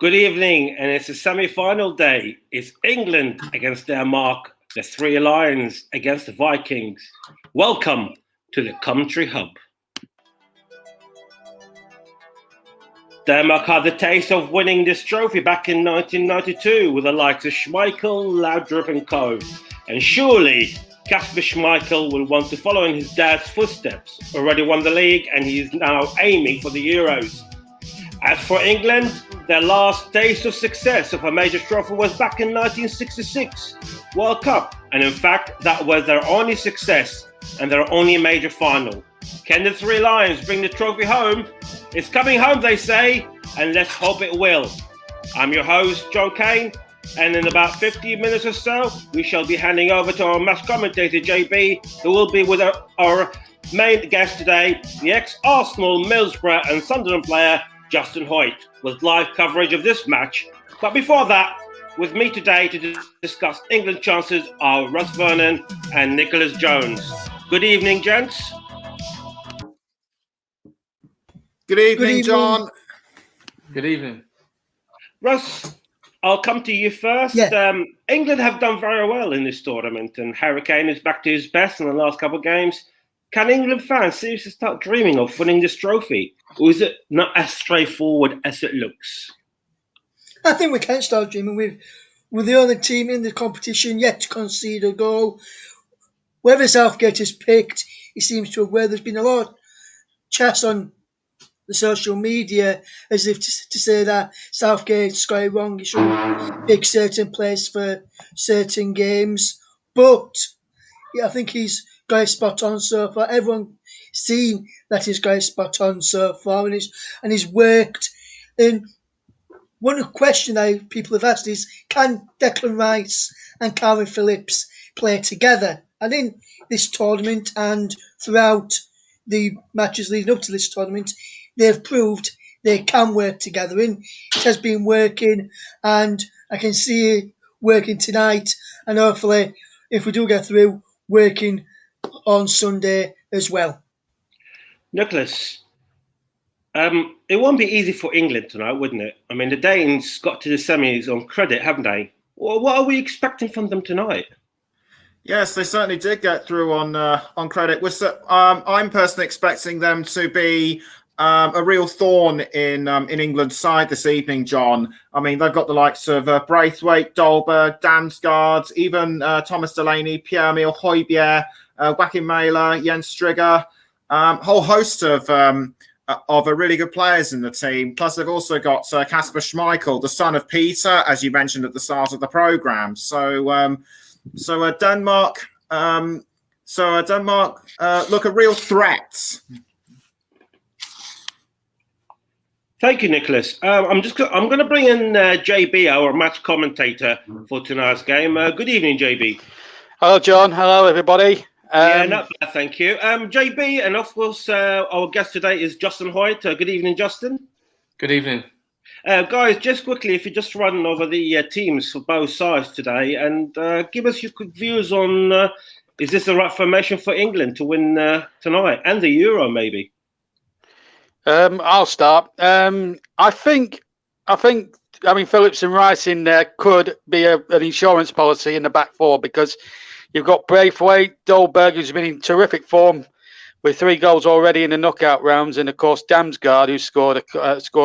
Good evening, and it's a semi-final day. It's England against Denmark, the Three Lions against the Vikings. Welcome to the Commentary Hub. Denmark had the taste of winning this trophy back in 1992 with the likes of Schmeichel, Laudrup and co. And surely Kasper Schmeichel will want to follow in his dad's footsteps. Already won the league and he is now aiming for the Euros. As for England, their last taste of success of a major trophy was back in 1966 World Cup. And in fact, that was their only success and their only major final. Can the Three Lions bring the trophy home? It's coming home, they say, and let's hope it will. I'm your host, Joe Kane, and in about 15 minutes or so, we shall be handing over to our match commentator, JB, who will be with our main guest today, the ex-Arsenal, Middlesbrough and Sunderland player, Justin Hoyte, with live coverage of this match. But before that, with me today to discuss England's chances are Russ Vernon and Nicholas Jones. Good evening, gents. Good evening, John. Good evening. Russ, I'll come to you first. Yeah. England have done very well in this tournament, and Harry Kane is back to his best in the last couple of games. Can England fans seriously start dreaming of winning this trophy? Or is it not as straightforward as it looks? I think we can start dreaming. We're the only team in the competition yet to concede a goal. Whether Southgate is picked, it seems to have where there's been a lot of chat on the social media as if to say that Southgate's got it wrong. He shouldn't pick certain players for certain games. But yeah, I think he's got it spot on so far. Everyone seen that he's got it spot on so far, and he's worked. And one question that people have asked is, can Declan Rice and Calvin Phillips play together? And in this tournament and throughout the matches leading up to this tournament, they've proved they can work together. And it has been working, and I can see it working tonight, and hopefully, if we do get through, working on Sunday as well. Nicholas, it won't be easy for England tonight, wouldn't it? I mean, the Danes got to the semis on credit, haven't they? Well, what are we expecting from them tonight? Yes, they certainly did get through on credit. I'm personally expecting them to be a real thorn in England's side this evening, John. I mean, they've got the likes of Braithwaite, Dolberg, Damsgaard, even Thomas Delaney, Pierre-Emile Højbjerg, Joachim Mæhle, Jens Striger, whole host of really good players in the team. Plus, they've also got Kasper Schmeichel, the son of Peter, as you mentioned at the start of the programme. So Denmark look a real threat. Thank you, Nicholas. I'm going to bring in JB, our match commentator for tonight's game. Good evening, JB. Hello, John. Hello, everybody. Yeah, not bad, thank you. JB, and of course, our guest today is Justin Hoyte. Good evening, Justin. Good evening. Guys, just quickly, if you just run over the teams for both sides today and give us your quick views on is this the right formation for England to win tonight and the Euro, maybe? I'll start. I think Phillips and Rice in there could be an insurance policy in the back four, because you've got Braithwaite, Dolberg, who's been in terrific form with 3 goals already in the knockout rounds, and of course Damsgaard, who scored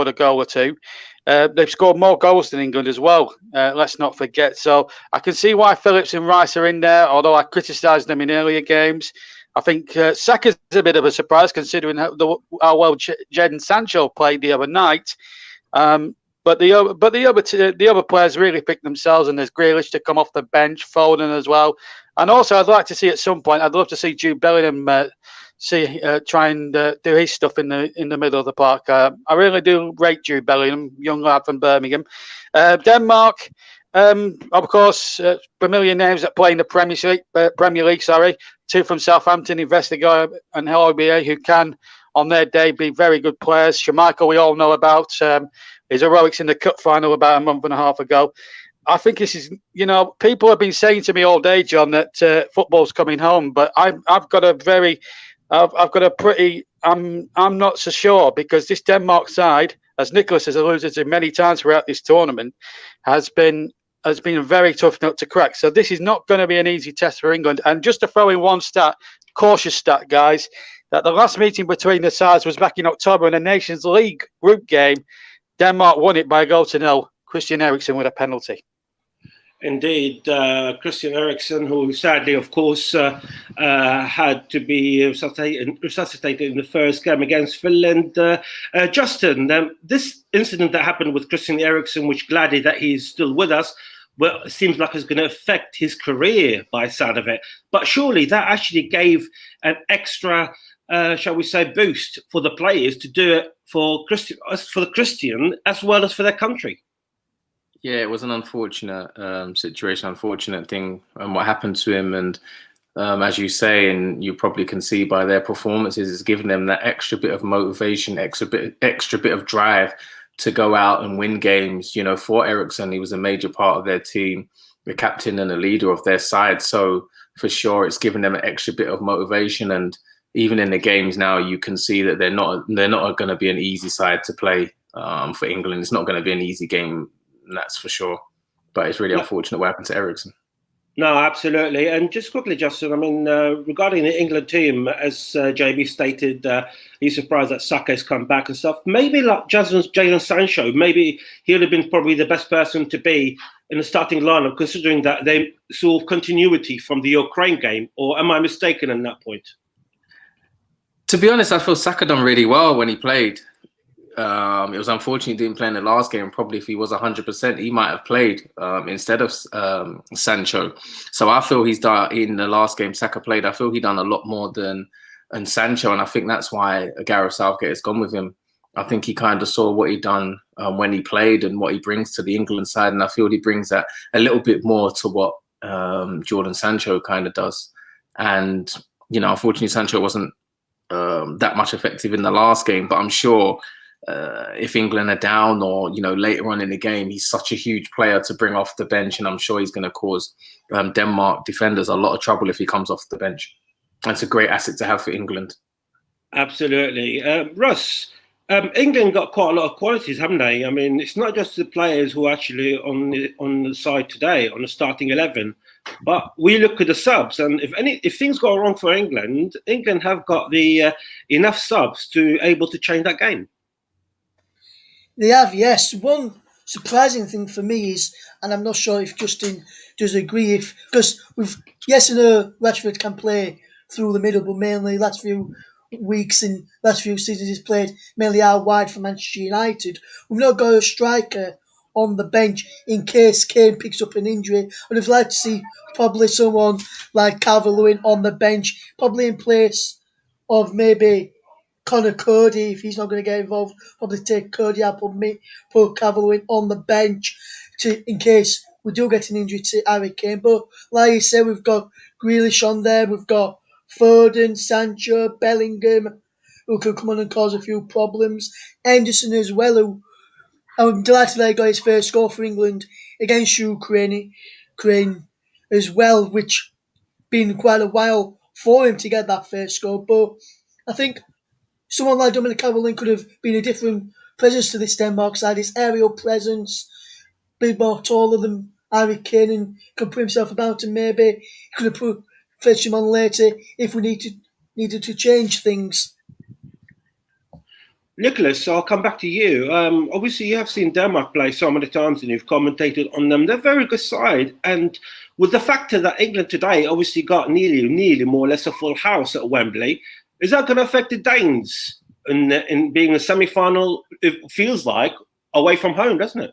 a goal or two. They've scored more goals than England as well. Let's not forget. So I can see why Phillips and Rice are in there, although I criticised them in earlier games. I think Saka's a bit of a surprise considering how well Jadon Sancho played the other night. But the other players really picked themselves, and there's Grealish to come off the bench, Foden as well. And also, I'd like to see at some point, I'd love to see Jude Bellingham try and do his stuff in the middle of the park. I really do rate Jude Bellingham, young lad from Birmingham. Denmark, of course, familiar names that play in the Premier League. 2 from Southampton, Investigator and Højbjerg, who can, on their day, be very good players. Schmeichel, we all know about his heroics in the cup final about a month and a half ago. I think this is, people have been saying to me all day, John, that football's coming home, but I'm not so sure, because this Denmark side as Nicholas has alluded to many times throughout this tournament, has been a very tough nut to crack. So this is not going to be an easy test for England. And just to throw in one cautious stat, guys, that the last meeting between the sides was back in October in a Nations League group game. Denmark won it by a 0-0. Christian Eriksen with a penalty. Indeed, Christian Eriksen, who sadly, of course, had to be resuscitated in the first game against Finland. Justin, this incident that happened with Christian Eriksen, which gladly that he's still with us, well, it seems like it's going to affect his career by the sound of it. But surely that actually gave an extra, shall we say, boost for the players to do it for the Christian as well as for their country. Yeah, it was an unfortunate situation, unfortunate thing, and what happened to him. And as you say, and you probably can see by their performances, it's given them that extra bit of motivation, extra bit of drive to go out and win games. You know, for Eriksen, he was a major part of their team, the captain and the leader of their side. So for sure, it's given them an extra bit of motivation. And even in the games now, you can see that they're not going to be an easy side to play for England. It's not going to be an easy game. That's for sure. But it's really unfortunate what happened to Eriksen. No, absolutely. And just quickly, Justin, I mean, regarding the England team, as JB stated, he's surprised that Saka's come back and stuff. Maybe like Jadon Sancho, maybe he would have been probably the best person to be in the starting lineup, considering that they saw continuity from the Ukraine game. Or am I mistaken in that point? To be honest, I feel Saka done really well when he played. It was unfortunate he didn't play in the last game. Probably if he was 100%, he might have played instead of Sancho. So I feel he's done in the last game Saka played. I feel he done a lot more than Sancho, and I think that's why Gareth Southgate has gone with him. I think he kind of saw what he'd done when he played and what he brings to the England side, and I feel he brings that a little bit more to what Jadon Sancho kind of does. And you know, unfortunately, Sancho wasn't that much effective in the last game, but I'm sure. If England are down or, you know, later on in the game, he's such a huge player to bring off the bench, and I'm sure he's going to cause Denmark defenders a lot of trouble if he comes off the bench. That's a great asset to have for England. Absolutely. Russ, England got quite a lot of qualities, haven't they? I mean, it's not just the players who are actually on the side today, on the starting 11, but we look at the subs, and if things go wrong for England, England have got the enough subs to able to change that game. They have, yes. One surprising thing for me is, and I'm not sure if Justin does agree, because yes, I know Rashford can play through the middle, but mainly last few weeks and last few seasons he's played mainly out wide for Manchester United. We've not got a striker on the bench in case Kane picks up an injury. I'd have liked to see probably someone like Calvert-Lewin on the bench, probably in place of maybe Connor Cody. If he's not going to get involved, probably take Cody out, put Calvert-Lewin on the bench in case we do get an injury to Harry Kane. But like you said, we've got Grealish on there, we've got Foden, Sancho, Bellingham, who can come on and cause a few problems. Henderson as well, who I'm delighted that he got his first goal for England against Ukraine as well, which been quite a while for him to get that first goal. But I think someone like Dominic Calvert-Lewin could have been a different presence to this Denmark side. His aerial presence, a bit more taller than Harry Kane, and could put himself about, and maybe he could have fetched him on later if we needed to change things. Nicholas, I'll come back to you. Obviously, you have seen Denmark play so many times and you've commentated on them. They're a very good side. And with the factor that England today obviously got nearly more or less a full house at Wembley, is that going to affect the Danes in being a semi-final, it feels like, away from home, doesn't it?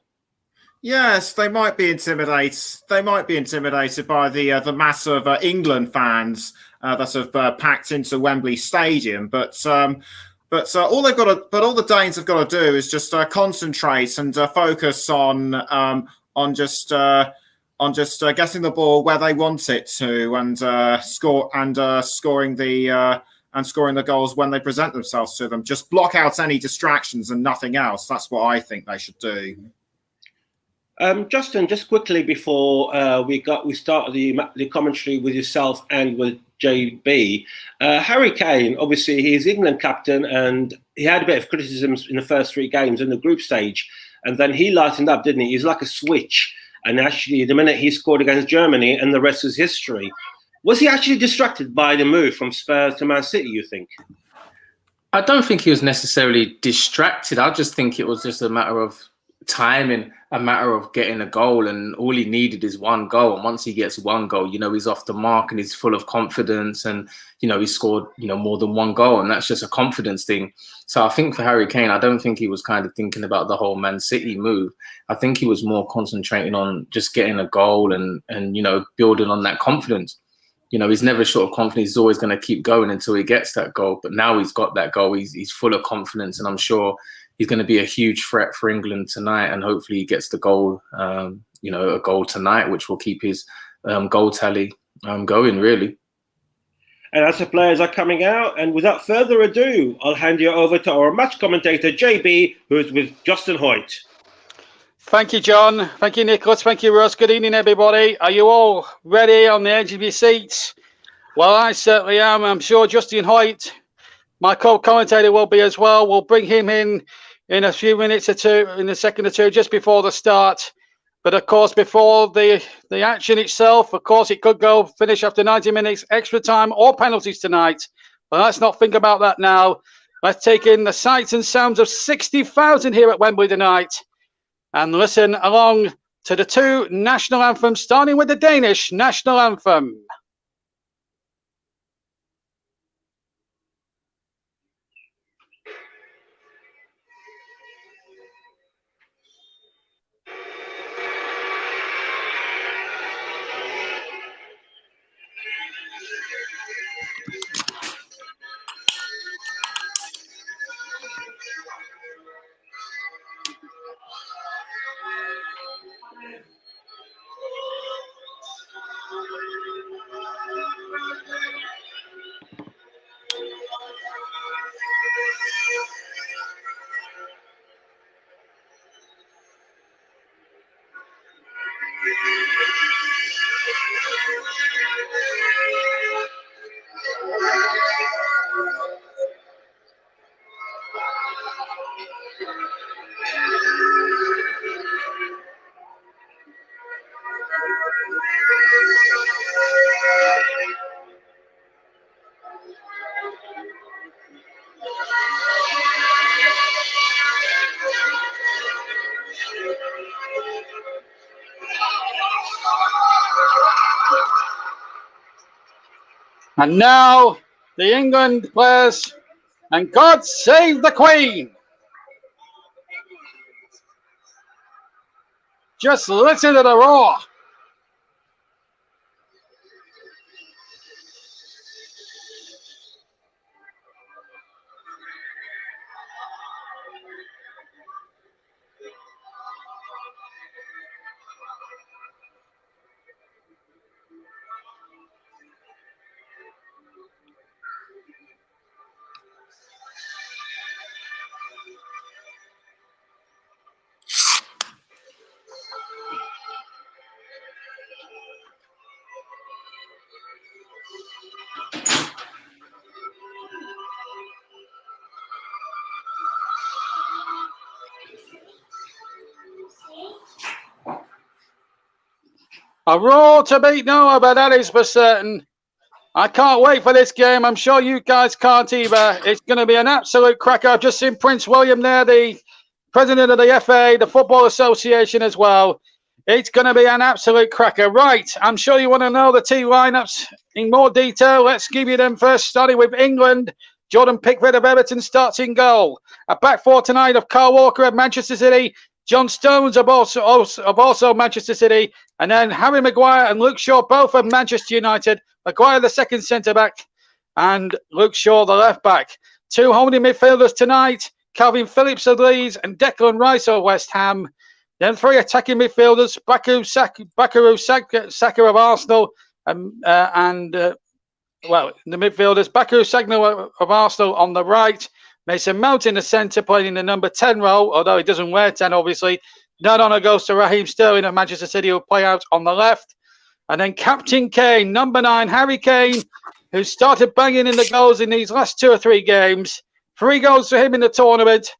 Yes, they might be intimidated. They might be intimidated by the mass of England fans that have packed into Wembley Stadium. But all the Danes have got to do is just concentrate and focus on just getting the ball where they want it to, and scoring the goals when they present themselves to them. Just block out any distractions and nothing else. That's what I think they should do. Justin, just quickly before we start the commentary with yourself and with JB. Harry Kane, obviously, he's England captain, and he had a bit of criticism in the first 3 games in the group stage, and then he lightened up, didn't he? He's like a switch, and actually, the minute he scored against Germany, and the rest is history. Was he actually distracted by the move from Spurs to Man City, you think? I don't think he was necessarily distracted. I just think it was just a matter of timing, a matter of getting a goal, and all he needed is 1 goal. And once he gets 1 goal, he's off the mark and he's full of confidence, and he scored more than 1 goal, and that's just a confidence thing. So I think for Harry Kane, I don't think he was kind of thinking about the whole Man City move. I think he was more concentrating on just getting a goal and building on that confidence. He's never short of confidence. He's always going to keep going until he gets that goal. But now he's got that goal. He's full of confidence, and I'm sure he's going to be a huge threat for England tonight. And hopefully he gets the goal, a goal tonight, which will keep his goal tally going, really. And as the players are coming out, and without further ado, I'll hand you over to our match commentator, JB, who's with Justin Hoyt. Thank you, John. Thank you, Nicholas. Thank you, Russ. Good evening, everybody. Are you all ready on the edge of your seats? Well, I certainly am. I'm sure Justin Hoyt, my co-commentator, will be as well. We'll bring him in a few minutes or two, in a second or two, just before the start. But, of course, before the action itself, of course, it could finish after 90 minutes, extra time or penalties tonight. But let's not think about that now. Let's take in the sights and sounds of 60,000 here at Wembley tonight, and listen along to the 2 national anthems, starting with the Danish national anthem. And now, the England players, and God save the Queen. Just listen to the roar. A roar to beat Noah, but that is for certain. I can't wait for this game. I'm sure you guys can't either. It's going to be an absolute cracker. I've just seen Prince William there, the president of the FA, the Football Association as well. It's going to be an absolute cracker. Right, I'm sure you want to know the team lineups in more detail. Let's give you them first, starting with England. Jordan Pickford of Everton starts in goal. A back 4 tonight of Kyle Walker of Manchester City, John Stones of also Manchester City, and then Harry Maguire and Luke Shaw, both of Manchester United. Maguire, the second centre-back, and Luke Shaw, the left-back. 2 holding midfielders tonight, Calvin Phillips of Leeds and Declan Rice of West Ham. Then 3 attacking midfielders, Bukayo Saka of Arsenal, the midfielders, Bukayo Saka of Arsenal on the right, Mason Mount in the centre, playing in the number 10 role, although he doesn't wear 10, obviously. That honour goes to Raheem Sterling of Manchester City, who will play out on the left. And then Captain Kane, number 9, Harry Kane, who started banging in the goals in these last 2 or 3 games. 3 goals for him in the tournament.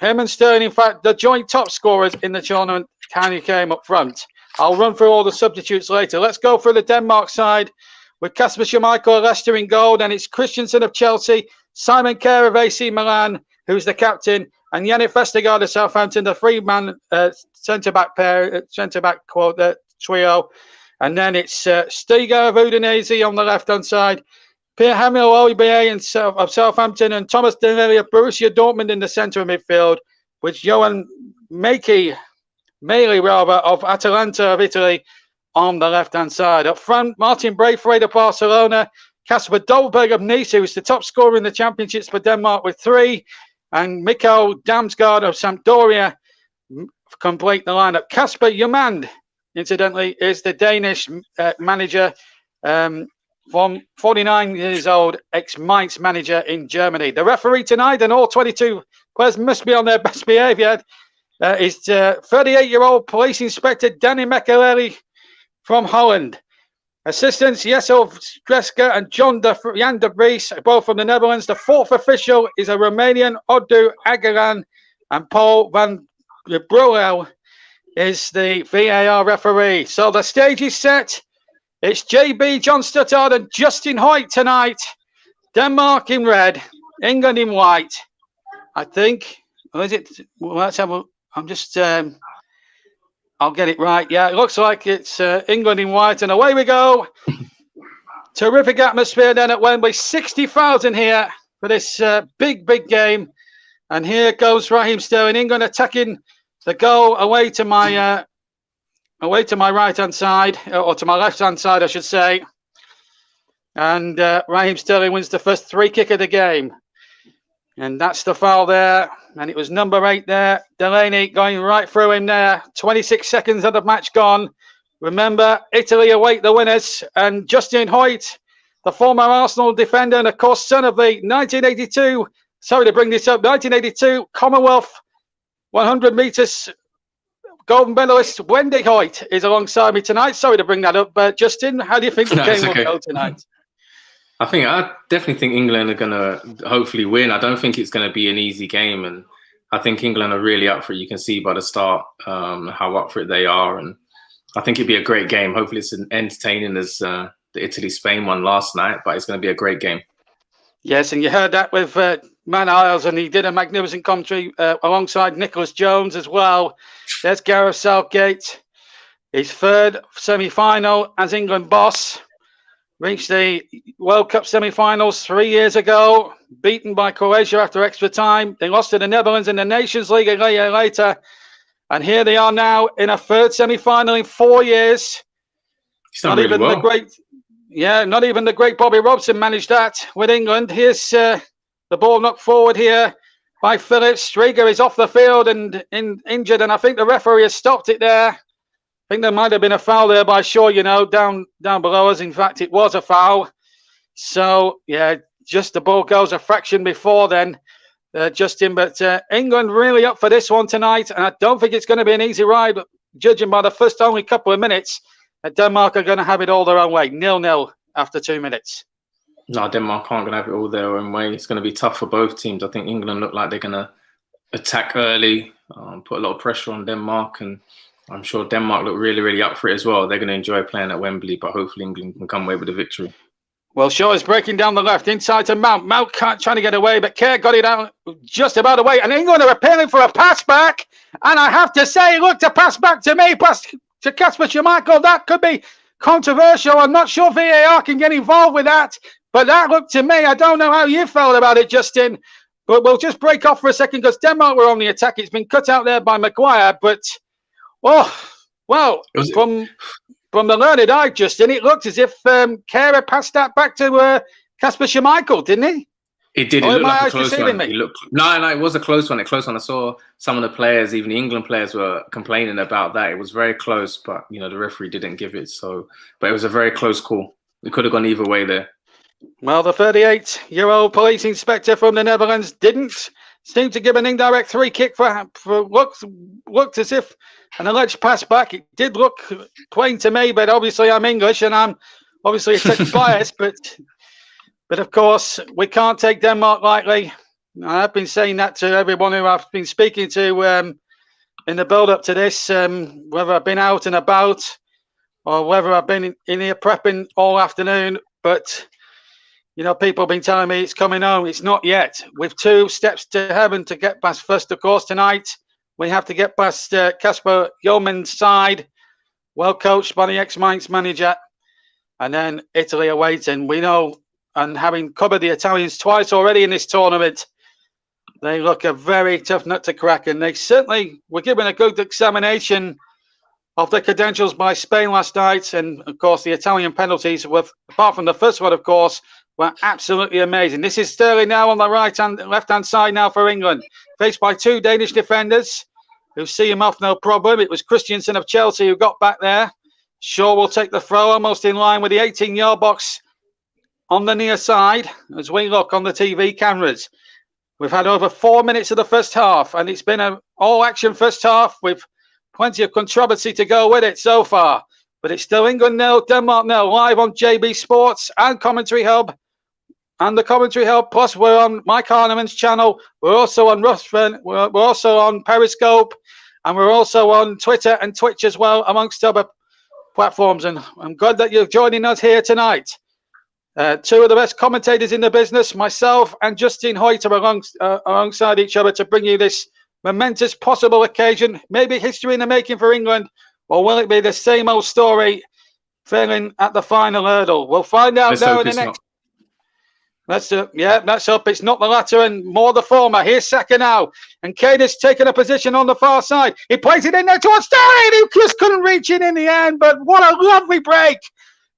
Him and Sterling, in fact, the joint top scorers in the tournament, kind of came up front. I'll run through all the substitutes later. Let's go through the Denmark side with Kasper Schmeichel of Leicester in goal. Then it's Christensen of Chelsea, Simon Kjær of AC Milan, who's the captain, and Yannick Vestergaard of Southampton, the 3-man centre-back trio. And then it's Stiga of Udinese on the left-hand side, Pierre-Emile Højbjerg of Southampton, and Thomas Delaney of Borussia Dortmund in the centre of midfield, with Johan Meili of Atalanta of Italy on the left-hand side. Up front, Martin Braithwaite of Barcelona, Kasper Dolberg of Nice, who is the top scorer in the championships for Denmark with 3, and Mikkel Damsgaard of Sampdoria complete the lineup. Kasper Jemand, incidentally, is the Danish manager, from 49 years old, ex-Mainz manager in Germany. The referee tonight, and all 22 players must be on their best behaviour, is 38-year-old police inspector Danny Mekkeleli from Holland. Assistants Jessel Streska and Jan de Vries, both from the Netherlands. The 4th official is a Romanian, Odu Agaran, and Paul van Bruel is the VAR referee. So the stage is set. It's JB, John Stuttard, and Justin Hoyt tonight. Denmark in red, England in white. I think. Or is it? Well, let's have a. I'm just. I'll get it right. Yeah, it looks like it's England in white, and away we go. Terrific atmosphere then at Wembley. 60,000 here for this big game. And here goes Raheem Sterling. England attacking the goal away to my right-hand side, or to my left-hand side, I should say. And Raheem Sterling wins the first 3 kick of the game. And that's the foul there. And it was number 8 there. Delaney going right through him there. 26 seconds of the match gone. Remember, Italy await the winners. And Justin Hoyt, the former Arsenal defender, and of course, son of the 1982 Commonwealth 100 metres golden medalist Wendy Hoyt is alongside me tonight. Sorry to bring that up, but Justin, how do you think the game will go tonight? I definitely think England are going to hopefully win. I don't think it's going to be an easy game, and I think England are really up for it. You can see by the start how up for it they are, and I think it'd be a great game. Hopefully it's as entertaining as the Italy-Spain one last night, but it's going to be a great game. Yes, and you heard that with Man Isles, and he did a magnificent commentary alongside Nicholas Jones as well. There's Gareth Southgate. His 3rd semi-final as England boss. Reached the World Cup semi-finals 3 years ago, beaten by Croatia after extra time. They lost to the Netherlands in the Nations League a year later. And here they are now in a 3rd semi-final in 4 years. Not even the great Bobby Robson managed that with England. Here's the ball knocked forward here by Phillips. Striger is off the field and injured, and I think the referee has stopped it there. I think there might have been a foul there by Shaw, down below us. In fact, it was a foul. So, yeah, just the ball goes a fraction before then, Justin. But England really up for this one tonight, and I don't think it's going to be an easy ride, but judging by the first only couple of minutes, Denmark are going to have it all their own way. 0-0 after 2 minutes. No, Denmark aren't going to have it all their own way. It's going to be tough for both teams. I think England look like they're going to attack early, put a lot of pressure on Denmark, and I'm sure Denmark look really, really up for it as well. They're going to enjoy playing at Wembley, but hopefully England can come away with a victory. Well, Shaw is breaking down the left, inside to Mount. Mount trying to get away, but Kjær got it out just about away. And England are appealing for a pass back. And I have to say, look, to pass back to me, pass to Kasper Schmeichel. That could be controversial. I'm not sure VAR can get involved with that. But that looked to me, I don't know how you felt about it, Justin. But we'll just break off for a second because Denmark were on the attack. It's been cut out there by Maguire, but... Oh, well, from the learned eye, Justin, it looked as if Kjær passed that back to Kasper Schmeichel, didn't he? It did. It looked like a close one. No, it was a close one. I saw some of the players, even the England players, were complaining about that. It was very close, but the referee didn't give it. But it was a very close call. We could have gone either way there. Well, the 38-year-old police inspector from the Netherlands didn't seem to give an indirect 3 kick for looked as if an alleged pass back. It did look plain to me, but obviously I'm English and I'm obviously a touch biased, but of course we can't take Denmark lightly. I've been saying that to everyone who I've been speaking to in the build-up to this, whether I've been out and about or whether I've been in here prepping all afternoon. But you know, people have been telling me it's coming home. It's not yet. With 2 steps to heaven to get past. First, of course, tonight we have to get past Kasper Hjulmand's side, well coached by the ex-Mainz manager, and then Italy awaits. And we know, and having covered the Italians twice already in this tournament, they look a very tough nut to crack. And they certainly were given a good examination of the credentials by Spain last night. And of course, the Italian penalties, were, apart from the first one, of course, were absolutely amazing. This is Sterling now on the left-hand side now for England, faced by 2 Danish defenders who see him off no problem. It was Christensen of Chelsea who got back there. Shaw will take the throw, almost in line with the 18-yard box on the near side as we look on the TV cameras. We've had over 4 minutes of the first half, and it's been an all-action first half with plenty of controversy to go with it so far. But it's still England 0, Denmark 0, live on JB Sports and Commentary Hub. And the Commentary Hub, plus we're on Mike Harneman's channel. We're also on Rushford. We're also on Periscope. And we're also on Twitter and Twitch as well, amongst other platforms. And I'm glad that you're joining us here tonight. 2 of the best commentators in the business, myself and Justin Hoyt, are alongside each other to bring you this momentous possible occasion. Maybe history in the making for England, or will it be the same old story failing at the final hurdle? We'll find out now in the next. Let's hope it's not the latter and more the former. Here's Saka now, and Kane has taken a position on the far side. He plays it in there towards Sterling, who just couldn't reach it in the end. But what a lovely break,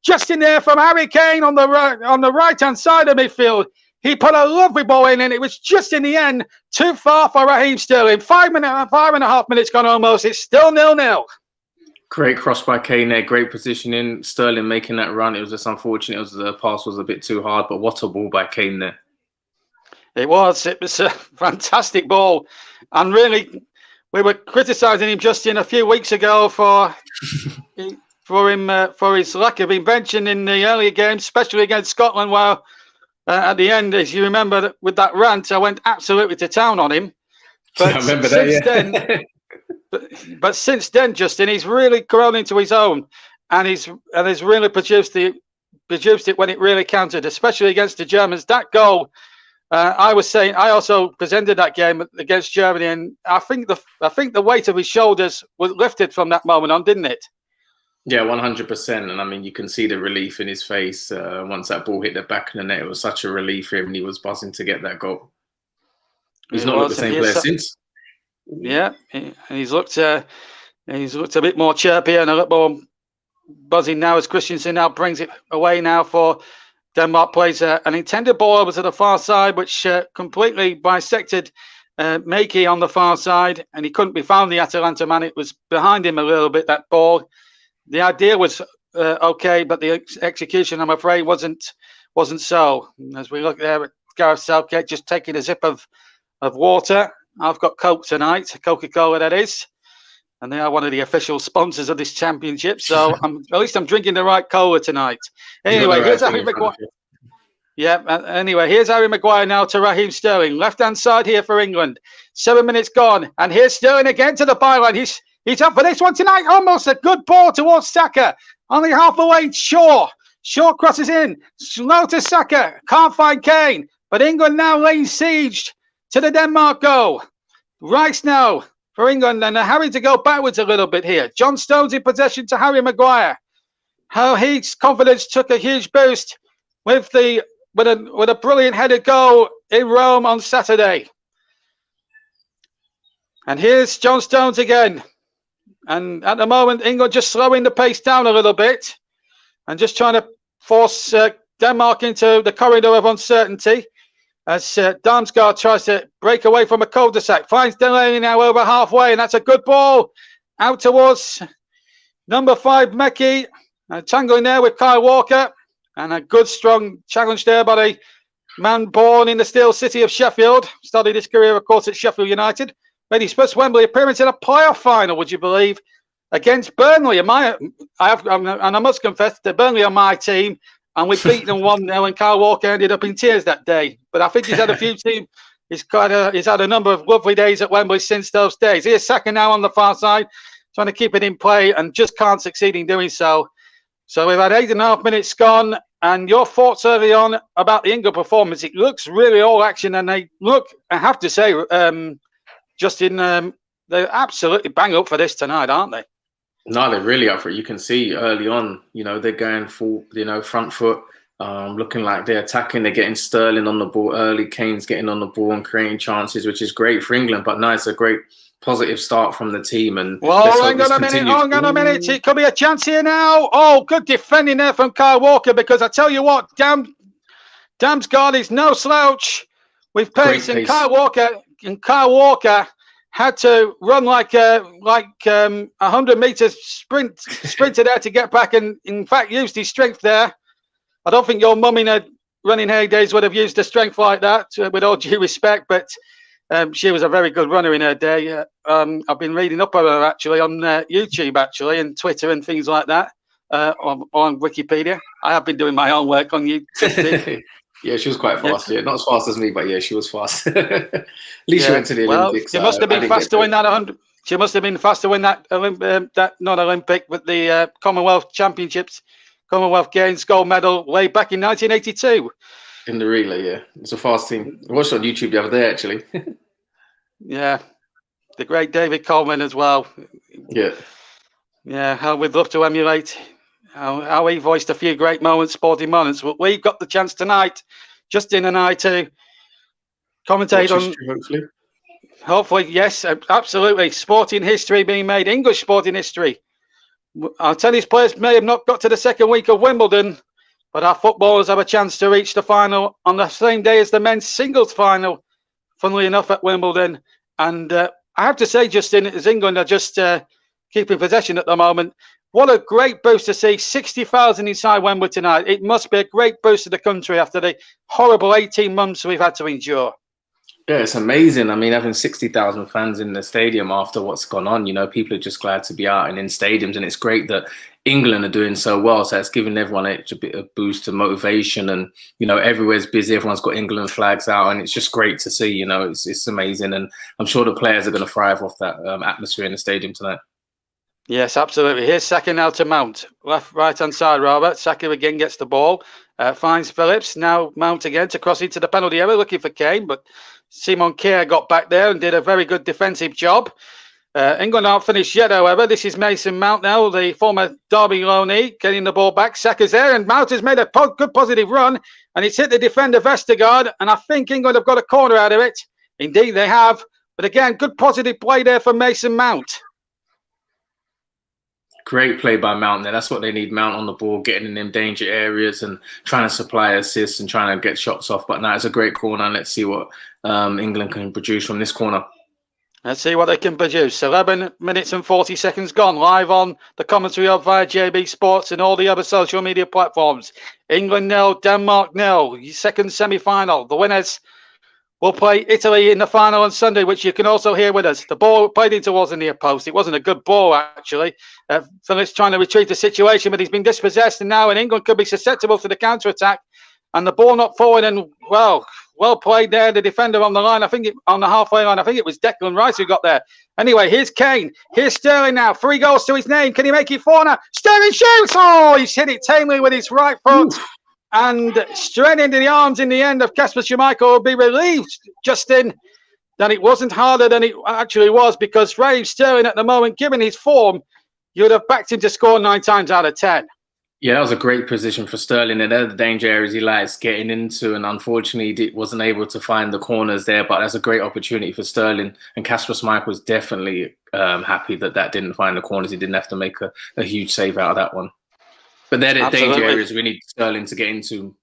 just in there from Harry Kane on the right-hand side of midfield. He put a lovely ball in, and it was just in the end too far for Raheem Sterling. 5.5 minutes gone almost. It's still 0-0. Great cross by Kane there, great positioning. Sterling making that run. It was just unfortunate. The pass was a bit too hard, but what a ball by Kane there. It was a fantastic ball. And really, we were criticising him, Justin, a few weeks ago for his lack of invention in the earlier games, especially against Scotland, where at the end, as you remember, with that rant, I went absolutely to town on him. But I remember that, yeah. But since then, Justin, he's really grown into his own, and he's really produced it when it really counted, especially against the Germans. That goal, I also presented that game against Germany, and I think the weight of his shoulders was lifted from that moment on, didn't it? Yeah, 100%. And I mean, you can see the relief in his face once that ball hit the back of the net. It was such a relief for him, and he was buzzing to get that goal. He's not looked the same player since. Yeah, and he's looked a bit more chirpy and a little more buzzing now as Christensen now brings it away now for Denmark. Plays an intended ball over to the far side, which completely bisected Makey on the far side, and he couldn't be found, the Atalanta man. It was behind him a little bit, that ball. The idea was okay, but the execution, I'm afraid, wasn't so. As we look there at Gareth Southgate just taking a sip of water. I've got Coke tonight, Coca-Cola that is, and they are one of the official sponsors of this championship. So at least I'm drinking the right cola tonight. Anyway, here's Harry Maguire. Yeah. Anyway, here's Harry Maguire now to Raheem Sterling, left-hand side here for England. 7 minutes gone, and here's Sterling again to the byline. He's up for this one tonight. Almost a good ball towards Saka. Only half away. Shaw crosses in. Slow to Saka. Can't find Kane. But England now laying siege to the Denmark goal. Rice now for England, and they're having to go backwards a little bit here. John Stones in possession to Harry Maguire. How his confidence took a huge boost with a brilliant headed goal in Rome on Saturday. And here's John Stones again. And at the moment, England just slowing the pace down a little bit and just trying to force Denmark into the corridor of uncertainty. As Damsgaard tries to break away from a cul-de-sac. Finds Delaney now over halfway, and that's a good ball out towards number 5, Meki. Tangling there with Kyle Walker. And a good, strong challenge there by the man born in the steel city of Sheffield. Started his career, of course, at Sheffield United. Made his first Wembley appearance in a playoff final, would you believe, against Burnley. And I must confess that Burnley are my team, and we beat them 1-0, and Kyle Walker ended up in tears that day. But I think he's had a few teams. He's had a number of lovely days at Wembley since those days. Here's Saka now on the far side, trying to keep it in play, and just can't succeed in doing so. So we've had 8.5 minutes gone, and your thoughts early on about the England performance. It looks really all action, and they look, I have to say, Justin, they're absolutely bang up for this tonight, aren't they? No, they're really up for it. You can see early on, they're going full, front foot, looking like they're attacking. They're getting Sterling on the ball early. Kane's getting on the ball and creating chances, which is great for England. But no, it's a great positive start from the team. And hang on a minute. It could be a chance here now. Oh, good defending there from Kyle Walker, because I tell you what, Dam's guard is no slouch with pace, and Kyle Walker had to run like 100 meters sprinted there to get back, and in fact used his strength there. I don't think your mum in her running heydays would have used a strength like that, with all due respect, but she was a very good runner in her day. I've been reading up on her actually on YouTube and Twitter and things like that, on Wikipedia. I have been doing my own work on YouTube. Yeah, she was quite fast. Yeah, not as fast as me, but yeah, she was fast. At least she went to the Olympics. She must have been faster when that 100. She must have been faster when that not Olympic, but the Commonwealth Championships, Commonwealth Games gold medal way back in 1982. In the relay, yeah, it's a fast team. I watched it on YouTube the other day, actually. Yeah, the great David Coleman as well. Yeah. How we'd love to emulate. How he voiced a few great moments, sporting moments. But we've got the chance tonight, Justin and I, to commentate on. Hopefully, yes, absolutely. Sporting history being made, English sporting history. Our tennis players may have not got to the second week of Wimbledon, but our footballers have a chance to reach the final on the same day as the men's singles final, funnily enough, at Wimbledon. And I have to say, Justin, as England are just keeping possession at the moment, what a great boost to see 60,000 inside Wembley tonight. It must be a great boost to the country after the horrible 18 months we've had to endure. Yeah, it's amazing. I mean, having 60,000 fans in the stadium after what's gone on, people are just glad to be out and in stadiums. And it's great that England are doing so well. So it's giving everyone a bit of boost of motivation. And, everywhere's busy. Everyone's got England flags out. And it's just great to see, it's amazing. And I'm sure the players are going to thrive off that atmosphere in the stadium tonight. Yes, absolutely. Here's Saka now to Mount. Right-hand side, Robert. Saka again gets the ball. Finds Phillips. Now Mount again to cross into the penalty area, looking for Kane. But Simon Kjær got back there and did a very good defensive job. England aren't finished yet, however. This is Mason Mount now, the former Derby loanee, getting the ball back. Saka's there, and Mount has made a good positive run. And it's hit the defender, Vestergaard. And I think England have got a corner out of it. Indeed, they have. But again, good positive play there for Mason Mount. Great play by Mount there. That's what they need. Mount on the ball, getting in them danger areas and trying to supply assists and trying to get shots off. But now it's a great corner. Let's see what England can produce from this corner. Let's see what they can produce. 11 minutes and 40 seconds gone. Live on the commentary of via JB Sports and all the other social media platforms. England 0, Denmark 0. Second semi-final. The winners will play Italy in the final on Sunday, which you can also hear with us. The ball played in towards the near post. It wasn't a good ball, actually. Phillips trying to retrieve the situation, but he's been dispossessed, and now England could be susceptible to the counter-attack. And the ball not forward, and, well played there. The defender on the line, on the halfway line, I think it was Declan Rice who got there. Anyway, here's Kane. Here's Sterling now. 3 goals to his name. Can he make it 4 now? Sterling shoots! Oh, he's hit it tamely with his right foot. Oof. And straight into the arms in the end of Kasper Schmeichel will be relieved, Justin, that it wasn't harder than it actually was, because Raheem Sterling at the moment, given his form, you would have backed him to score 9 times out of 10. Yeah, that was a great position for Sterling. And they're the danger areas he likes getting into. And unfortunately, he wasn't able to find the corners there. But that's a great opportunity for Sterling. And Kasper Schmeichel was definitely happy that didn't find the corners. He didn't have to make a huge save out of that one. But they're the danger areas we need Sterling to get into.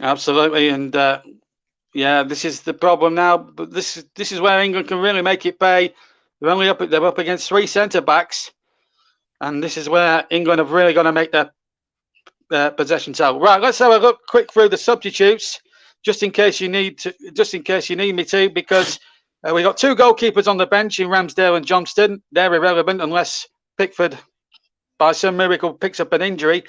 Absolutely. And this is the problem now. But this is where England can really make it pay. They're up against 3 centre-backs. And this is where England have really got to make their possession tell. Right, let's have a look quick through the substitutes, just in case you need me to, because We got two goalkeepers on the bench in Ramsdale and Johnston. They're irrelevant unless Pickford, by some miracle, picks up an injury.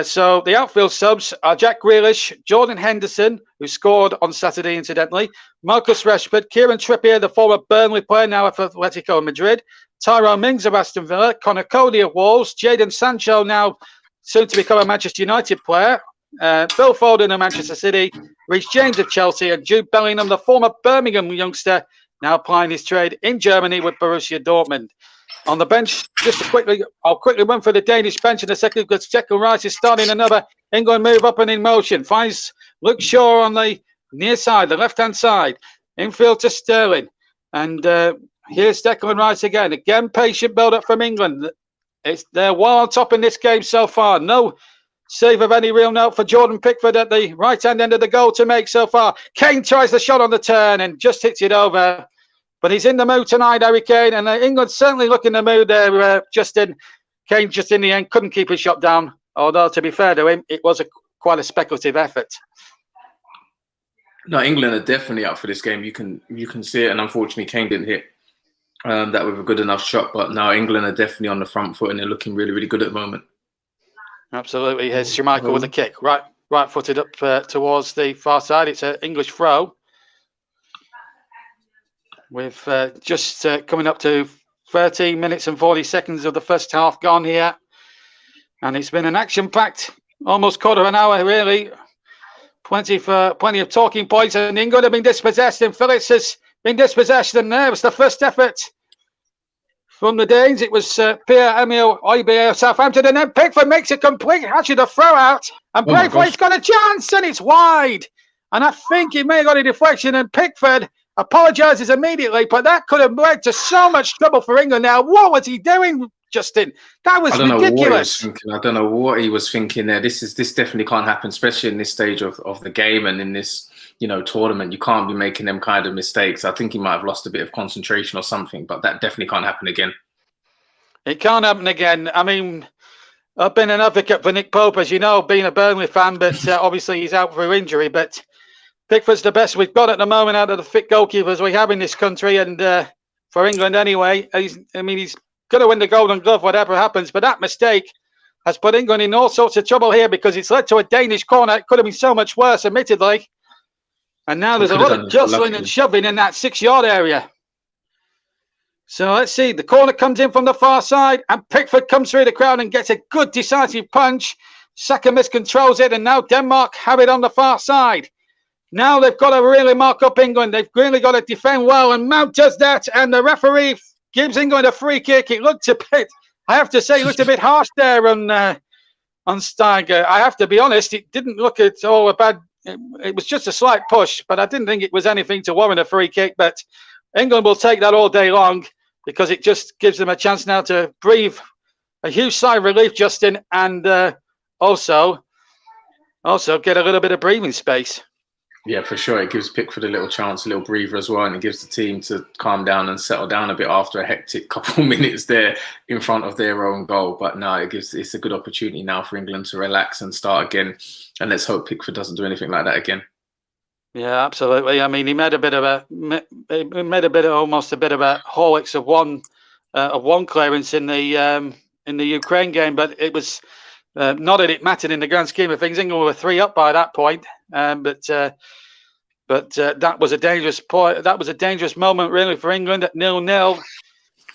So the outfield subs are Jack Grealish, Jordan Henderson, who scored on Saturday, incidentally, Marcus Rashford, Kieran Trippier, the former Burnley player, now for Atletico Madrid, Tyrone Mings of Aston Villa, Conor Cody of Wolves, Jadon Sancho, now soon to become a Manchester United player, Phil Foden of Manchester City, Reece James of Chelsea, and Jude Bellingham, the former Birmingham youngster, now applying his trade in Germany with Borussia Dortmund. On the bench, I'll quickly run for the Danish bench in a second because Declan Rice is starting another England move up and in motion. Finds Luke Shaw on the near side, the left-hand side. Infield to Sterling. And here's Declan Rice again. Again, patient build-up from England. They're well on top in this game so far. No save of any real note for Jordan Pickford at the right-hand end of the goal to make so far. Kane tries the shot on the turn and just hits it over. But he's in the mood tonight, Harry Kane, and England certainly look in the mood there, Justin. Kane just in the end couldn't keep his shot down, although to be fair to him, it was quite a speculative effort. No, England are definitely up for this game. You can see it, and unfortunately Kane didn't hit that with a good enough shot. But now England are definitely on the front foot, and they're looking really, really good at the moment. Absolutely. Here's Schmeichel with a kick, right-footed up towards the far side. It's an English throw. With just coming up to 13 minutes and 40 seconds of the first half gone here. And it's been an action-packed, almost quarter of an hour, really. Plenty of talking points. And England have been dispossessed, and Phillips has been dispossessed. And there was the first effort from the Danes. It was Pierre-Emile Højbjerg of Southampton. And then Pickford makes a complete hatchet of throw out. And Braithwaite's got a chance, and it's wide. And I think he may have got a deflection, and Pickford apologises immediately, but that could have led to so much trouble for England now. What was he doing, Justin? That was ridiculous. I don't know what he was thinking there. This definitely can't happen, especially in this stage of the game and in this, tournament. You can't be making them kind of mistakes. I think he might have lost a bit of concentration or something, but that definitely can't happen again. It can't happen again. I mean, I've been an advocate for Nick Pope, as you know, being a Burnley fan, but obviously he's out through injury, but Pickford's the best we've got at the moment out of the fit goalkeepers we have in this country, and for England anyway. He's going to win the Golden Glove, whatever happens. But that mistake has put England in all sorts of trouble here because it's led to a Danish corner. It could have been so much worse, admittedly. And now there's a lot of jostling and shoving in that 6-yard area. So let's see. The corner comes in from the far side, and Pickford comes through the crowd and gets a good decisive punch. Saka miscontrols it, and now Denmark have it on the far side. Now they've got to really mark up England. They've really got to defend well, and Mount does that, and the referee gives England a free kick. It looked a bit, I have to say, harsh there on Steiger. I have to be honest, it didn't look at all a bad. It was just a slight push, but I didn't think it was anything to warrant a free kick. But England will take that all day long because it just gives them a chance now to breathe a huge sigh of relief, Justin, and also get a little bit of breathing space. Yeah, for sure. It gives Pickford a little chance, a little breather as well, and it gives the team to calm down and settle down a bit after a hectic couple minutes there in front of their own goal. But no, it's a good opportunity now for England to relax and start again. And let's hope Pickford doesn't do anything like that again. Yeah, absolutely. I mean, he made almost a bit of a Horlicks of one clearance in the Ukraine game, but it was not that it mattered in the grand scheme of things. England were 3 up by that point. But that was a dangerous point. That was a dangerous moment, really, for England at 0-0.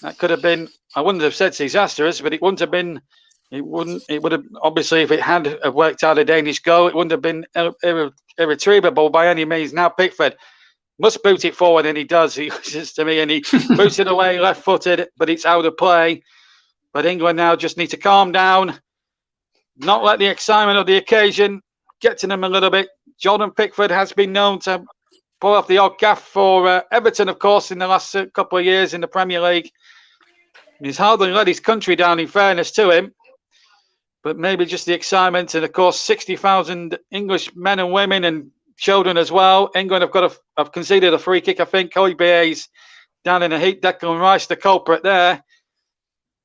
That could have been. I wouldn't have said disastrous, but it wouldn't have been. It would have obviously, if it had worked out a Danish goal, it wouldn't have been irretrievable by any means. Now Pickford must boot it forward, and he does. He listens to me, and he boots it away left-footed, but it's out of play. But England now just need to calm down, not let the excitement of the occasion get to them a little bit. Jordan Pickford has been known to pull off the odd gaff for Everton, of course, in the last couple of years in the Premier League. He's hardly let his country down, in fairness to him. But maybe just the excitement, and of course 60,000 English men and women and children as well. England have conceded a free kick, I think. Højbjerg's down in the heat. Declan Rice, the culprit there.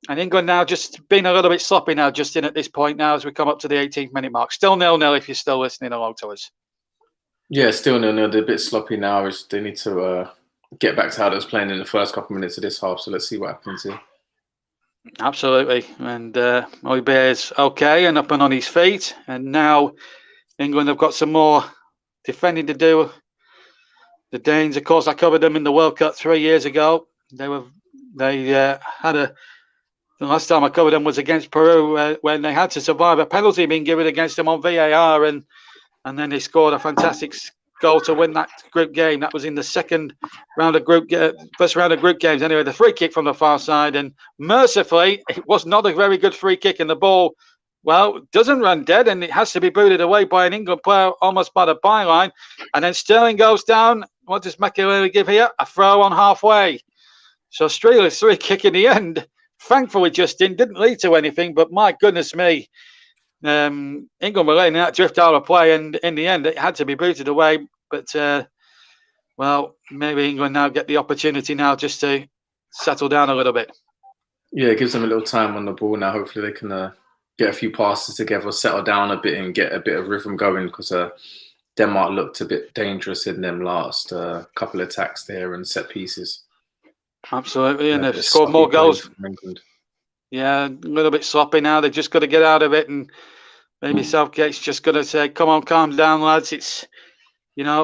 And England now just being a little bit sloppy now, Justin, at this point now as we come up to the 18th minute mark. Still 0-0 if you're still listening along to us. Yeah, still 0-0. They're a bit sloppy now. They need to get back to how they was playing in the first couple of minutes of this half. So let's see what happens here. Absolutely. And Højbjerg is okay and up and on his feet. And now England have got some more defending to do. The Danes, of course, I covered them in the World Cup 3 years ago. They had a. The last time I covered them was against Peru when they had to survive a penalty being given against them on VAR, and then they scored a fantastic goal to win that group game. That was in the first round of group games. Anyway, the free kick from the far side, and mercifully, it was not a very good free kick, and the ball, well, doesn't run dead, and it has to be booted away by an England player almost by the byline, and then Sterling goes down. What does Makelele give here? A throw on halfway. So Australia's free kick in the end, thankfully, Justin, didn't lead to anything, but my goodness me, England were letting that drift out of play, and in the end, it had to be booted away. But, well, maybe England now get the opportunity now just to settle down a little bit. Yeah, it gives them a little time on the ball now. Hopefully they can get a few passes together, settle down a bit and get a bit of rhythm going, because Denmark looked a bit dangerous in them last couple of attacks there and set pieces. Absolutely, and they've scored more goals. Yeah, a little bit sloppy now. They've just got to get out of it, and maybe Southgate's just got to say, "Come on, calm down, lads. It's,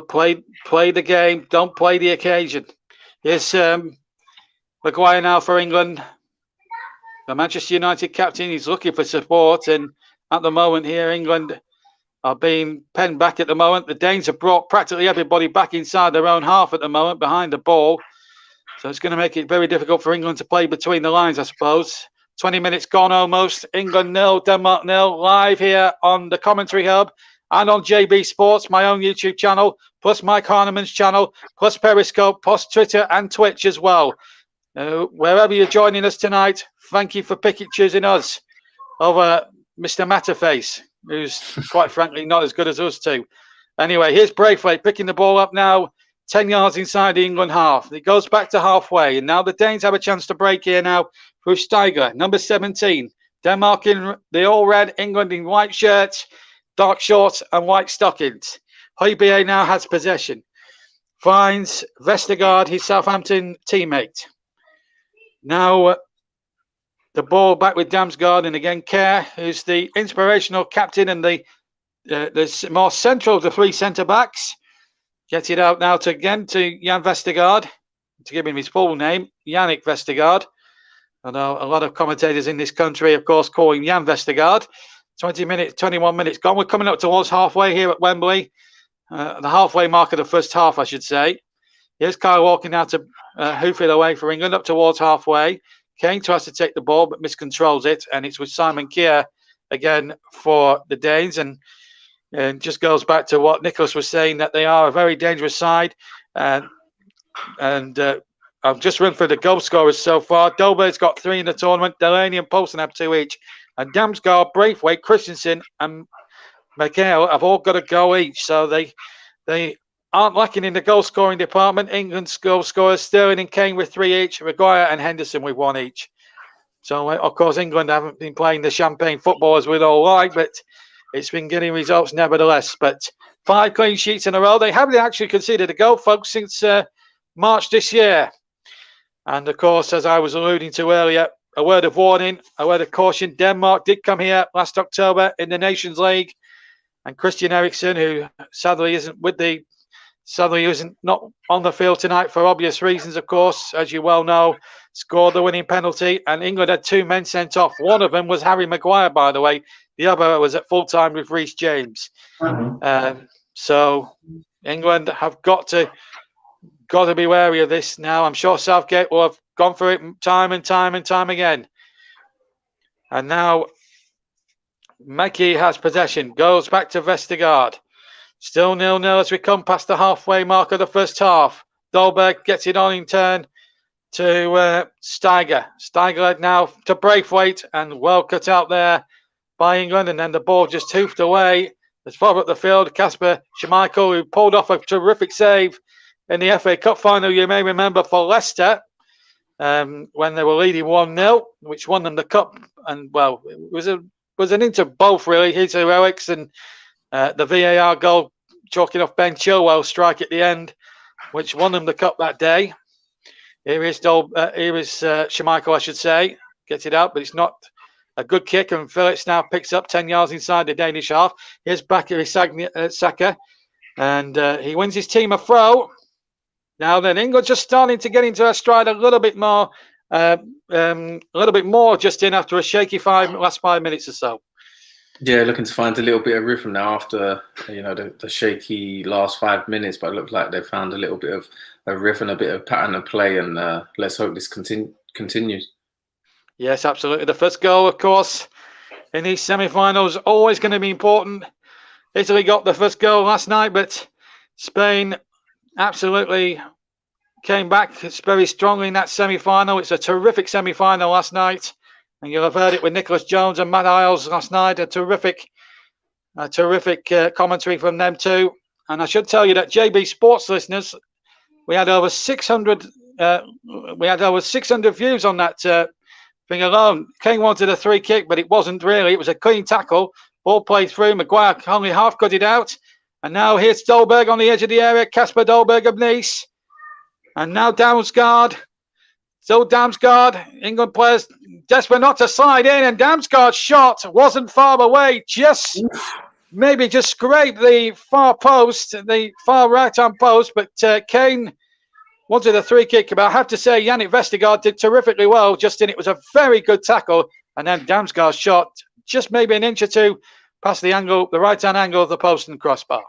play the game. Don't play the occasion." Here's Maguire now for England. The Manchester United captain is looking for support, and at the moment here, England are being penned back at the moment. The Danes have brought practically everybody back inside their own half at the moment behind the ball. So it's going to make it very difficult for England to play between the lines, I suppose. 20 minutes gone almost. England 0, Denmark 0. Live here on the Commentary Hub and on JB Sports, my own YouTube channel, plus Mike Harneman's channel, plus Periscope, plus Twitter and Twitch as well. Wherever you're joining us tonight, thank you for choosing us over Mr. Matterface, who's quite frankly not as good as us two. Anyway, here's Braithwaite picking the ball up now, 10 yards inside the England half. It goes back to halfway, and now the Danes have a chance to break here now through Steiger, number 17. Denmark in the all-red, England in white shirts, dark shorts and white stockings. Højbjerg now has possession. Finds Vestergaard, his Southampton teammate. Now the ball back with Damsgaard, and again Kjær, who's the inspirational captain and the more central of the three centre-backs. Gets it out now to Jan Vestergaard, to give him his full name, Yannick Vestergaard. I know a lot of commentators in this country, of course, call him Jan Vestergaard. 21 minutes gone. We're coming up towards halfway here at Wembley. The halfway mark of the first half, I should say. Here's Kyle Walker now to hoof it away for England up towards halfway. Kane tries to take the ball but miscontrols it, and it's with Simon Kjær again for the Danes, and just goes back to what Nicholas was saying, that they are a very dangerous side. And I've just run through the goal scorers so far. Dolberg's got 3 in the tournament. Delaney and Poulsen have 2 each. And Damsgaard, Braithwaite, Christensen and McHale have all got a goal each. So they aren't lacking in the goal scoring department. England's goal scorers, Sterling and Kane with 3 each. Maguire and Henderson with 1 each. So, of course, England haven't been playing the champagne football as we'd all like, but it's been getting results nevertheless. But 5 clean sheets in a row. They haven't actually conceded a goal, folks, since March this year. And, of course, as I was alluding to earlier, a word of warning, a word of caution. Denmark did come here last October in the Nations League. And Christian Eriksen, who sadly isn't not on the field tonight for obvious reasons, of course, as you well know, scored the winning penalty. And England had 2 men sent off. One of them was Harry Maguire, by the way. The other was at full time with Reece James. So England have got to be wary of this now. I'm sure Southgate will have gone through it time and time again. And now Mackie has possession, goes back to Vestergaard. Still 0-0 as we come past the halfway mark of the first half. Dolberg gets it on in turn to Steiger. Steiger now to Braithwaite, and well cut out there by England, and then the ball just hoofed away. As far up the field, Kasper Schmeichel, who pulled off a terrific save in the FA Cup final, you may remember, for Leicester, when they were leading 1-0, which won them the cup. And, well, it was an into both, really, his heroics and the VAR goal, chalking off Ben Chilwell's strike at the end. which won them the cup that day. Here is Schmeichel, I should say. Gets it out, but it's not a good kick. And Phillips now picks up 10 yards inside the Danish half. Here's Bakary Saka. And he wins his team a throw. Now then, England just starting to get into a stride a little bit more. Just in after a shaky last 5 minutes or so. Yeah, looking to find a little bit of rhythm now after the shaky last 5 minutes, but it looks like they've found a little bit of a rhythm, a bit of pattern of play, and let's hope this continues. Yes, absolutely. The first goal, of course, in these semi-finals, always going to be important. Italy got the first goal last night, but Spain absolutely came back very strongly in that semi-final. It's a terrific semi-final last night. And you'll have heard it with Nicholas Jones and Matt Isles last night. A terrific commentary from them too. And I should tell you that JB Sports listeners, we had over 600 views on that thing alone. Kane wanted a free kick, but it wasn't really. It was a clean tackle. Ball played through. Maguire only half cut it out. And now here's Dolberg on the edge of the area. Kasper Dolberg of Nice. And now Damsgaard. So Damsgaard, England players desperate not to slide in, and Damsgaard's shot wasn't far away. Maybe just scraped the far post, the far right-hand post, but Kane wanted a free kick. But I have to say, Yannick Vestergaard did terrifically well. Justin, it was a very good tackle, and then Damsgaard's shot just maybe an inch or two past the right-hand angle of the post and crossbar.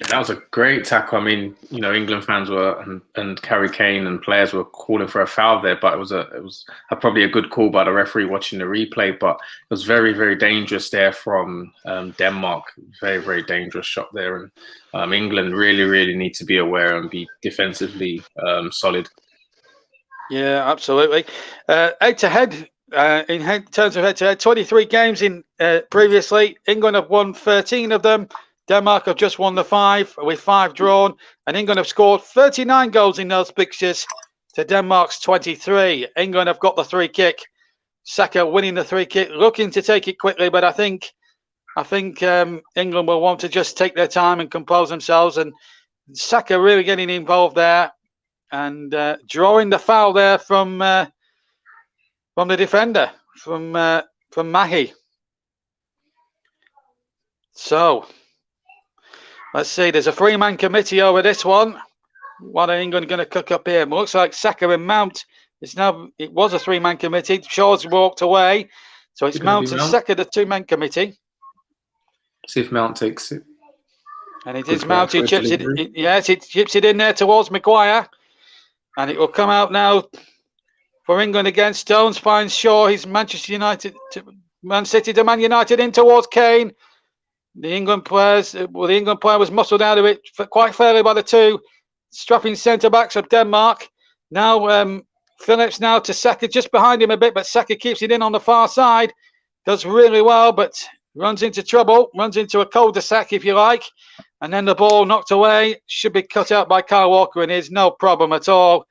That was a great tackle. I mean, England fans were and Harry Kane and players were calling for a foul there, but it was probably a good call by the referee watching the replay. But it was very, very dangerous there from Denmark. Very, very dangerous shot there, and England really, really need to be aware and be defensively solid. Yeah, absolutely. Head-to-head. In terms of head-to-head, 23 games in previously. England have won 13 of them. Denmark have just won the 5 with 5 drawn, and England have scored 39 goals in those fixtures to Denmark's 23. England have got the free kick. Saka winning the free kick, looking to take it quickly, but I think England will want to just take their time and compose themselves. And Saka really getting involved there and drawing the foul there from the defender, from Mahi. So. Let's see, there's a 3-man committee over this one. What are England going to cook up here? It looks like Saka and Mount. It was a 3-man committee. Shaw's walked away. So it's Mount and Saka, the 2-man committee. See if Mount takes it. And it is Mount who chips it. Yes, it chips it in there towards Maguire. And it will come out now for England again. Stones finds Shaw. He's Manchester United to Man City to Man United in towards Kane. The England player was muscled out of it quite fairly by the 2 strapping centre-backs of Denmark. Now Phillips now to Saka, just behind him a bit, but Saka keeps it in on the far side. Does really well, but runs into trouble, runs into a cul-de-sac, if you like. And then the ball knocked away. Should be cut out by Kyle Walker, and is no problem at all.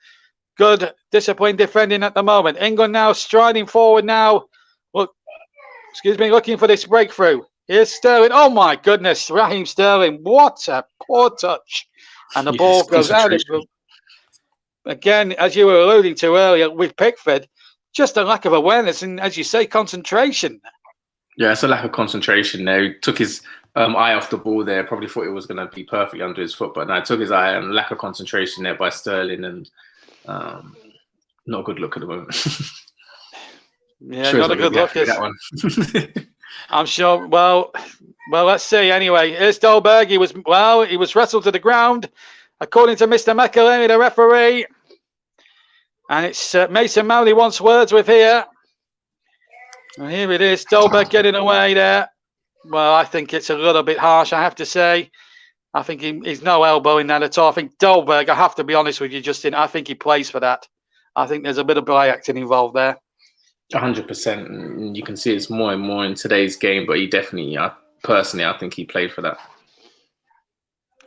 Good, disciplined defending at the moment. England now striding forward now. Looking for this breakthrough. Here's Sterling. Oh, my goodness. Raheem Sterling. What a poor touch. And the ball goes out. Again, as you were alluding to earlier with Pickford, just a lack of awareness and, as you say, concentration. Yeah, it's a lack of concentration there. He took his eye off the ball there. Probably thought it was going to be perfectly under his foot, but no, took his eye, and lack of concentration there by Sterling, and not a good look at the moment. Yeah, not a good look. That one. I'm sure. Well, let's see. Anyway, here's Dolberg. He was wrestled to the ground, according to Mr. McElhaney, the referee. And it's Mason Mount he wants words with here. And here it is, Dolberg getting away there. Well, I think it's a little bit harsh, I have to say. I think he's no elbow in that at all. I think Dolberg, I have to be honest with you, Justin, I think he plays for that. I think there's a bit of play acting involved there. 100%, and you can see it's more and more in today's game, but he definitely, personally, I think he played for that.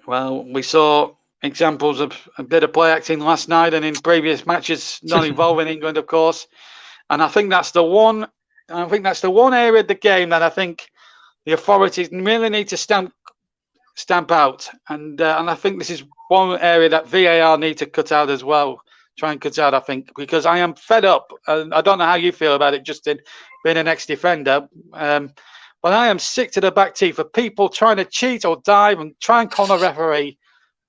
Well, we saw examples of a bit of play acting last night and in previous matches, not involving England, of course. And I think that's the one area of the game that I think the authorities really need to stand stamp out. And I think this is one area that VAR need to cut out as well. Try and cut out, I think, because I am fed up. And I don't know how you feel about it, Justin, being an ex-defender. But I am sick to the back teeth of people trying to cheat or dive and try and con a referee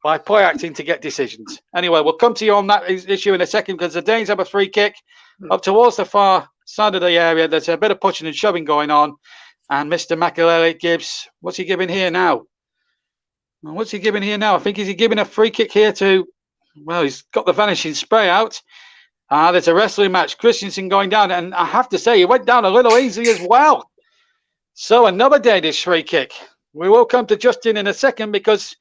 by play acting to get decisions. Anyway, we'll come to you on that issue in a second because the Danes have a free kick up towards the far side of the area. There's a bit of pushing and shoving going on. And Mr. Makelele gives, what's he giving here now? What's he giving here now? I think he's giving a free kick here to, well, he's got the vanishing spray out. There's a wrestling match. Christensen going down. And I have to say, he went down a little easy as well. So another Danish free kick. We will come to Justin in a second because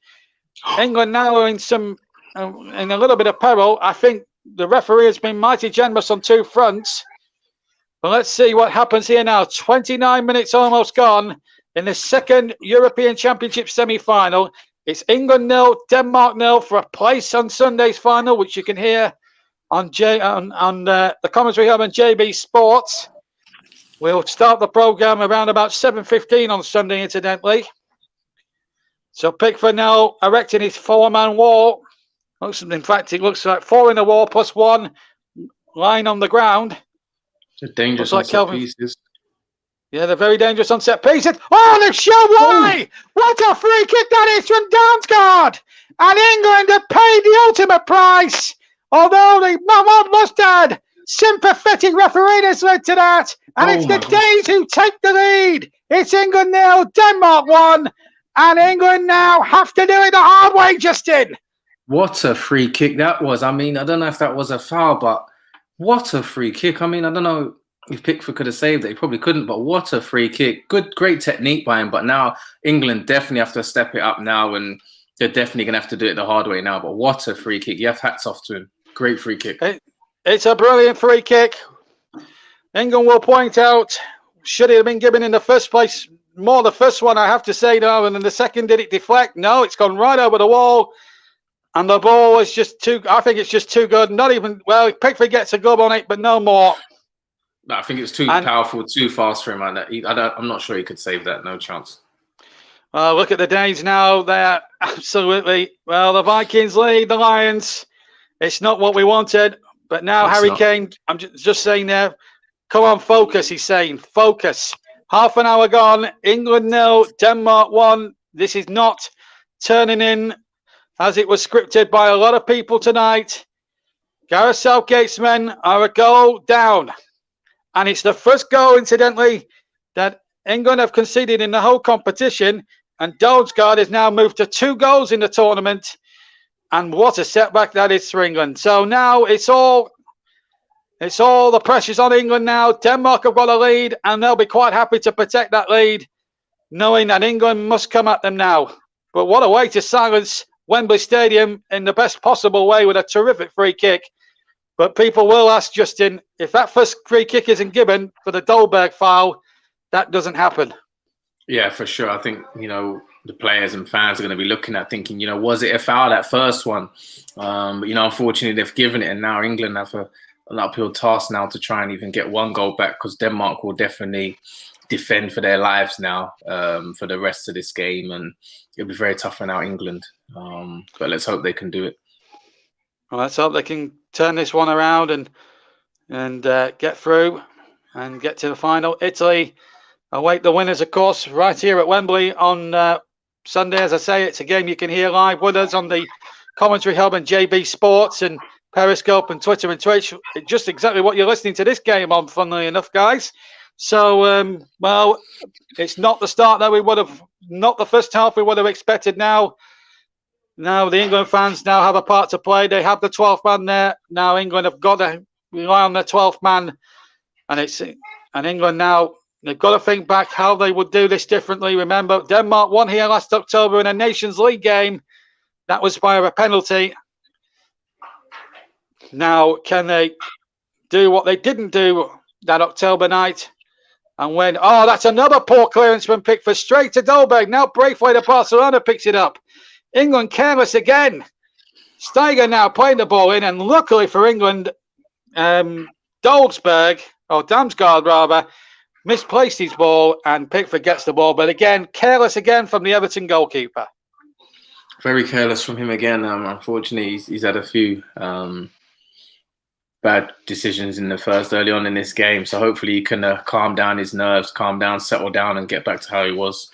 England now are in a little bit of peril. I think the referee has been mighty generous on two fronts. But let's see what happens here now. 29 minutes almost gone in the second European Championship semi-final. It's England 0, Denmark 0 for a place on Sunday's final, which you can hear on the commentary hub on JB Sports. We'll start the programme around about 7:15 on Sunday, incidentally. So Pickford now erecting his four-man wall. In fact, it looks like four in the wall plus one lying on the ground. It's dangerous on set pieces. Yeah, they're very dangerous on set pieces. Oh, they've shown why! What a free kick that is from Damsgaard! And England have paid the ultimate price. Although the Mahmoud Mustard sympathetic referee has led to that. And it's the Danes who take the lead. It's England 0, Denmark 1. And England now have to do it the hard way, Justin. What a free kick that was. I mean, I don't know if that was a foul, but what a free kick. I mean, I don't know if Pickford could have saved it. He probably couldn't, but what a free kick. Great technique by him. But now England definitely have to step it up now, and they're definitely going to have to do it the hard way now. But what a free kick. You have hats off to him. Great free kick. It's a brilliant free kick. England will point out, should it have been given in the first place? More the first one, I have to say, no. And then the second, did it deflect? No, it's gone right over the wall. And the ball is just too, I think it's just too good. Not even, well, Pickford gets a glove on it, but no more. I think it's too powerful, too fast for him. I'm not sure he could save that. No chance. Look at the Danes now. They're absolutely, well, the Vikings lead the Lions. It's not what we wanted. But now Harry Kane, I'm just saying there, come on, focus, he's saying. Focus. Half an hour gone. England 0, Denmark 1. This is not turning in as it was scripted by a lot of people tonight. Gareth Southgate's men are a goal down. And it's the first goal, incidentally, that England have conceded in the whole competition. And Damsgaard has now moved to 2 goals in the tournament. And what a setback that is for England. So now it's all the pressure's on England now. Denmark have got a lead, and they'll be quite happy to protect that lead, knowing that England must come at them now. But what a way to silence Wembley Stadium in the best possible way with a terrific free kick. But people will ask, Justin, if that first free kick isn't given for the Dolberg foul, that doesn't happen. Yeah, for sure. I think, the players and fans are going to be looking at thinking, was it a foul, that first one? But, unfortunately, they've given it, and now England have an uphill task now to try and even get 1 goal back, because Denmark will definitely defend for their lives now for the rest of this game, and it'll be very tough for now England. But let's hope they can do it. Well, let's hope they can turn this one around and get through and get to the final. Italy await the winners, of course, right here at Wembley on Sunday. As I say, it's a game you can hear live with us on the commentary hub and JB Sports and Periscope and Twitter and Twitch. Just exactly what you're listening to this game on, funnily enough, guys. So, well, it's not the start that we would have, not the first half we would have expected now. Now the England fans now have a part to play. They have the 12th man there. Now England have got to rely on their 12th man. And England now, they've got to think back how they would do this differently. Remember, Denmark won here last October in a Nations League game. That was via a penalty. Now, can they do what they didn't do that October night? And when, that's another poor clearance from Pickford straight to Dolberg. Now Braithwaite of Barcelona picks it up. England careless again. Steiger now playing the ball in, and luckily for England, Damsgaard misplaced his ball, and Pickford gets the ball. But again, careless again from the Everton goalkeeper. Very careless from him again. Unfortunately, he's had a few bad decisions in the first early on in this game. So hopefully he can calm down his nerves, calm down, settle down, and get back to how he was.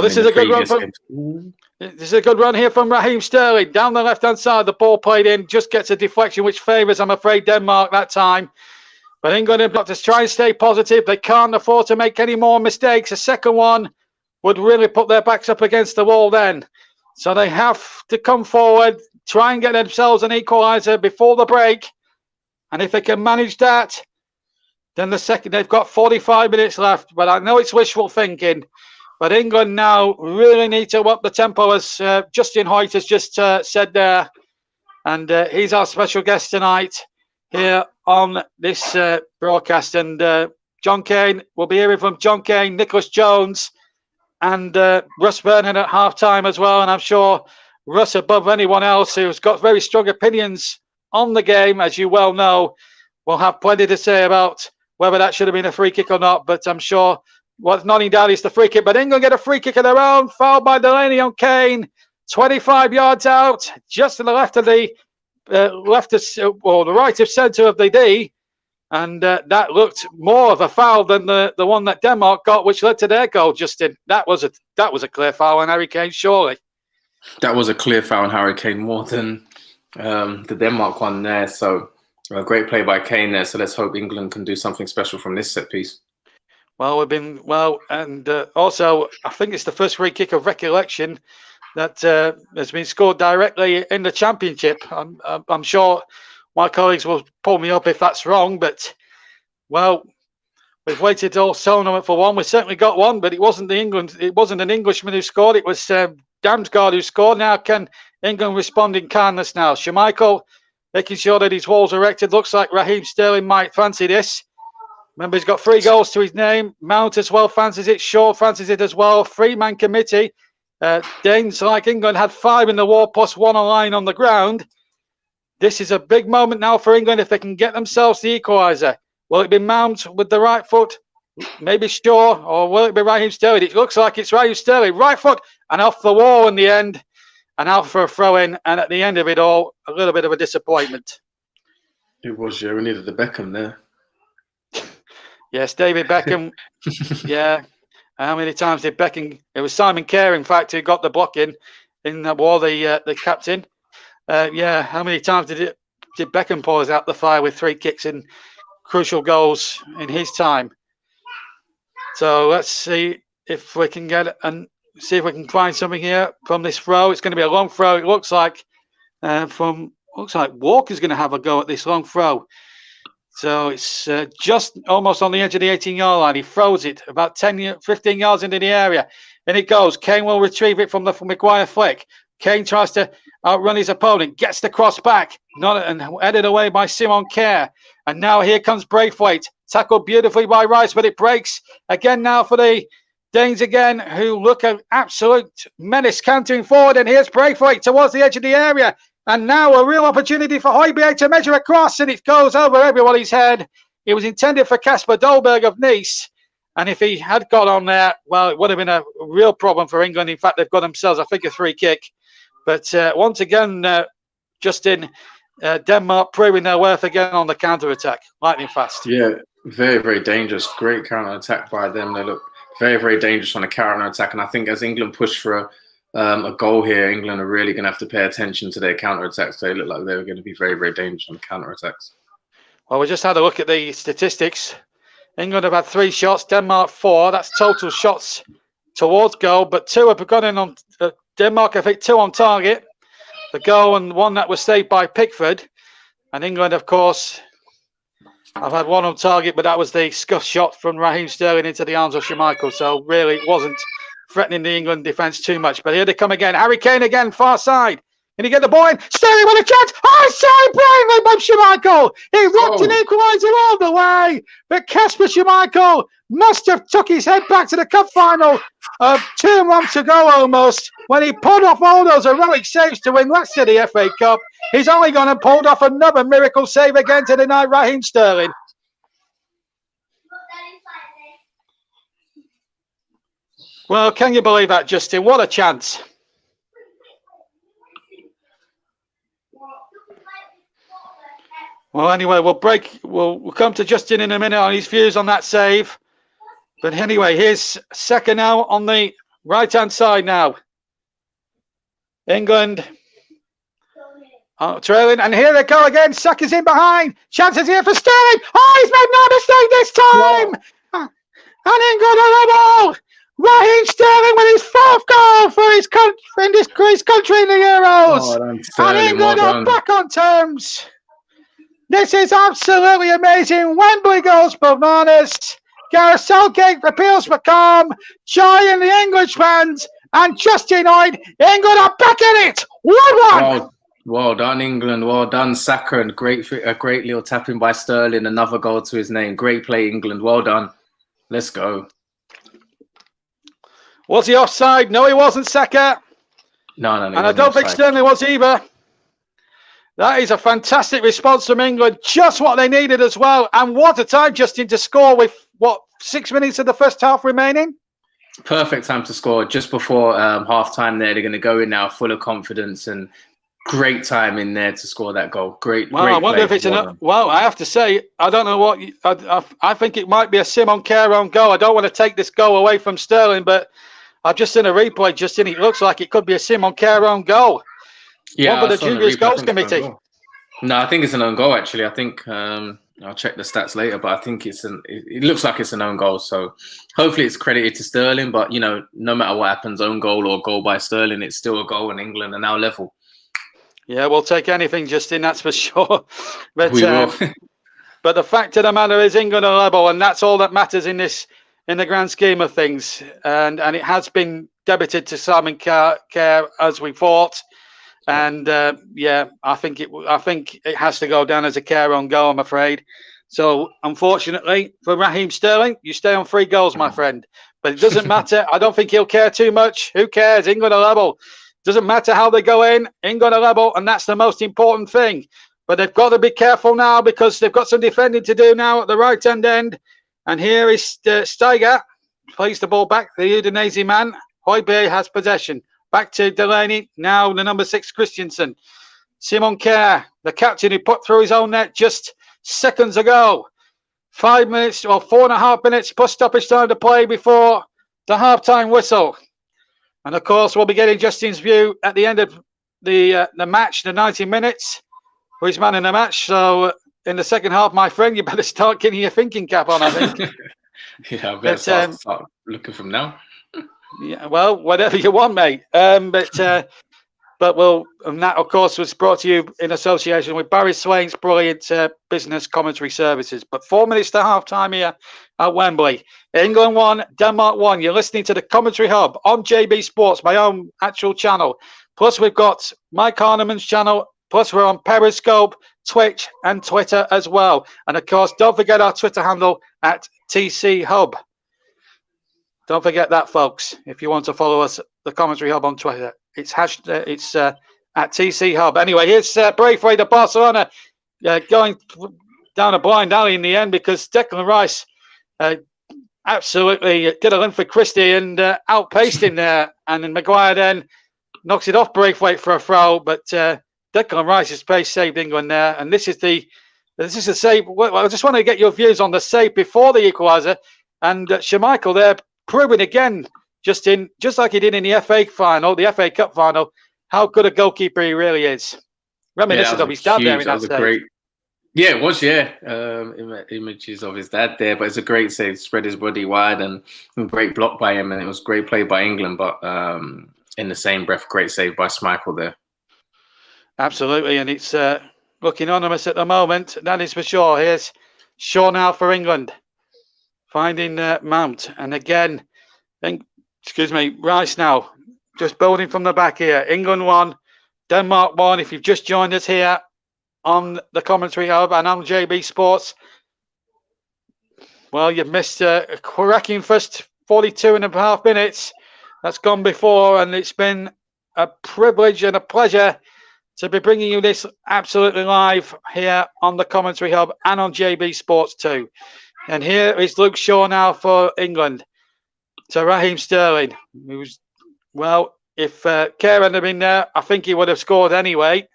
This is a good run from. This is a good run here from Raheem Sterling down the left-hand side. The ball played in, just gets a deflection, which favours, I'm afraid, Denmark that time. But England have got to try and stay positive. They can't afford to make any more mistakes. A second one would really put their backs up against the wall then. So they have to come forward, try and get themselves an equaliser before the break. And if they can manage that, then they've got 45 minutes left. But I know it's wishful thinking. But England now really need to up the tempo, as Justin Hoyt has just said there. And he's our special guest tonight here on this broadcast. And John Kane, we'll be hearing from John Kane, Nicholas Jones, and Russ Burnham at half-time as well. And I'm sure Russ, above anyone else who's got very strong opinions on the game, as you well know, will have plenty to say about whether that should have been a free kick or not. But I'm sure what's nodding down is the free kick. But England get a free kick of their own, fouled by Delaney on Kane, 25 yards out, just to the left of the right of centre of the D. And that looked more of a foul than the one that Denmark got, which led to their goal. Justin, that was a clear foul on Harry Kane, surely. That was a clear foul on Harry Kane, more than the Denmark one there. So a great play by Kane there. So let's hope England can do something special from this set piece. Well, and also I think it's the first free kick of recollection that has been scored directly in the championship. I'm sure my colleagues will pull me up if that's wrong, but we've waited all tournament for one. We certainly got one, but it wasn't an Englishman who scored. It was Damsgaard who scored. Now can England respond in kindness now? Schmeichel making sure that his wall's erected. Looks like Raheem Sterling might fancy this. Remember, he's got 3 goals to his name. Mount as well fancies it. Shaw fancies it as well. 3-man committee. Danes, like England, had 5 in the wall plus 1 line on the ground. This is a big moment now for England if they can get themselves the equaliser. Will it be Mount with the right foot? Maybe Shaw, or will it be Raheem Sterling? It looks like it's Raheem Sterling. Right foot and off the wall in the end. And out for a throw-in. And at the end of it all, a little bit of a disappointment. It was, yeah. We needed the Beckham there. Yes, David Beckham. Yeah. How many times did Beckham? It was Simon Kerr, in fact, who got the block in the wall, the captain. How many times did Beckham pull us out the fire with 3 kicks and crucial goals in his time? So let's see if we can find something here from this throw. It's going to be a long throw. It looks like Walker's going to have a go at this long throw. So it's just almost on the edge of the 18-yard line. He throws it about 15 yards into the area. And it goes. Kane will retrieve it from Maguire flick. Kane tries to outrun his opponent, gets the cross back, and headed away by Simon Kerr. And now here comes Braithwaite, tackled beautifully by Rice, but it breaks again now for the Danes again, who look an absolute menace cantering forward. And here's Braithwaite towards the edge of the area. And now a real opportunity for Højbjerg to measure across, and it goes over everybody's head. It was intended for Kasper Dolberg of Nice. And if he had got on there, well, it would have been a real problem for England. In fact, they've got themselves, I think, a free kick. But once again, Justin, Denmark proving their worth again on the counter-attack, lightning fast. Yeah, very, very dangerous. Great counter-attack by them. They look very, very dangerous on the counter-attack. And I think as England push for a goal here, England are really going to have to pay attention to their counter-attacks. They look like they're going to be very, very dangerous on the counter-attacks. Well, we just had a look at the statistics. England have had 3 shots, Denmark 4. That's total shots towards goal, but 2 have gone in on Denmark. I think 2 on target. The goal and 1 that was saved by Pickford. And England, of course, I've had 1 on target, but that was the scuff shot from Raheem Sterling into the arms of Schmeichel. So really, it wasn't threatening the England defence too much. But here they come again. Harry Kane again, far side. Can he get the ball in? Sterling with a chance. Oh, sorry, brilliantly by Schmeichel. He rocked an equaliser all the way. But Kasper Schmeichel must have took his head back to the cup final 2 months ago almost, when he pulled off all those heroic saves to win last year the FA Cup. He's only gone and pulled off another miracle save again to deny Raheem Sterling. Well, can you believe that, Justin? What a chance. Well, anyway, we'll come to Justin in a minute on his views on that save. But anyway, here's Saka now on the right-hand side now. England trailing, and here they go again. Saka's in behind. Chances here for Sterling. Oh, he's made no mistake this time. And England are level. Raheem Sterling with his 4th goal for his country in the Euros. And England are back on terms. This is absolutely amazing. Wembley goes bananas. Gareth Southgate appeals for calm. Joy in the English fans. And Justin Hoyt, England are back in it. 1-1. Well done, England. Well done, Saka. And a great little tapping by Sterling. Another goal to his name. Great play, England. Well done. Let's go. Was he offside? No, he wasn't, Saka. No. And I don't think Sterling was either. That is a fantastic response from England. Just what they needed as well. And what a time, Justin, to score with, 6 minutes of the first half remaining? Perfect time to score. Just before half-time there. They're going to go in now full of confidence and great time in there to score that goal. Great I wonder if it's well, I have to say, I don't know what... I think it might be a Simon Kerr own goal. I don't want to take this goal away from Sterling, but I've just seen a replay, Justin. It looks like it could be a Simon Kerr own goal. Yeah, what about the Juniors Goals Committee? No, I think it's an own goal, actually. I think I'll check the stats later, but I think it looks like it's an own goal. So hopefully it's credited to Sterling, but, no matter what happens, own goal or goal by Sterling, it's still a goal, and England are now level. Yeah, we'll take anything, Justin, that's for sure. But we will. But the fact of the matter is England are level, and that's all that matters in the grand scheme of things. And it has been debited to Simon Kerr as we thought. And I think it has to go down as a Kerr on goal, I'm afraid. So unfortunately for Raheem Sterling, you stay on 3 goals, my friend. But it doesn't matter. I don't think he'll care too much. Who cares? England are level. Doesn't matter how they go in. England are level, and that's the most important thing. But they've got to be careful now because they've got some defending to do now at the right-hand end. And here is Steiger. Plays the ball back. The Udinese man. Højbjerg has possession. Back to Delaney. Now the number 6, Christensen. Simon Kerr, the captain who put through his own net just seconds ago. 5 minutes or 4.5 minutes plus stoppage time to play before the half-time whistle. And, of course, we'll be getting Justin's view at the end of the match, the 90 minutes, for his man in the match. So, in the second half, my friend, you better start getting your thinking cap on, I think. Yeah, I better start looking from now. Yeah, well, whatever you want, mate. But and that, of course, was brought to you in association with Barry Swain's brilliant business commentary services. But 4 minutes to half-time here at Wembley. England 1, Denmark 1. You're listening to the Commentary Hub on JB Sports, my own actual channel. Plus, we've got Mike Harneman's channel. Plus, we're on Periscope, Twitch, and Twitter as well. And, of course, don't forget our Twitter handle at TC Hub. Don't forget that, folks, if you want to follow us, the Commentary Hub on Twitter. It's at TC Hub. Anyway, here's Braithwaite of Barcelona going down a blind alley in the end because Declan Rice absolutely did a Linford Christie and outpaced him there. And then Maguire then knocks it off Braithwaite for a throw. But Declan Rice's pace saved England there. And this is the save. Well, I just want to get your views on the save before the equaliser. And Schmeichel there proving again, just like he did in the FA final, the FA Cup final, how good a goalkeeper he really is. Reminiscent of his dad there in that stage. Yeah, it was, images of his dad there, but it's a great save, spread his body wide and great block by him, and it was great play by England, but in the same breath, great save by Schmeichel there. Absolutely, and it's looking anonymous at the moment, that is for sure. Here's Shaw now for England, finding Mount, and again, Rice now, just building from the back here. England 1, Denmark 1. If you've just joined us here on the Commentary Hub and on JB Sports, well, you've missed a cracking first 42.5 minutes. That's gone before, and it's been a privilege and a pleasure to be bringing you this absolutely live here on the Commentary Hub and on JB Sports too. And here is Luke Shaw now for England. To Raheem Sterling, if Kerr had been there, I think he would have scored anyway.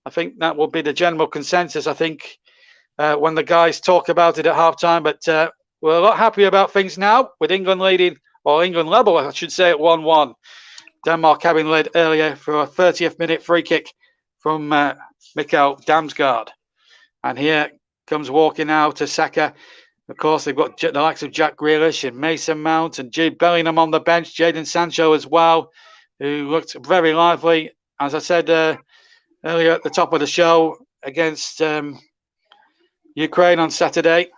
I think that will be the general consensus. I think when the guys talk about it at half-time. But we're a lot happier about things now, with England leading, or England level, I should say, at 1-1. Denmark having led earlier for a 30th minute free kick from Mikael Damsgaard. And here comes walking now to Saka. Of course, they've got the likes of Jack Grealish and Mason Mount and Jude Bellingham on the bench, Jadon Sancho as well, who looked very lively. As I said earlier at the top of the show, against Ukraine on Saturday.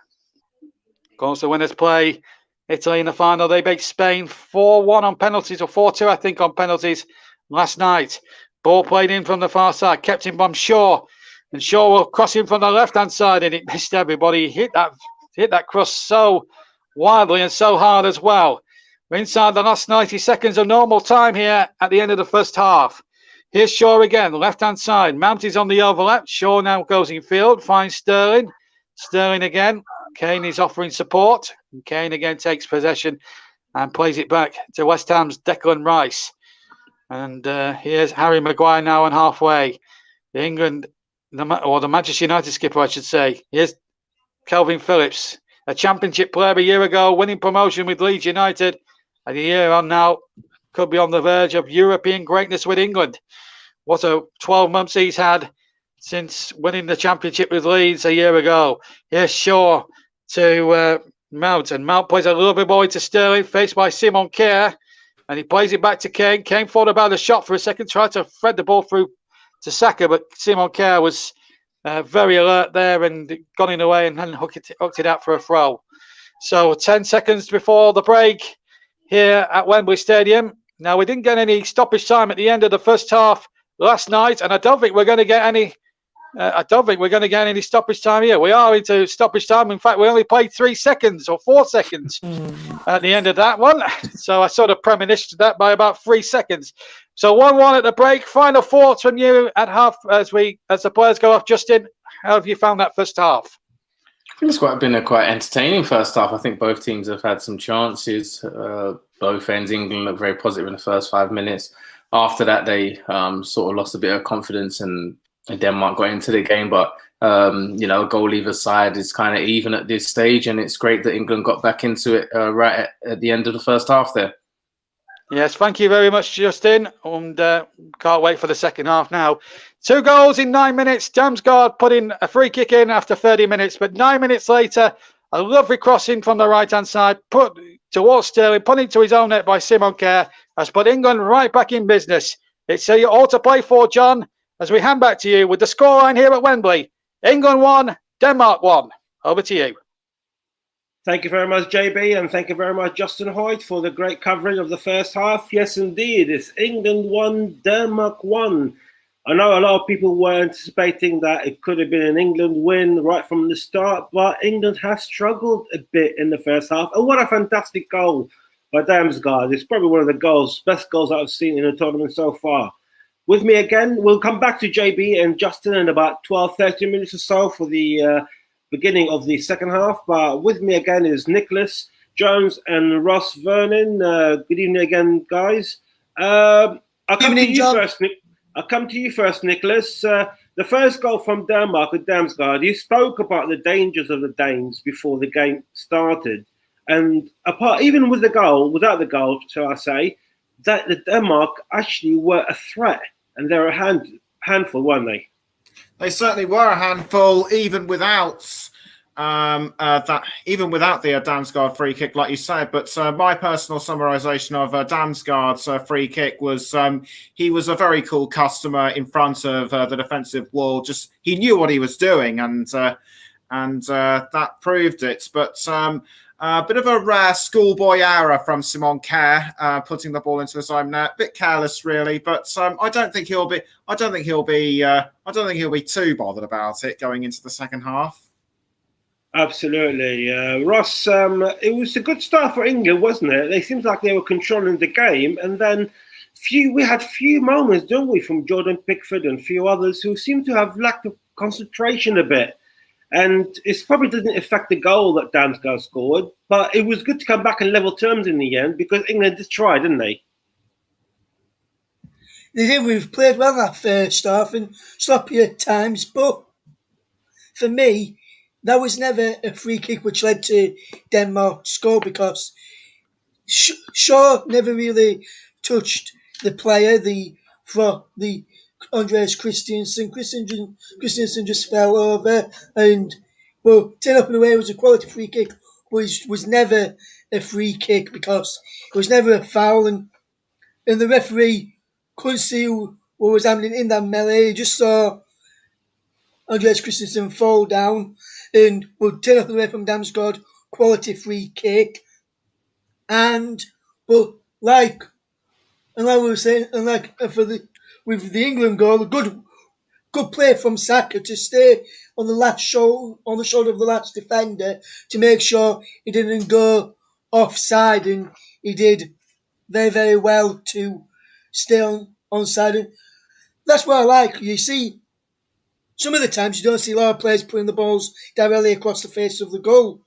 Of course, the winners play Italy in the final. They beat Spain 4-1 on penalties, or 4-2, I think, on penalties last night. Ball played in from the far side, kept in from Shaw. And Shaw will cross in from the left-hand side, and it missed everybody. He hit that cross so wildly and so hard as well. We're inside the last 90 seconds of normal time here at the end of the first half. Here's Shaw again, left-hand side. Mount is on the overlap. Shaw now goes in field, finds Sterling. Sterling again. Kane is offering support. And Kane again takes possession and plays it back to West Ham's Declan Rice. And here's Harry Maguire now on halfway. The Manchester United skipper, I should say. Here's Calvin Phillips, a championship player a year ago, winning promotion with Leeds United. And a year on now, could be on the verge of European greatness with England. What a 12 months he's had since winning the championship with Leeds a year ago. Here's Shaw to Mount, and Mount plays a lovely ball into Sterling, faced by Simon Kjær, and he plays it back to Kane. Kane thought about the shot for a second, tried to thread the ball through to Saka, but Simon Kjær was very alert there and got in the way and then hooked it out for a throw. So 10 seconds before the break here at Wembley Stadium. Now, we didn't get any stoppage time at the end of the first half last night, and I don't think we're going to get any. Any stoppage time here. We are into stoppage time. In fact, we only played 3 seconds or 4 seconds at the end of that one. So I sort of premonitioned that by about 3 seconds. So 1-1 at the break. Final thoughts from you at half as the players go off. Justin, how have you found that first half? I think it's been a quite entertaining first half. I think both teams have had some chances. Both ends. England looked very positive in the first 5 minutes. After that, they sort of lost a bit of confidence, and Denmark got into the game. But goal either side is kind of even at this stage, and it's great that England got back into it right at the end of the first half there. Yes, thank you very much, Justin. And can't wait for the second half now. 2 goals in 9 minutes. Damsgaard putting a free kick in after 30 minutes. But 9 minutes later, a lovely crossing from the right-hand side, put towards Sterling, put into his own net by Simon Kjær, has put England right back in business. It's all to play for, John, as we hand back to you with the scoreline here at Wembley. England 1, Denmark 1. Over to you. Thank you very much, JB, and thank you very much, Justin Hoyt, for the great coverage of the first half. Yes, indeed, it's England 1, Denmark 1. I know a lot of people were anticipating that it could have been an England win right from the start, but England has struggled a bit in the first half. And what a fantastic goal by Damsgaard. It's probably one of the best goals I've seen in a tournament so far. With me again, we'll come back to JB and Justin in about 12, 13 minutes or so for the beginning of the second half. But with me again is Nicholas Jones and Ross Vernon. Good evening again, guys. I'll come to you first, Nicholas. The first goal from Denmark with Damsgaard, you spoke about the dangers of the Danes before the game started. And even with the goal, without the goal, shall I say, that the Denmark actually were a threat. And they're a handful, weren't they? They certainly were a handful, even without the Damsgaard free kick, like you said. But my personal summarisation of Damsgaard's free kick was he was a very cool customer in front of the defensive wall. Just he knew what he was doing, and that proved it. But a bit of a rare schoolboy error from Simon Kjær, putting the ball into his own net. A bit careless, really, but I don't think he'll be too bothered about it going into the second half. Absolutely, Ross. It was a good start for England, wasn't it? It seems like they were controlling the game, and then we had few moments, don't we, from Jordan Pickford and a few others who seemed to have lacked of concentration a bit. And it probably didn't affect the goal that Damsgaard scored, but it was good to come back in level terms in the end because England did try, didn't they? They did. We've played well that first half and sloppy at times, but for me, that was never a free kick which led to Denmark score because Shaw never really touched the player, the Andreas Christensen. Christensen just fell over and, well, 10 up and away was a quality free kick, which was never a free kick because it was never a foul, and the referee couldn't see what was happening in that melee. He just saw Andreas Christensen fall down and, well, 10 up and away from Damsgaard, quality free kick. And, well, like we were saying, and with the England goal, a good play from Saka to stay on the shoulder of the last defender to make sure he didn't go offside, and he did very, very well to stay onside. And that's what I like. You see, some of the times you don't see a lot of players putting the balls directly across the face of the goal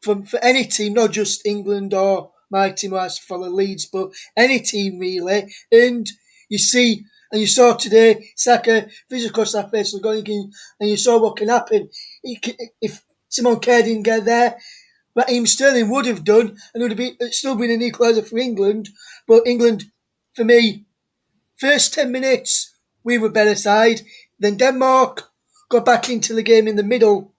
for any team, not just England or my team who has to follow Leeds, but any team really. And you see, and you saw today, Saka fizzed across that face of the goal, and you saw what can happen. If Simon Kerr didn't get there, Raheem Sterling would have done, and it would have still been an equaliser for England. But England, for me, first 10 minutes, we were better side. Then Denmark got back into the game in the middle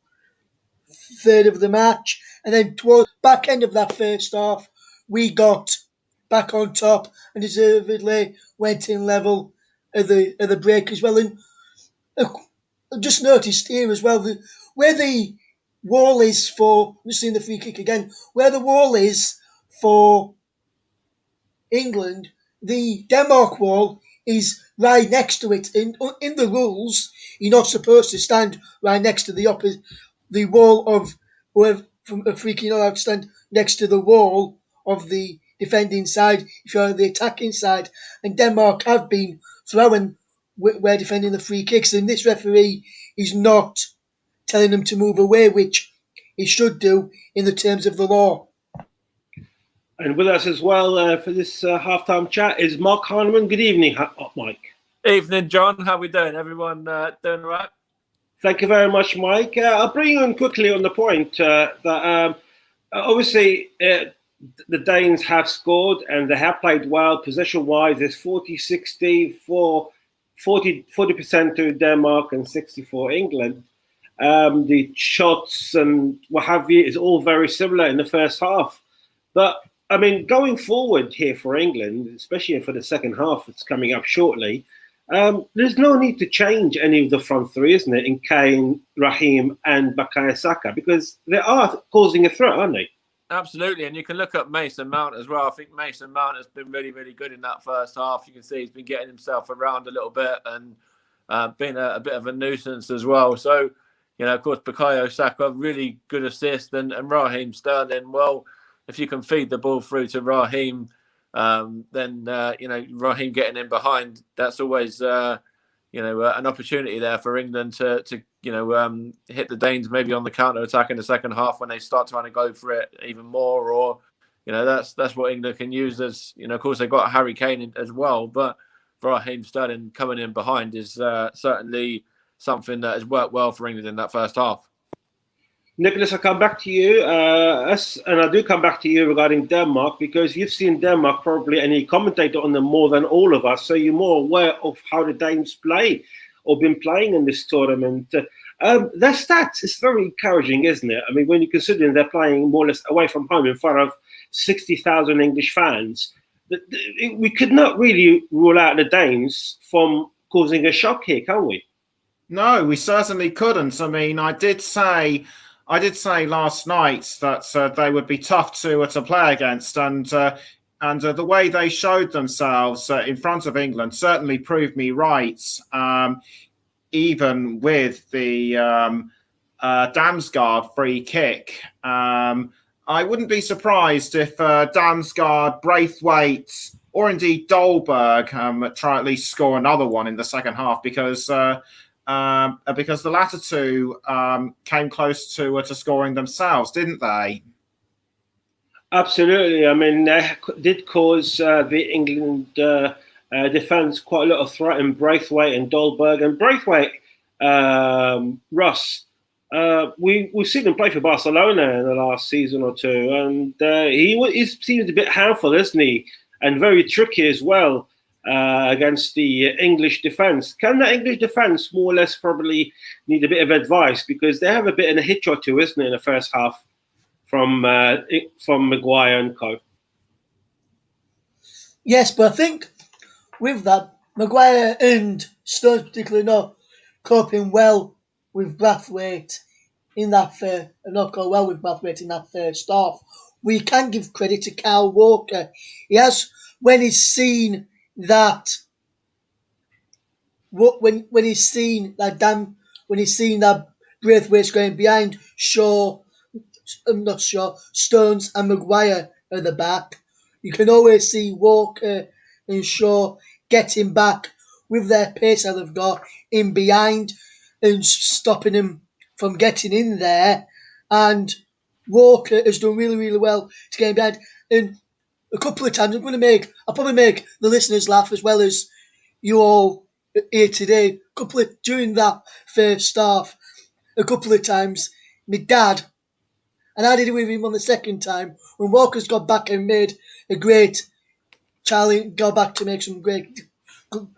third of the match, and then towards the back end of that first half, we got back on top and deservedly went in level at the break as well. And I just noticed here as well where the wall is for, I'm just seeing the free kick again, where the wall is for England, the Denmark wall is right next to it. In the rules, you're not supposed to stand right next to the wall of where from a free kick. You're not allowed to stand next to the wall of the defending side if you're the attacking side. And Denmark have been throwing where defending the free kicks, and this referee is not telling them to move away, which he should do in the terms of the law. And with us as well for this halftime chat is Mark Hahnemann. Good evening, Mike. Evening, John. How we doing? Everyone doing all right? Thank you very much, Mike. I'll bring you in quickly on the point that obviously the Danes have scored and they have played well. Possession-wise, it's 40-60 for 40% to Denmark and 60% for England. The shots and what have you is all very similar in the first half. But, I mean, going forward here for England, especially for the second half that's coming up shortly, there's no need to change any of the front three, isn't it, in Kane, Raheem and Bukayo Saka, because they are causing a threat, aren't they? Absolutely, and you can look at Mason Mount as well. I think Mason Mount has been really, really good in that first half. You can see he's been getting himself around a little bit and being a bit of a nuisance as well. So, you know, of course, Bukayo Saka, really good assist, and Raheem Sterling, well, if you can feed the ball through to Raheem, then, you know, Raheem getting in behind, that's always, you know, an opportunity there for England to you know, hit the Danes maybe on the counter-attack in the second half when they start trying to go for it even more, or, you know, that's what England can use as, you know, of course they've got Harry Kane as well, but Raheem Sterling coming in behind is certainly something that has worked well for England in that first half. Nicholas, I'll come back to you. And I do come back to you regarding Denmark, because you've seen Denmark probably, and you commentate on them more than all of us, so you're more aware of how the Danes play or been playing in this tournament. Their stats is very encouraging, isn't it? I mean, when you consider they're playing more or less away from home in front of 60,000 English fans, we could not really rule out the Danes from causing a shock here, can we? No, we certainly couldn't. I mean, I did say last night that they would be tough to play against, and the way they showed themselves in front of England certainly proved me right. Even with the Damsgaard free kick, I wouldn't be surprised if Damsgaard, Braithwaite, or indeed Dolberg try at least score another one in the second half, because the latter two came close to scoring themselves, didn't they? Absolutely. I mean, they did cause the England defence quite a lot of threat in Braithwaite and Dolberg. And Braithwaite, Russ, we've seen him play for Barcelona in the last season or two, and he seems a bit handful, isn't he? And very tricky as well against the English defence. Can the English defence more or less probably need a bit of advice, because they have a bit in a hitch or two, isn't it, in the first half from Maguire and co. Yes, but I think with that, Maguire and Stones particularly not coping well with Brathwaite in that not go well with Brathwaite in that first half. We can give credit to Kyle Walker. He has, when he's seen that Braithwaite's going behind Stones and Maguire at the back, you can always see Walker and Shaw getting back with their pace that they've got in behind and stopping him from getting in there. And Walker has done really, really well to get behind. And a couple of times, I'll probably make the listeners laugh as well as you all here today. During that first half, a couple of times, my dad, and I did it with him on the second time, when Walker's got back and made a great Charlie got back to make some great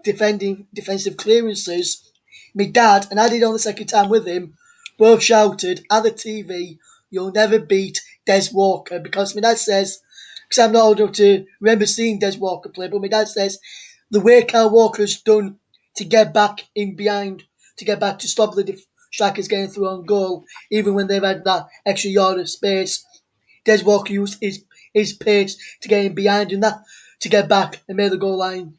defensive clearances. My dad, and I did it on the second time with him, both shouted at the TV, "You'll never beat Des Walker," because my dad says, because I'm not old enough to remember seeing Des Walker play, but my dad says the way Kyle Walker's done to get back in behind, to get back to stop the strikers getting through on goal, even when they've had that extra yard of space, Des Walker used his pace to get in behind and that to get back and make the goal line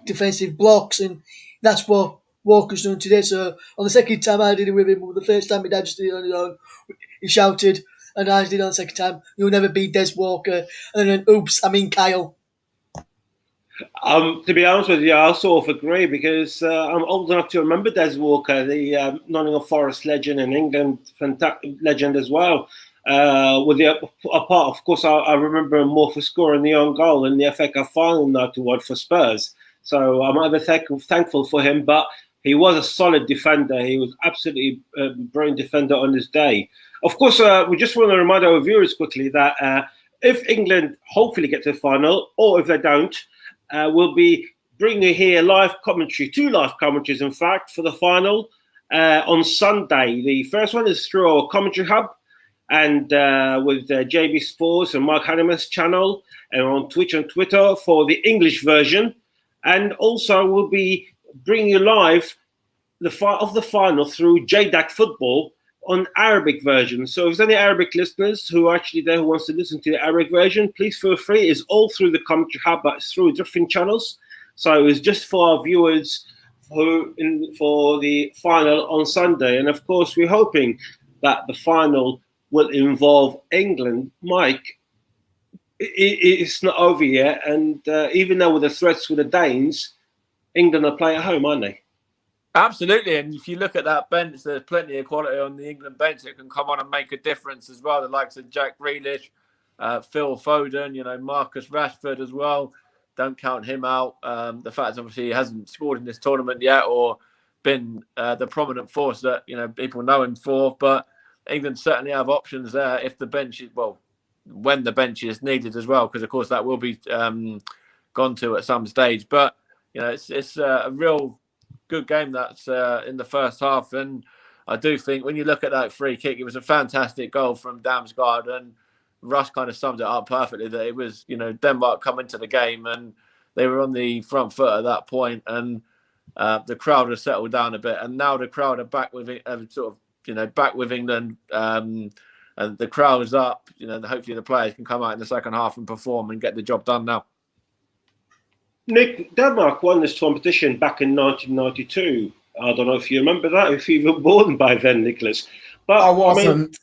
defensive blocks, and that's what Walker's done today. So on the second time I did it with him, but the first time my dad just did it on his own, he shouted, and I did it on the second time, "You'll never beat Des Walker," and then oops, I mean Kyle. To be honest with you, I sort of agree, because I'm old enough to remember Des Walker, the Nottingham Forest legend and England legend as well. With the apart, of course, I remember him more for scoring the own goal in the FA Cup final night award for Spurs. So I'm either thankful for him, but he was a solid defender. He was absolutely a brilliant defender on his day. Of course, we just want to remind our viewers quickly that if England hopefully get to the final, or if they don't, we'll be bringing you here live commentary, 2 live commentaries, in fact, for the final on Sunday. The first one is through our commentary hub, and with JB Sports and Mark Hanneman's channel, and on Twitch and Twitter for the English version. And also we'll be bringing you live the final through JDAC Football on Arabic version. So if there's any Arabic listeners who are actually there who wants to listen to the Arabic version, please feel free. It's all through the commentary hub, but it's through different channels. So it's just for our viewers for the final on Sunday. And of course, we're hoping that the final will involve England. Mike, it's not over yet, and even though with the threats with the Danes, England are playing at home, aren't they? Absolutely, and if you look at that bench, there's plenty of quality on the England bench that can come on and make a difference as well. The likes of Jack Grealish, Phil Foden, Marcus Rashford as well. Don't count him out. The fact obviously he hasn't scored in this tournament yet or been the prominent force that people know him for, but England certainly have options there if the bench is when the bench is needed as well, because of course that will be gone to at some stage. But it's a real good game that's in the first half, and I do think when you look at that free kick, it was a fantastic goal from Damsgaard, and Russ kind of summed it up perfectly that it was Denmark coming to the game and they were on the front foot at that point, and the crowd has settled down a bit, and now the crowd are back with back with England. And the crowd is up. Hopefully the players can come out in the second half and perform and get the job done now. Nick, Denmark won this competition back in 1992. I don't know if you remember that, if you were born by then, Nicholas. But I wasn't.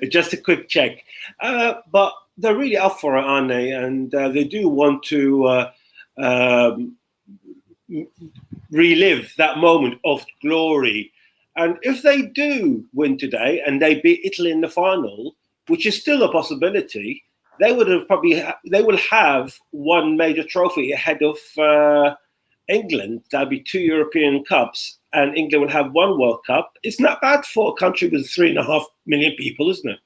Just a quick check. But they're really up for it, aren't they? And they do want to relive that moment of glory. And if they do win today and they beat Italy in the final, which is still a possibility, they will have one major trophy ahead of England. That'll be 2 European Cups and England will have one World Cup. It's not bad for a country with 3.5 million people, isn't it?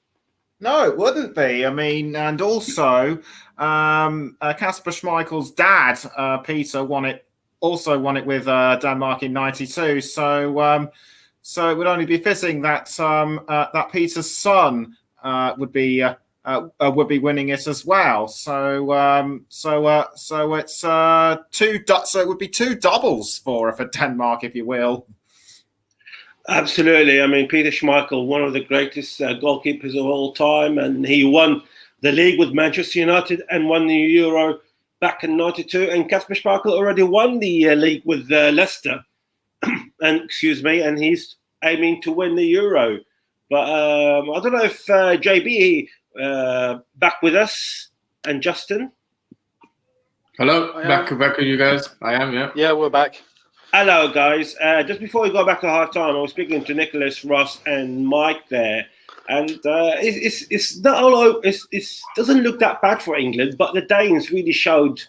No, it wouldn't be. I mean, and also Kasper Schmeichel's dad, Peter, won it with Denmark in '92. So it would only be fitting that that Peter's son would be winning it as well. So it's it would be two doubles for Denmark, if you will. Absolutely. I mean, Peter Schmeichel, one of the greatest goalkeepers of all time, and he won the league with Manchester United and won the Euro back in '92. And Kasper Schmeichel already won the league with Leicester, and he's aiming to win the Euro. But I don't know if JB back with us and Justin. Hello, back with you guys. I am, yeah. Yeah, we're back. Hello, guys. Just before we go back to half time, I was speaking to Nicholas, Ross, and Mike there, and it's not all over. It doesn't look that bad for England, but the Danes really showed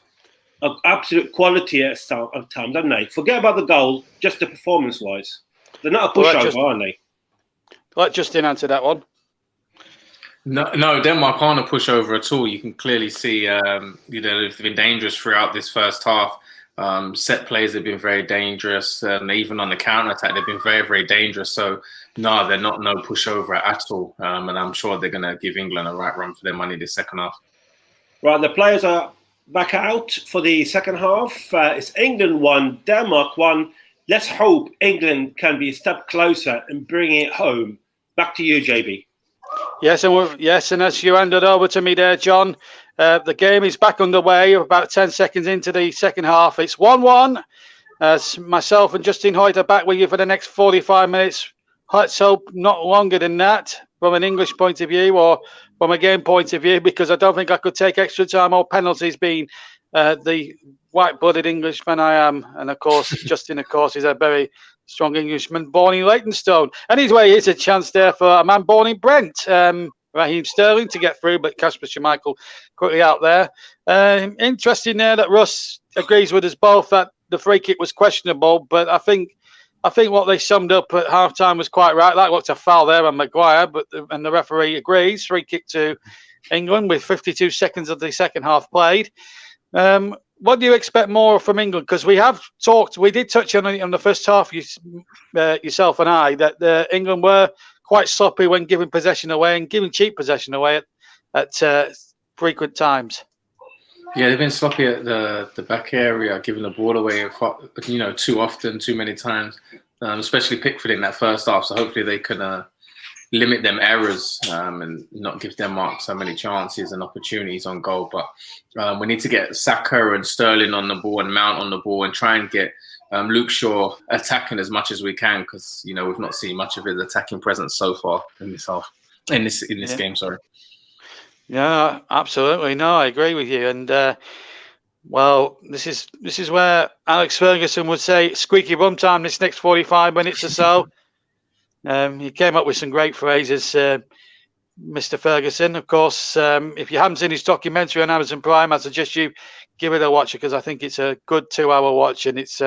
absolute quality at times, don't they? Forget about the goal, just the performance-wise. They're not a pushover, aren't they? Let Justin answer that one. No, Denmark aren't a pushover at all. You can clearly see, they've been dangerous throughout this first half. Set plays have been very dangerous, and even on the counter attack, they've been very, very dangerous. So, no, they're not no pushover at all. And I'm sure they're going to give England a right run for their money this second half. Right, the players are back out for the second half. It's England 1, Denmark 1. Let's hope England can be a step closer and bring it home. Back to you, JB. Yes, and as you handed over to me there, John, the game is back underway. About 10 seconds into the second half, it's 1-1. Myself and Justin Hoyt are back with you for the next 45 minutes. Let's hope not longer than that, from an English point of view or from a game point of view, because I don't think I could take extra time or penalties, being the white-blooded Englishman I am. And of course, Justin, of course, is a very strong Englishman born in Leytonstone. Anyway, it's a chance there for a man born in Brent, Raheem Sterling, to get through, but Kasper Schmeichel quickly out there. Interesting there that Russ agrees with us both that the free kick was questionable, but I think what they summed up at half-time was quite right. That looked a foul there on Maguire, and the referee agrees. Free kick to England with 52 seconds of the second half played. What do you expect more from England? Because we did touch on it on the first half, yourself and I, that England were quite sloppy when giving possession away and giving cheap possession away at frequent times. Yeah, they've been sloppy at the back area, giving the ball away, too often, too many times, especially Pickford in that first half. So hopefully they can limit them errors and not give Denmark so many chances and opportunities on goal. But we need to get Saka and Sterling on the ball and Mount on the ball and try and get Luke Shaw attacking as much as we can, because we've not seen much of his attacking presence so far in this half, in this game. Sorry. Yeah, absolutely. No, I agree with you. And this is where Alex Ferguson would say squeaky bum time this next 45 minutes or so. He came up with some great phrases, Mr. Ferguson. Of course, if you haven't seen his documentary on Amazon Prime, I suggest you give it a watch, because I think it's a good 2-hour watch, and it's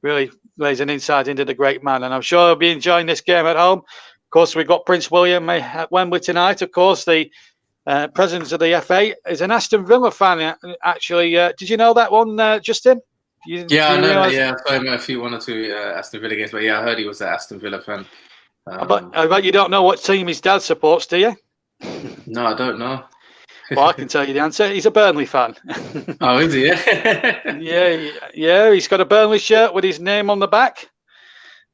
really lays an insight into the great man. And I'm sure he'll be enjoying this game at home. Of course, we've got Prince William at Wembley tonight. Of course, the president of the FA is an Aston Villa fan, actually. Did you know that one, Justin? I know. Yeah, I met a few, one or two Aston Villa games, but yeah, I heard he was an Aston Villa fan. I bet you don't know what team his dad supports, do you? No, I don't know. Well, I can tell you the answer. He's a Burnley fan. Oh, is he? Yeah. Yeah. He's got a Burnley shirt with his name on the back.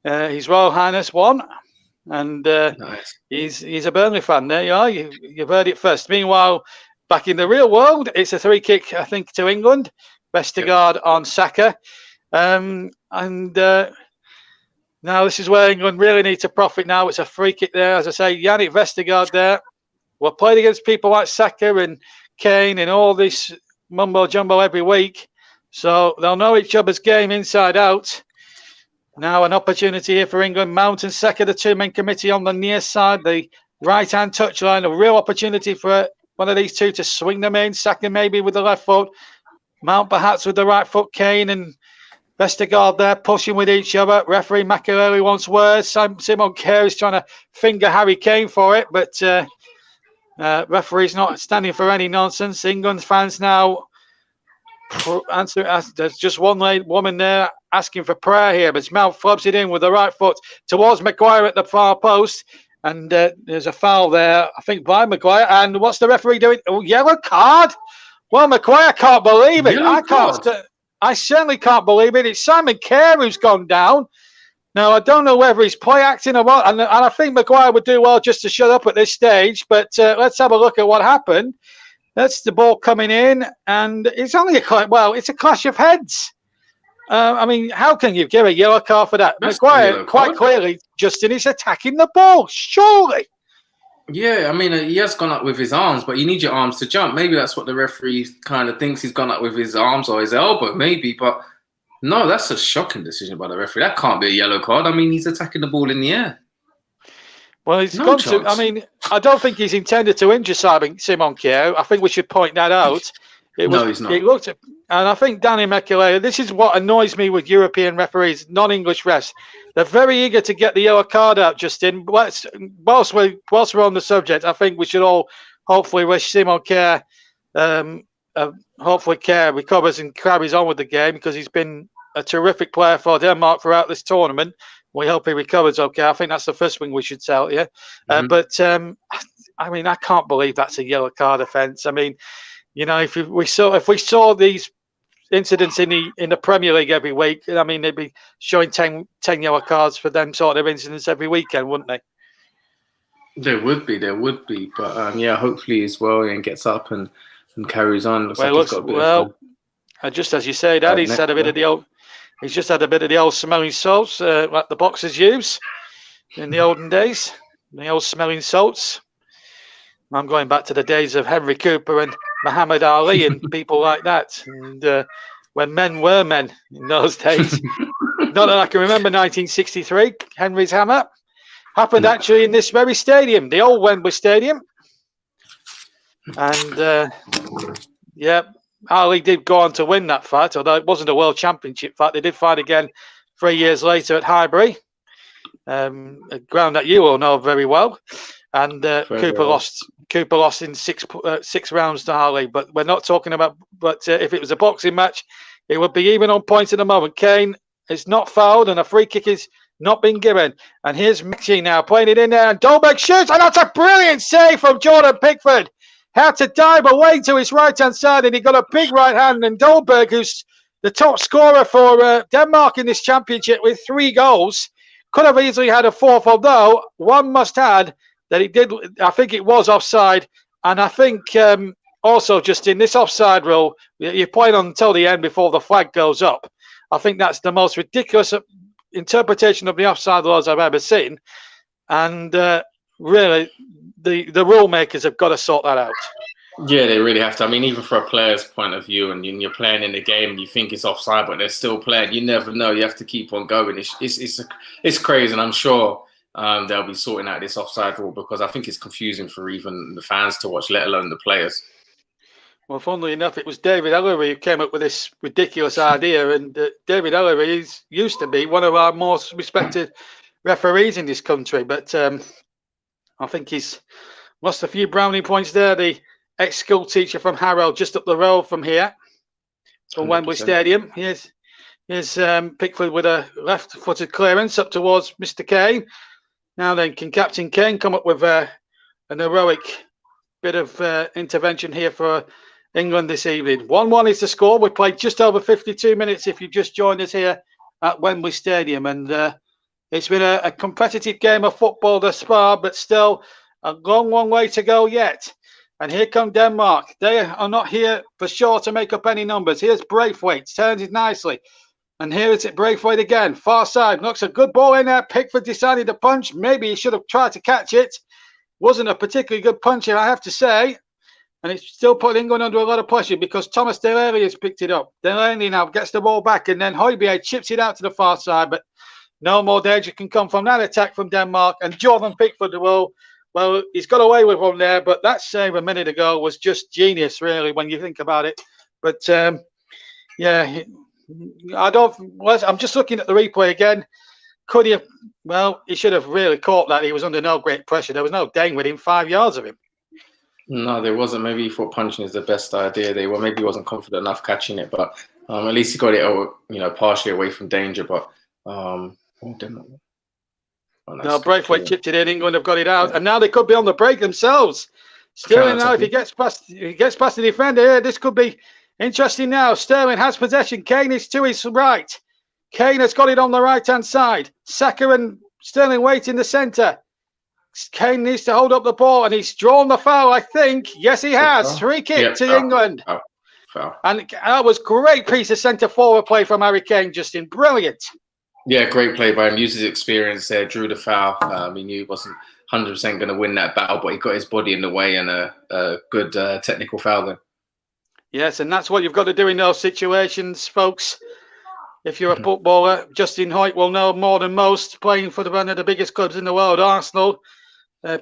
His Royal Highness won, and nice. He's a Burnley fan. There you are. You've heard it first. Meanwhile, back in the real world, it's a free kick, I think, to England. Vestergaard on Saka, now this is where England really need to profit. Now it's a free kick there, as I say. Yannick Vestergaard there. We're played against people like Saka and Kane and all this mumbo jumbo every week, so they'll know each other's game inside out. Now an opportunity here for England. Mount and Saka, the two-man committee on the near side, the right-hand touchline. A real opportunity for one of these two to swing them in. Saka maybe with the left foot, Mount perhaps with the right foot. Kane and Vestergaard there pushing with each other. Referee Makelele wants words. Simon Kerr is trying to finger Harry Kane for it, but referee's not standing for any nonsense. England fans now there's just one woman there asking for prayer here, but Mount flubs it in with the right foot towards Maguire at the far post, and there's a foul there, I think, by Maguire. And what's the referee doing? Oh, yellow card. Well, Maguire can't believe it. I certainly can't believe it. It's Simon Kerr who's gone down. Now, I don't know whether he's play acting or what, and I think Maguire would do well just to shut up at this stage, but let's have a look at what happened. That's the ball coming in, and it's only it's a clash of heads. I mean, how can you give a yellow card for that? That's Maguire, quite clearly, Justin is attacking the ball, surely. Yeah, I mean, he has gone up with his arms, but you need your arms to jump. Maybe that's what the referee kind of thinks. He's gone up with his arms or his elbow, maybe. But no, that's a shocking decision by the referee. That can't be a yellow card. I mean, he's attacking the ball in the air. Well, he's gone to. I mean, I don't think he's intended to injure Simon Kjaer. I think we should point that out. No, he's not. It looked, and I think Danny Makelele. This is what annoys me with European referees, non-English refs. They're very eager to get the yellow card out, Justin. Whilst we're on the subject, I think we should all hopefully wish Simon Kjaer, hopefully Kjaer recovers and carries on with the game, because he's been a terrific player for Denmark throughout this tournament. We hope he recovers okay. I think that's the first thing we should tell you. But I mean, I can't believe that's a yellow card offence. I mean, you know, if we saw these incidents in the Premier League every week, I mean, they'd be showing 10 yellow cards for them sort of incidents every weekend, wouldn't they? There would be. But yeah, hopefully he's well and gets up and carries on. Just as you say, Dad, he's had a bit of the old. He's just had a bit of the old smelling salts, like the boxers use in the olden days. The old smelling salts. I'm going back to the days of Henry Cooper and Muhammad Ali and people like that. And when men were men in those days. Not that I can remember 1963, Henry's hammer. Happened actually in this very stadium, the old Wembley Stadium. And, yeah. Ali did go on to win that fight, although it wasn't a world championship fight. They did fight again 3 years later at Highbury, a ground that you all know very well. And Cooper lost in six rounds to Ali. But we're not talking about. But if it was a boxing match, it would be even on points at the moment. Kane is not fouled, and a free kick is not been given. And here's Mixie now playing it in there, and Dolberg shoots, and that's a brilliant save from Jordan Pickford. Had to dive away to his right-hand side, and he got a big right hand. And Dolberg, who's the top scorer for Denmark in this championship with 3 goals, could have easily had a 4th, although one must add that he did. I think it was offside. And I think also just in this offside rule, you're playing on until the end before the flag goes up. I think that's the most ridiculous interpretation of the offside laws I've ever seen. And really, the rule makers have got to sort that out. Yeah, they really have to. I mean, even for a player's point of view, and you're playing in the game, you think it's offside, but they're still playing. You never know. You have to keep on going. It's crazy, and I'm sure they'll be sorting out this offside rule, because I think it's confusing for even the fans to watch, let alone the players. Well, funnily enough, it was David Ellery who came up with this ridiculous idea, and David Ellery used to be one of our most respected referees in this country, but I think he's lost a few brownie points there. The ex-school teacher from Harrow, just up the road from here, from 100%. Wembley Stadium. Here's Pickford with a left-footed clearance up towards Mr. Kane. Now then, can Captain Kane come up with an heroic bit of intervention here for England this evening? 1-1 is the score. We played just over 52 minutes if you just joined us here at Wembley Stadium. And it's been a competitive game of football thus far, but still a long way to go yet. And here come Denmark. They are not here for sure to make up any numbers. Here's Braithwaite, turns it nicely. And here is it, Braithwaite again, far side, knocks a good ball in there. Pickford decided to punch. Maybe he should have tried to catch it. Wasn't a particularly good punch here, I have to say. And it's still putting England under a lot of pressure, because Thomas Delaney has picked it up. Delaney now gets the ball back, and then Højbjerg chips it out to the far side, but no more danger can come from that attack from Denmark. And Jordan Pickford well, he's got away with one there, but that save a minute ago was just genius, really, when you think about it. But yeah, I'm just looking at the replay again. Could he have? Well, he should have really caught that. He was under no great pressure. There was no Dane within 5 yards of him. No, there wasn't. Maybe he thought punching is the best idea. Maybe he wasn't confident enough catching it, but at least he got it, partially away from danger. But Braithwaite chipped it in. England have got it out, and now they could be on the break themselves. Sterling now, if he gets past the defender, this could be interesting. Now Sterling has possession. Kane is to his right. Kane has got it on the right-hand side. Saka and Sterling wait in the centre. Kane needs to hold up the ball, and he's drawn the foul, I think. Yes, he has. Free kick to England. Foul. And that was great piece of centre-forward play from Harry Kane, Justin. Brilliant. Yeah, great play by him. Used his experience there, drew the foul. He knew he wasn't 100% going to win that battle, but he got his body in the way and a good technical foul there. Yes, and that's what you've got to do in those situations, folks. If you're a footballer, Justin Hoyte will know more than most, playing for one of the biggest clubs in the world, Arsenal.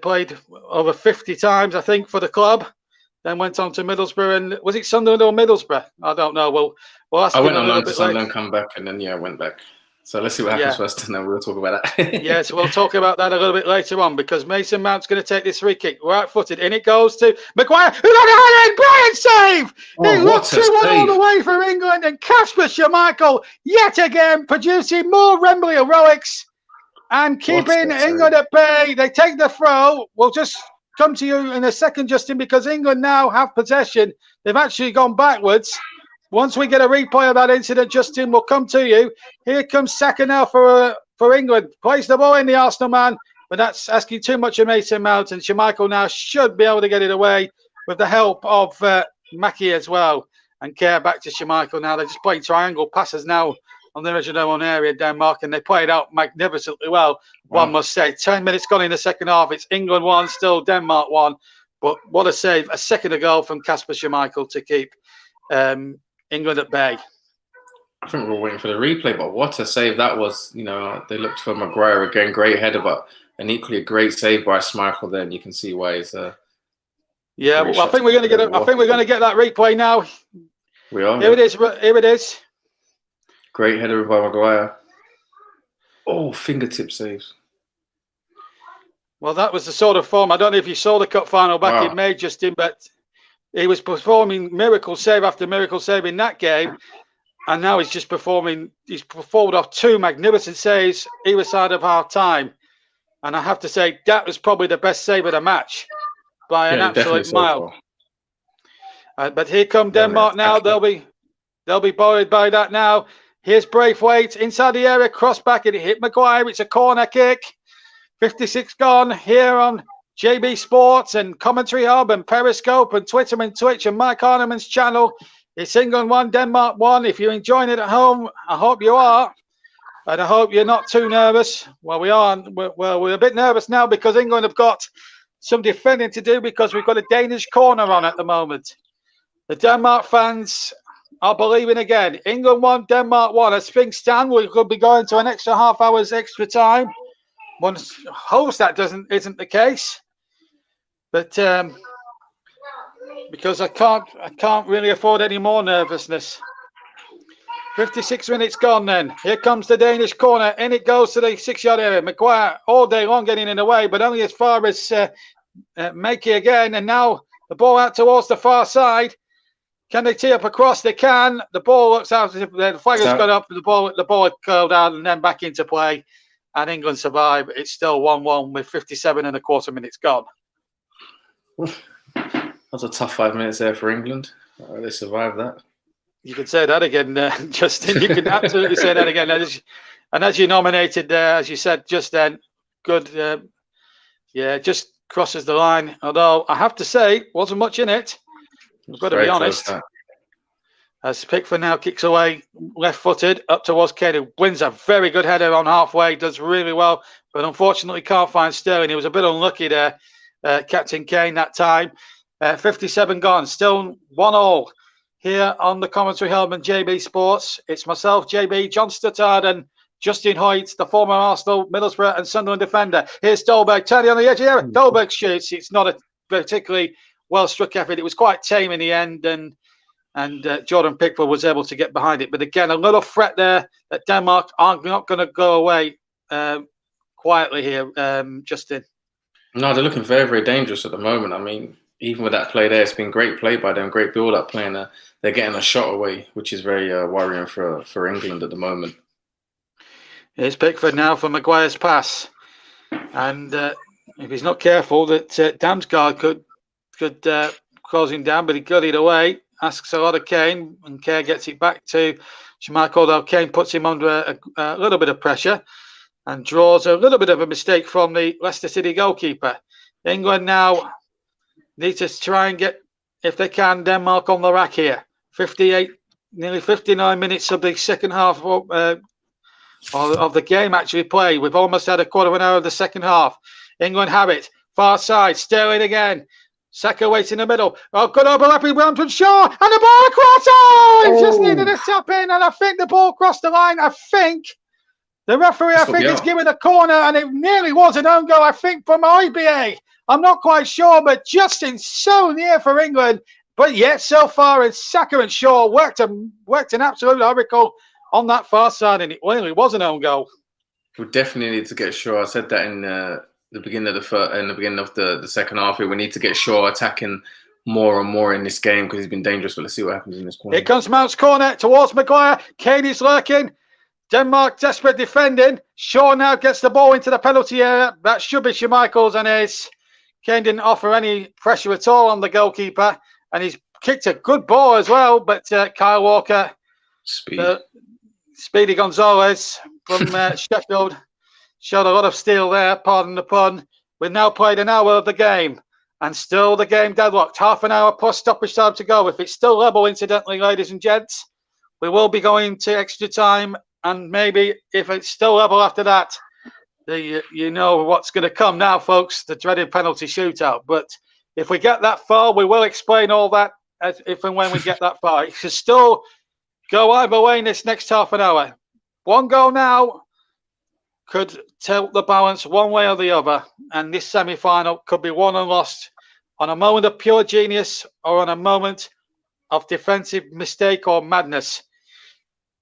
Played over 50 times, I think, for the club. Then went on to Middlesbrough, and was it Sunderland or Middlesbrough? I don't know. We'll ask I him went a on little loan to bit Sunderland, later. come back, and then I went back. So let's see what happens first, and then we'll talk about that. Yes, we'll talk about that a little bit later on, because Mason Mount's going to take this free kick, right-footed, and it goes to Maguire, who got a brilliant save! He looked 2-1 all the way for England, and Kasper Schmeichel yet again producing more Wembley heroics and keeping England at bay. They take the throw. We'll just come to you in a second, Justin, because England now have possession. They've actually gone backwards. Once we get a replay of that incident, Justin, we'll come to you. Here comes Saka now for England. Plays the ball in the Arsenal man, but that's asking too much of Mason Mount. And Schmeichel now should be able to get it away with the help of Mackie as well. And Kerr back to Schmeichel now. They're just playing triangle passes now on the original own area, Denmark, and they play it out magnificently well, one must say. 10 minutes gone in the second half. It's England 1, still Denmark 1. But what a save, a second ago from Kasper Schmeichel to keep England at bay. I think we were waiting for the replay, but what a save that was. They looked for Maguire again, great header, but an equally great save by Schmeichel there, and you can see why he's I think we're going to get that replay now. We are. Here it is. Great header by Maguire. Oh, fingertip saves. Well, that was the sort of form. I don't know if you saw the cup final back in May, Justin, but he was performing miracle save after miracle save in that game, and now he's just performed off 2 magnificent saves either side of half time. And I have to say, that was probably the best save of the match by an absolute mile. But here come Denmark now. They'll be buoyed by that now. Here's Braithwaite inside the area, cross back, and it hit Maguire. It's a corner kick. 56 gone here on JB Sports and Commentary Hub and Periscope and Twitter and Twitch and Mike Arneman's channel. It's England 1, Denmark 1. If you're enjoying it at home, I hope you are. And I hope you're not too nervous. Well, we are. We're a bit nervous now because England have got some defending to do because we've got a Danish corner on at the moment. The Denmark fans are believing again. England 1, Denmark 1. As things stand, we could be going to an extra half hour's extra time. One hopes that isn't the case. But because I can't really afford any more nervousness. 56 minutes gone then. Here comes the Danish corner. In it goes to the 6-yard area. Maguire all day long getting in the way, but only as far as Makey again. And now the ball out towards the far side. Can they tee up across? They can. The ball looks out. The flag has gone up. The ball had curled out and then back into play. And England survive. It's still 1-1 with 57 and a quarter minutes gone. That was a tough 5 minutes there for England. They survived that. You can say that again, Justin. You can absolutely say that again. And as you nominated, as you said just then, good. Just crosses the line. Although I have to say, wasn't much in it. I've got to be honest. As Pickford now kicks away, left-footed, up towards Kane, who wins a very good header on halfway, does really well, but unfortunately can't find Sterling. He was a bit unlucky there, Captain Kane, that time. 57 gone, still 1-1 here on the Commentary Hub and JB Sports. It's myself, JB, John Stuttard, and Justin Hoyte, the former Arsenal, Middlesbrough, and Sunderland defender. Here's Dolberg, turning on the edge here. Dolberg shoots. It's not a particularly well-struck effort. It was quite tame in the end, and and Jordan Pickford was able to get behind it. But again, a little threat there that Denmark aren't not going to go away quietly here, Justin. No, they're looking very, very dangerous at the moment. I mean, even with that play there, it's been great play by them, great build-up playing. They're getting a shot away, which is very worrying for England at the moment. Here's Pickford now for Maguire's pass, and if he's not careful, that Damsgaard could close him down, but he got it away. Asks a lot of Kane, and Kane gets it back to Schmeichel. Though Kane puts him under a little bit of pressure and draws a little bit of a mistake from the Leicester City goalkeeper. England now need to try and get, if they can, Denmark on the rack here. 58, nearly 59 minutes of the second half of the game actually played. We've almost had a quarter of an hour of the second half. England have it. Far side. Sterling again. Saka waits in the middle. Oh, good overlapping Brandon Shaw. And the ball across. Oh, he just needed a tap in. And I think the ball crossed the line. I think the referee, is giving a corner. And it nearly was an own goal, I think, from IBA. I'm not quite sure, but Justin so near for England. But yet, so far, it's Saka and Shaw worked an absolute miracle on that far side, and it really was an own goal. We definitely need to get Shaw. I said that in the beginning of the second half. We need to get Shaw attacking more and more in this game because he's been dangerous. But let's see what happens in this corner. Here comes Mount's corner towards Maguire. Kane is lurking. Denmark desperate defending. Shaw now gets the ball into the penalty area. That should be Schmeichel's, and Kane didn't offer any pressure at all on the goalkeeper, and he's kicked a good ball as well. But Kyle Walker, Speedy Gonzalez from Sheffield, showed a lot of steel there, pardon the pun. We've now played an hour of the game, and still the game deadlocked. Half an hour plus stoppage time to go. If it's still level, incidentally, ladies and gents, we will be going to extra time, and maybe if it's still level after that, you know what's going to come now, folks, the dreaded penalty shootout. But if we get that far, we will explain all that if and when we get that far. It should still go either way in this next half an hour. One goal now could tilt the balance one way or the other, and this semi-final could be won and lost on a moment of pure genius or on a moment of defensive mistake or madness.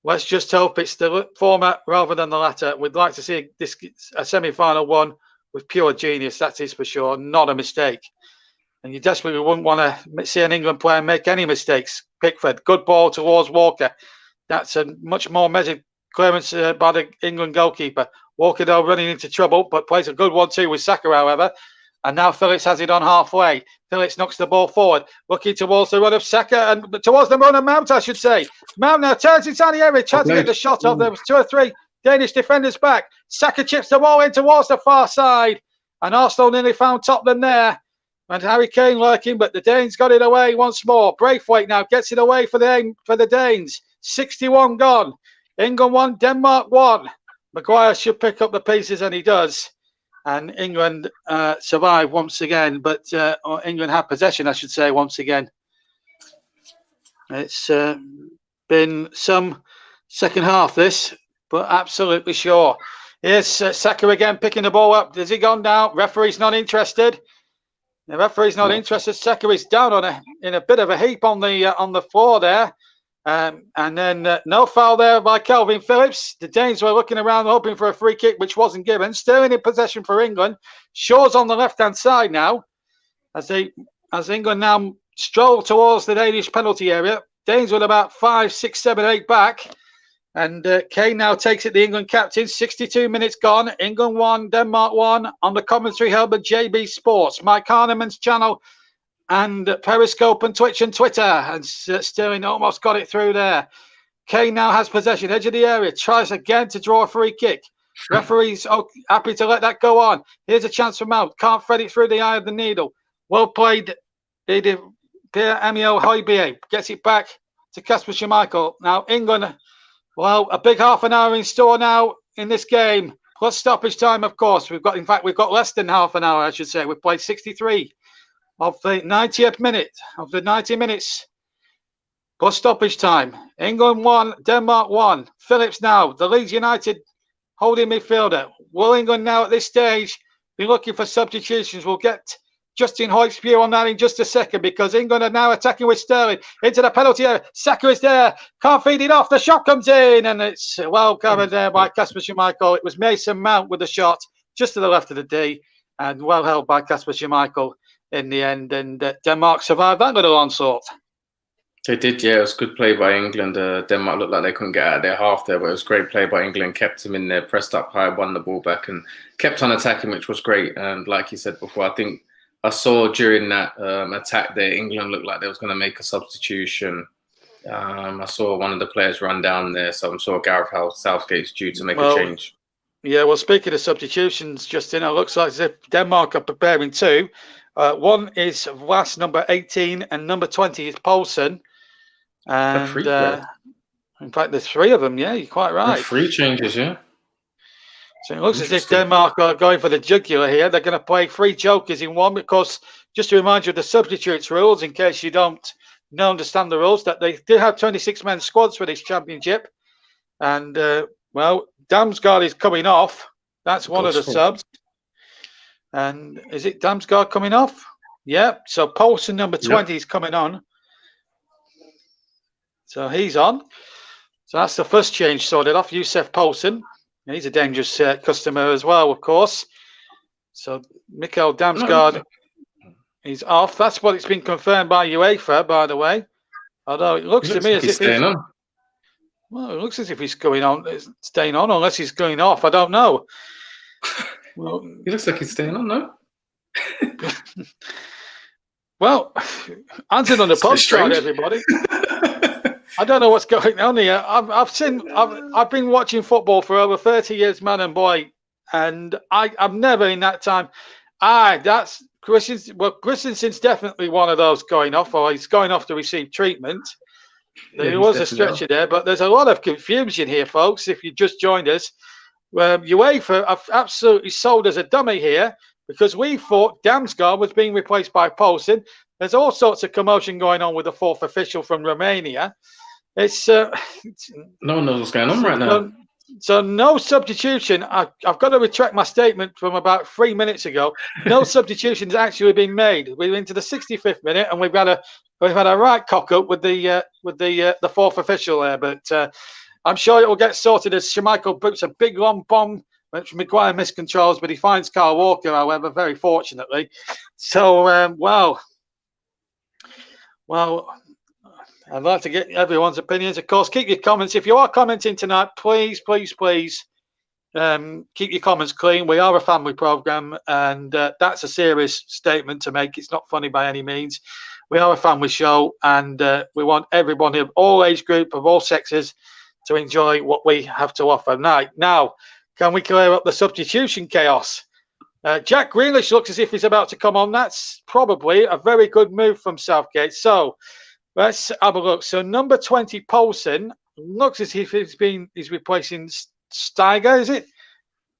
Let's just hope it's the former rather than the latter. We'd like to see a semi-final won with pure genius, that is for sure, not a mistake. And you desperately wouldn't want to see an England player make any mistakes. Pickford, good ball towards Walker. That's a much more measured clearance by the England goalkeeper. Walker, though, running into trouble, but plays a good one too with Saka, however. And now Phillips has it on halfway. Phillips knocks the ball forward, looking towards the run of Saka and towards the run of Mount, I should say. Mount now turns inside the area, tries to get the shot off. There was 2 or 3 Danish defenders back. Saka chips the ball in towards the far side, and Arsenal nearly found Tottenham there. And Harry Kane lurking, but the Danes got it away once more. Braithwaite now gets it away for the Danes. 61 gone. England 1, Denmark 1. Maguire should pick up the pieces, and he does. And England survive once again, but England have possession, I should say, once again. It's been some second half, this, but absolutely sure. Here's Saka again picking the ball up. Has he gone down? Referee's not interested. The referee's not interested. Saka is down in a bit of a heap on the floor there. And then no foul there by Calvin Phillips. The Danes were looking around hoping for a free kick, which wasn't given. Sterling in possession for England. Shaw's on the left-hand side now. As England now stroll towards the Danish penalty area. Danes with about 5, 6, 7, 8 back. And Kane now takes it, the England captain. 62 minutes gone. England 1, Denmark 1 on the commentary hub at JB Sports. Mike Kahneman's channel and Periscope and Twitch and Twitter. And Sterling almost got it through there. Kane now has possession, edge of the area. Tries again to draw a free kick. Referee's happy to let that go on. Here's a chance for Mount. Can't thread it through the eye of the needle. Well played, Pierre-Emile Højbjerg. Gets it back to Kasper Schmeichel. Now England... Well, a big half an hour in store now in this game, plus stoppage time, of course. We've got less than half an hour, I should say. We've played 63 of the 90th minute of the 90 minutes plus stoppage time. England 1, Denmark 1. Phillips now, the Leeds United holding midfielder. Will England now at this stage be looking for substitutions? We'll get Justin Hoyt's view on that in just a second, because England are now attacking with Sterling into the penalty area. Saka is there, can't feed it off. The shot comes in, and it's well covered there by Kasper Schmeichel. It was Mason Mount with the shot just to the left of the D, and well held by Kasper Schmeichel in the end. And Denmark survived that little onslaught. They did, yeah. It was good play by England. Denmark looked like they couldn't get out of their half there, but it was great play by England. Kept him in there, pressed up high, won the ball back, and kept on attacking, which was great. And like you said before, I think I saw during that attack there, England looked like they was going to make a substitution. I saw one of the players run down there, so I'm sure Gareth Southgate's due to make a change. Yeah, well, speaking of substitutions, Justin, it looks like as if Denmark are preparing two. One is Vass, number 18, and number 20 is Poulsen. And in fact, there's three of them. Yeah, you're quite right. Three changes, yeah. So it looks as if Denmark are going for the jugular here. They're going to play three jokers in one, because just to remind you of the substitutes rules, in case you don't understand the rules, that they do have 26-man squads for this championship. And, well, Damsgaard is coming off. That's one of the subs. And is it Damsgaard coming off? Yeah. So Poulsen, number 20, is coming on. So he's on. So that's the first change sorted off. Youssef Poulsen. He's a dangerous customer as well, of course. So Mikkel Damsgaard is off. That's what it's been confirmed by UEFA, by the way. Although it looks to me as if he's... Well, it looks as if he's going on, staying on, unless he's going off. I don't know. Well, he looks like he's staying on, no? Well, answered on the postcard, everybody. I don't know what's going on here. I've been watching football for over 30 years, man and boy, and I've never in that time. That's Christensen. Well, Christensen's definitely one of those going off, or he's going off to receive treatment. There was a stretcher there, but there's a lot of confusion here, folks. If you just joined us, UEFA have absolutely sold us a dummy here, because we thought Damsgaard was being replaced by Poulsen. There's all sorts of commotion going on with the fourth official from Romania. It's no one knows what's going on right now. So no substitution. I've got to retract my statement from about 3 minutes ago. No substitution has actually been made. We're into the 65th minute, and we've had a right cock up with the fourth official there. But I'm sure it will get sorted as Schmeichel boots a big long bomb, which Maguire miscontrols, but he finds Kyle Walker, however, very fortunately. So well, I'd like to get everyone's opinions. Of course, keep your comments. If you are commenting tonight, please keep your comments clean. We are a family program, and that's a serious statement to make. It's not funny by any means. We are a family show, and we want everyone of all age group, of all sexes, to enjoy what we have to offer. Now, can we clear up the substitution chaos? Jack Grealish looks as if he's about to come on. That's probably a very good move from Southgate. So let's have a look. So number 20, Poulsen, looks as if he's replacing Steiger, is it?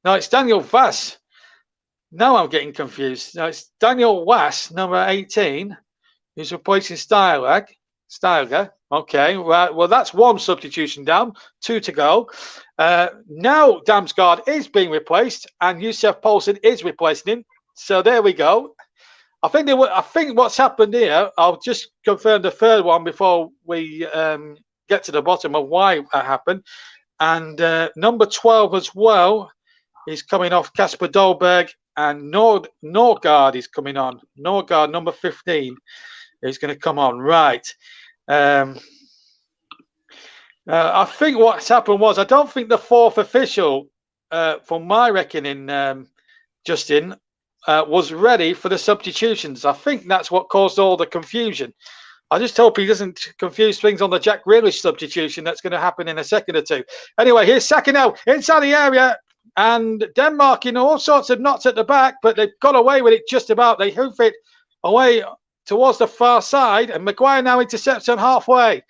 No, it's Daniel Vass. Now I'm getting confused. No, it's Daniel Vass, number 18, who's replacing Steiger. Okay, right. Well, that's one substitution down, 2 to go. Now Damsgaard is being replaced, and Youssef Poulsen is replacing him. So there we go. I think what's happened here, I'll just confirm the third one before we get to the bottom of why that happened. And number 12 as well is coming off, Kasper Dolberg, and Norgard is coming on. Norgard, number 15, is going to come on. Right. I think what's happened was, I don't think the fourth official, from my reckoning, Justin, was ready for the substitutions. I think that's what caused all the confusion. I just hope he doesn't confuse things on the Jack Grealish substitution that's going to happen in a second or two. Anyway, here's Saka now inside the area, and Denmark in all sorts of knots at the back, but they've got away with it just about. They hoof it away towards the far side, and Maguire now intercepts them halfway.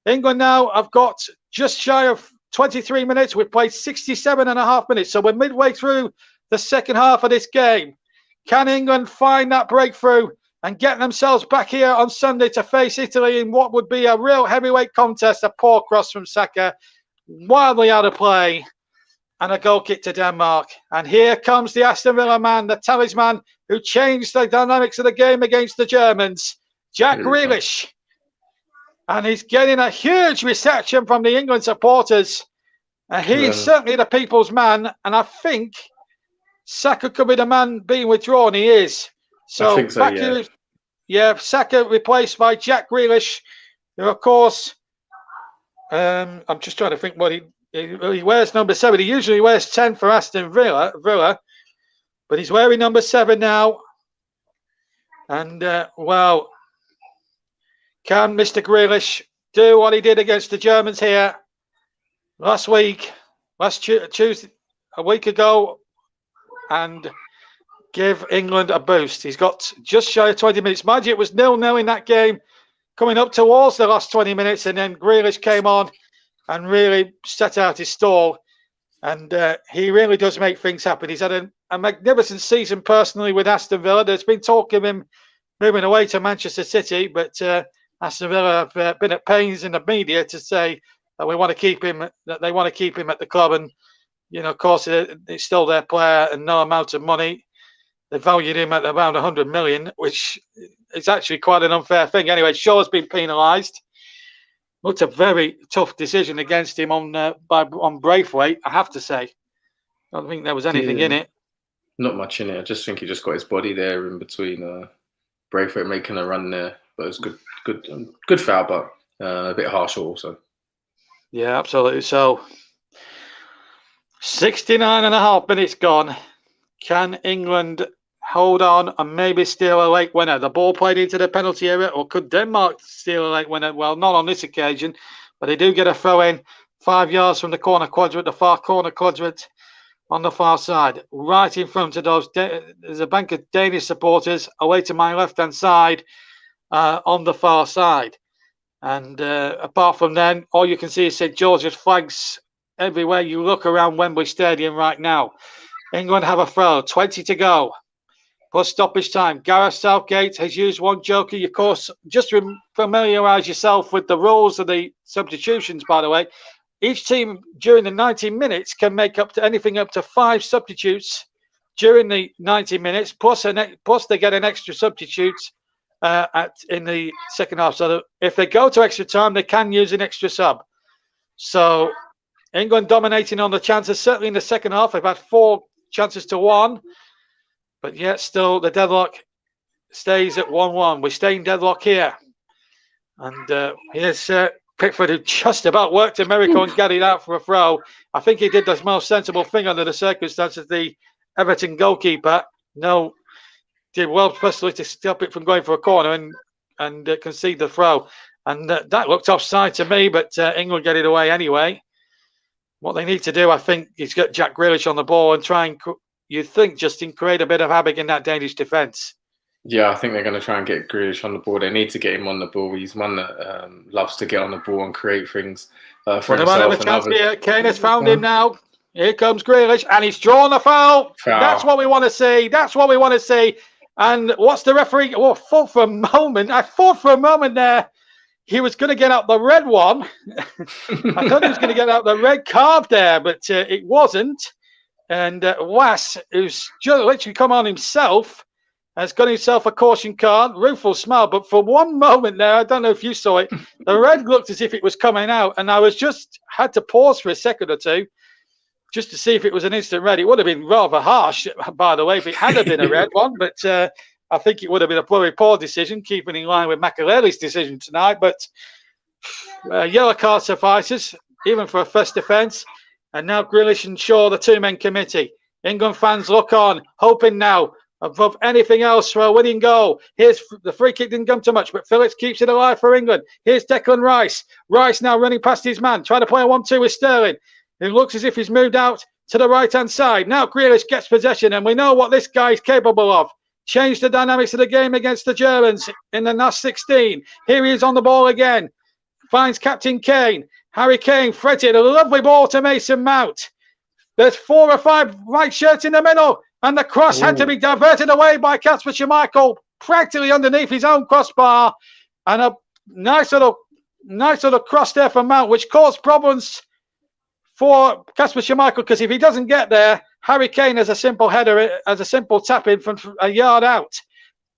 England now have got just shy of 23 minutes. We've played 67.5 minutes, so we're midway through the second half of this game. Can England find that breakthrough and get themselves back here on Sunday to face Italy in what would be a real heavyweight contest? A poor cross from Saka, wildly out of play. and a goal kick to Denmark. And here comes the Aston Villa man, the talisman, who changed the dynamics of the game against the Germans, Jack Grealish. And he's getting a huge reception from the England supporters. And he's certainly the people's man. And I think Saka could be the man being withdrawn. He is. So, I think so, yeah. Saka replaced by Jack Grealish, who, of course, I'm just trying to think what he wears number 7. He usually wears 10 for Aston Villa, but he's wearing number 7 now. And, well, can Mr. Grealish do what he did against the Germans here last Tuesday, a week ago, and give England a boost? He's got just shy of 20 minutes. Mind you, it was 0-0 in that game, coming up towards the last 20 minutes, and then Grealish came on and really set out his stall. And he really does make things happen. He's had a magnificent season personally with Aston Villa. There's been talk of him moving away to Manchester City, but Aston Villa have been at pains in the media to say that we want to keep him, that they want to keep him at the club. And, you know, of course, it's still their player and no amount of money. They valued him at around 100 million, which is actually quite an unfair thing. Anyway, Shaw's been penalised. Looked a very tough decision against him on Braithwaite, I have to say. I don't think there was anything in it. Not much in it. I just think he just got his body there in between Braithwaite making a run there. But it was good foul, but a bit harsh also. Yeah, absolutely. So 69.5 minutes gone. Can England hold on and maybe steal a late winner? The ball played into the penalty area, or could Denmark steal a late winner? Well, not on this occasion, but they do get a throw in 5 yards from the corner quadrant, the far corner quadrant on the far side, right in front of those. There's a bank of Danish supporters away to my left-hand side on the far side. And apart from then, all you can see is St. George's flags everywhere you look around Wembley Stadium right now. England have a throw, 20 to go. Plus stoppage time. Gareth Southgate has used one joker. Of course, just familiarise yourself with the rules of the substitutions, by the way. Each team during the 90 minutes can make up to 5 substitutes during the 90 minutes, plus they get an extra substitute in the second half. So if they go to extra time, they can use an extra sub. So England dominating on the chances, certainly in the second half. They've had 4 chances to 1. But yet still the deadlock stays at 1-1. We're staying deadlock here. And here's Pickford, who just about worked a miracle and got it out for a throw. I think he did the most sensible thing under the circumstances. The Everton goalkeeper did well, especially to stop it from going for a corner and concede the throw. And that looked offside to me, but England get it away anyway. What they need to do, I think, is get Jack Grealish on the ball and try and, you think, Justin, create a bit of havoc in that Danish defence. Yeah, I think they're going to try and get Grealish on the ball. They need to get him on the ball. He's one that loves to get on the ball and create things for himself and others. Here. Kane has found him now. Here comes Grealish, and he's drawn a foul. That's what we want to see. That's what we want to see. And what's the referee? Oh, I thought for a moment there he was going to get out the red one. I thought he was going to get out the red card there, but it wasn't. And Was, who's just literally come on himself, has got himself a caution card. Rueful smile, but for one moment there, I don't know if you saw it, the red looked as if it was coming out, and I had to pause for a second or two just to see if it was an instant red. It would have been rather harsh, by the way, if it had been a red one, but I think it would have been a very poor decision, keeping in line with Makelele's decision tonight. But yellow card suffices, even for a first offence. And now Grealish and Shaw, the two-man committee. England fans look on, hoping now, above anything else, for a winning goal. Here's the free kick, didn't come too much, but Phillips keeps it alive for England. Here's Declan Rice. Rice now running past his man, trying to play a 1-2 with Sterling. It looks as if he's moved out to the right-hand side. Now Grealish gets possession, and we know what this guy is capable of. Change the dynamics of the game against the Germans in the last 16. Here he is on the ball again. Finds Captain Kane. Harry Kane fretted a lovely ball to Mason Mount. There's 4 or 5 white shirts in the middle, and the cross had to be diverted away by Kasper Schmeichel, practically underneath his own crossbar, and a nice little cross there from Mount, which caused problems for Kasper Schmeichel, because if he doesn't get there, Harry Kane has a simple header, as a simple tap in from a yard out.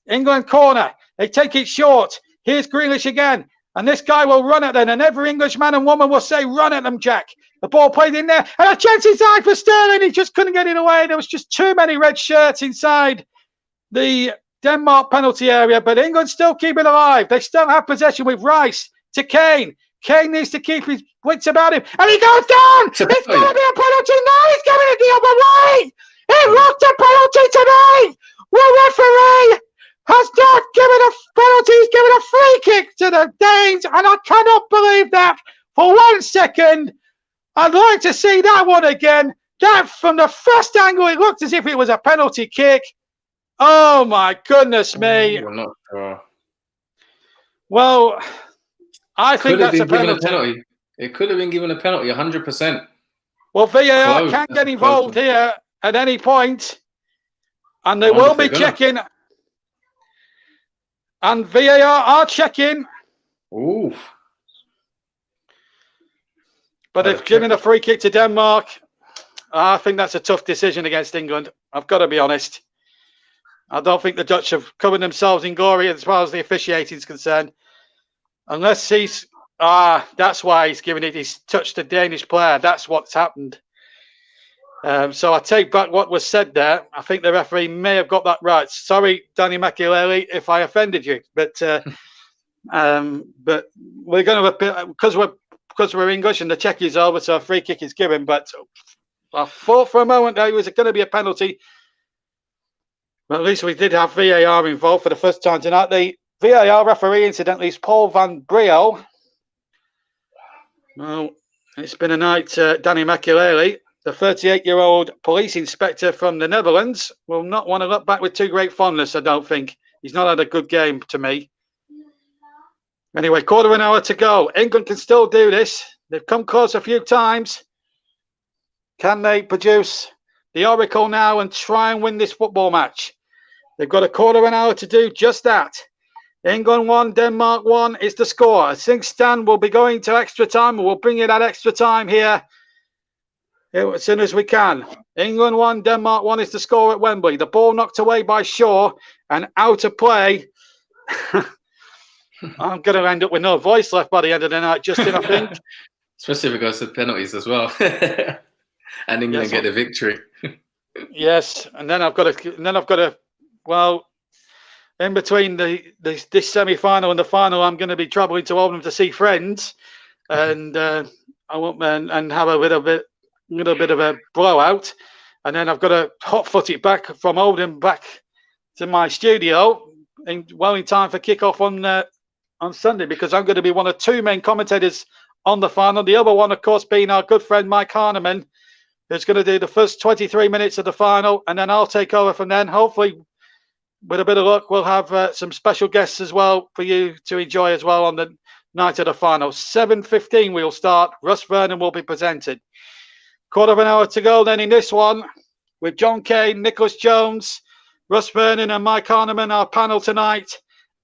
England corner. They take it short. Here's Grealish again. And this guy will run at them. And every English man and woman will say, run at them, Jack. The ball played in there. And a chance inside for Sterling. He just couldn't get it away. There was just too many red shirts inside the Denmark penalty area. But England still keep it alive. They still have possession with Rice to Kane. Kane needs to keep his wits about him. And he goes down. It's going to be a penalty. No, he's going it the other way. He looked a penalty today. The referee has not given a penalty. He's given a free kick to the Danes. And I cannot believe that for 1 second. I'd like to see that one again. That from the first angle, it looked as if it was a penalty kick. Oh, my goodness me. Not sure. Well, I think that's a penalty. It could have been given a penalty, 100%. Well, VAR can get involved here at any point, and they will be checking. And VAR are checking. Ooh. But they've given a free kick to Denmark. I think that's a tough decision against England. I've got to be honest. I don't think the Dutch have covered themselves in glory as far as the officiating is concerned. Unless he's... that's why he's given it. He's touched a Danish player. That's what's happened. So I take back what was said there. I think the referee may have got that right. Sorry, Danny Makelele, if I offended you. But we're going to... Because we're English and the check is over, so a free kick is given. But I thought for a moment that it was going to be a penalty. But at least we did have VAR involved for the first time tonight. The VAR referee, incidentally, is Paul van Briel. Well, it's been a night, Danny Makelele, the 38-year-old police inspector from the Netherlands, will not want to look back with too great fondness, I don't think. He's not had a good game to me. Anyway, quarter of an hour to go. England can still do this. They've come close a few times. Can they produce the oracle now and try and win this football match? They've got a quarter of an hour to do just that. England 1, Denmark 1 is the score. I think Stan will be going to extra time. We'll bring in that extra time here as soon as we can. England 1, Denmark 1 is the score at Wembley. The ball knocked away by Shaw and out of play. I'm going to end up with no voice left by the end of the night, Justin, I think. Especially if it goes to penalties as well. And England get the victory. Yes, and then I've got to, well, in between this semi-final and the final, I'm going to be travelling to Oldham to see friends, and I won't and have a little bit of a blowout, and then I've got to hot-foot it back from Oldham back to my studio in time for kick-off on Sunday, because I'm going to be one of two main commentators on the final. The other one, of course, being our good friend Mike Harneman, who's going to do the first 23 minutes of the final, and then I'll take over from then. Hopefully, with a bit of luck, we'll have some special guests as well for you to enjoy as well on the night of the final. 7:15 we'll start. Russ Vernon will be presented. Quarter of an hour to go then in this one with John Kane, Nicholas Jones, Russ Vernon and Mike Harneman, our panel tonight,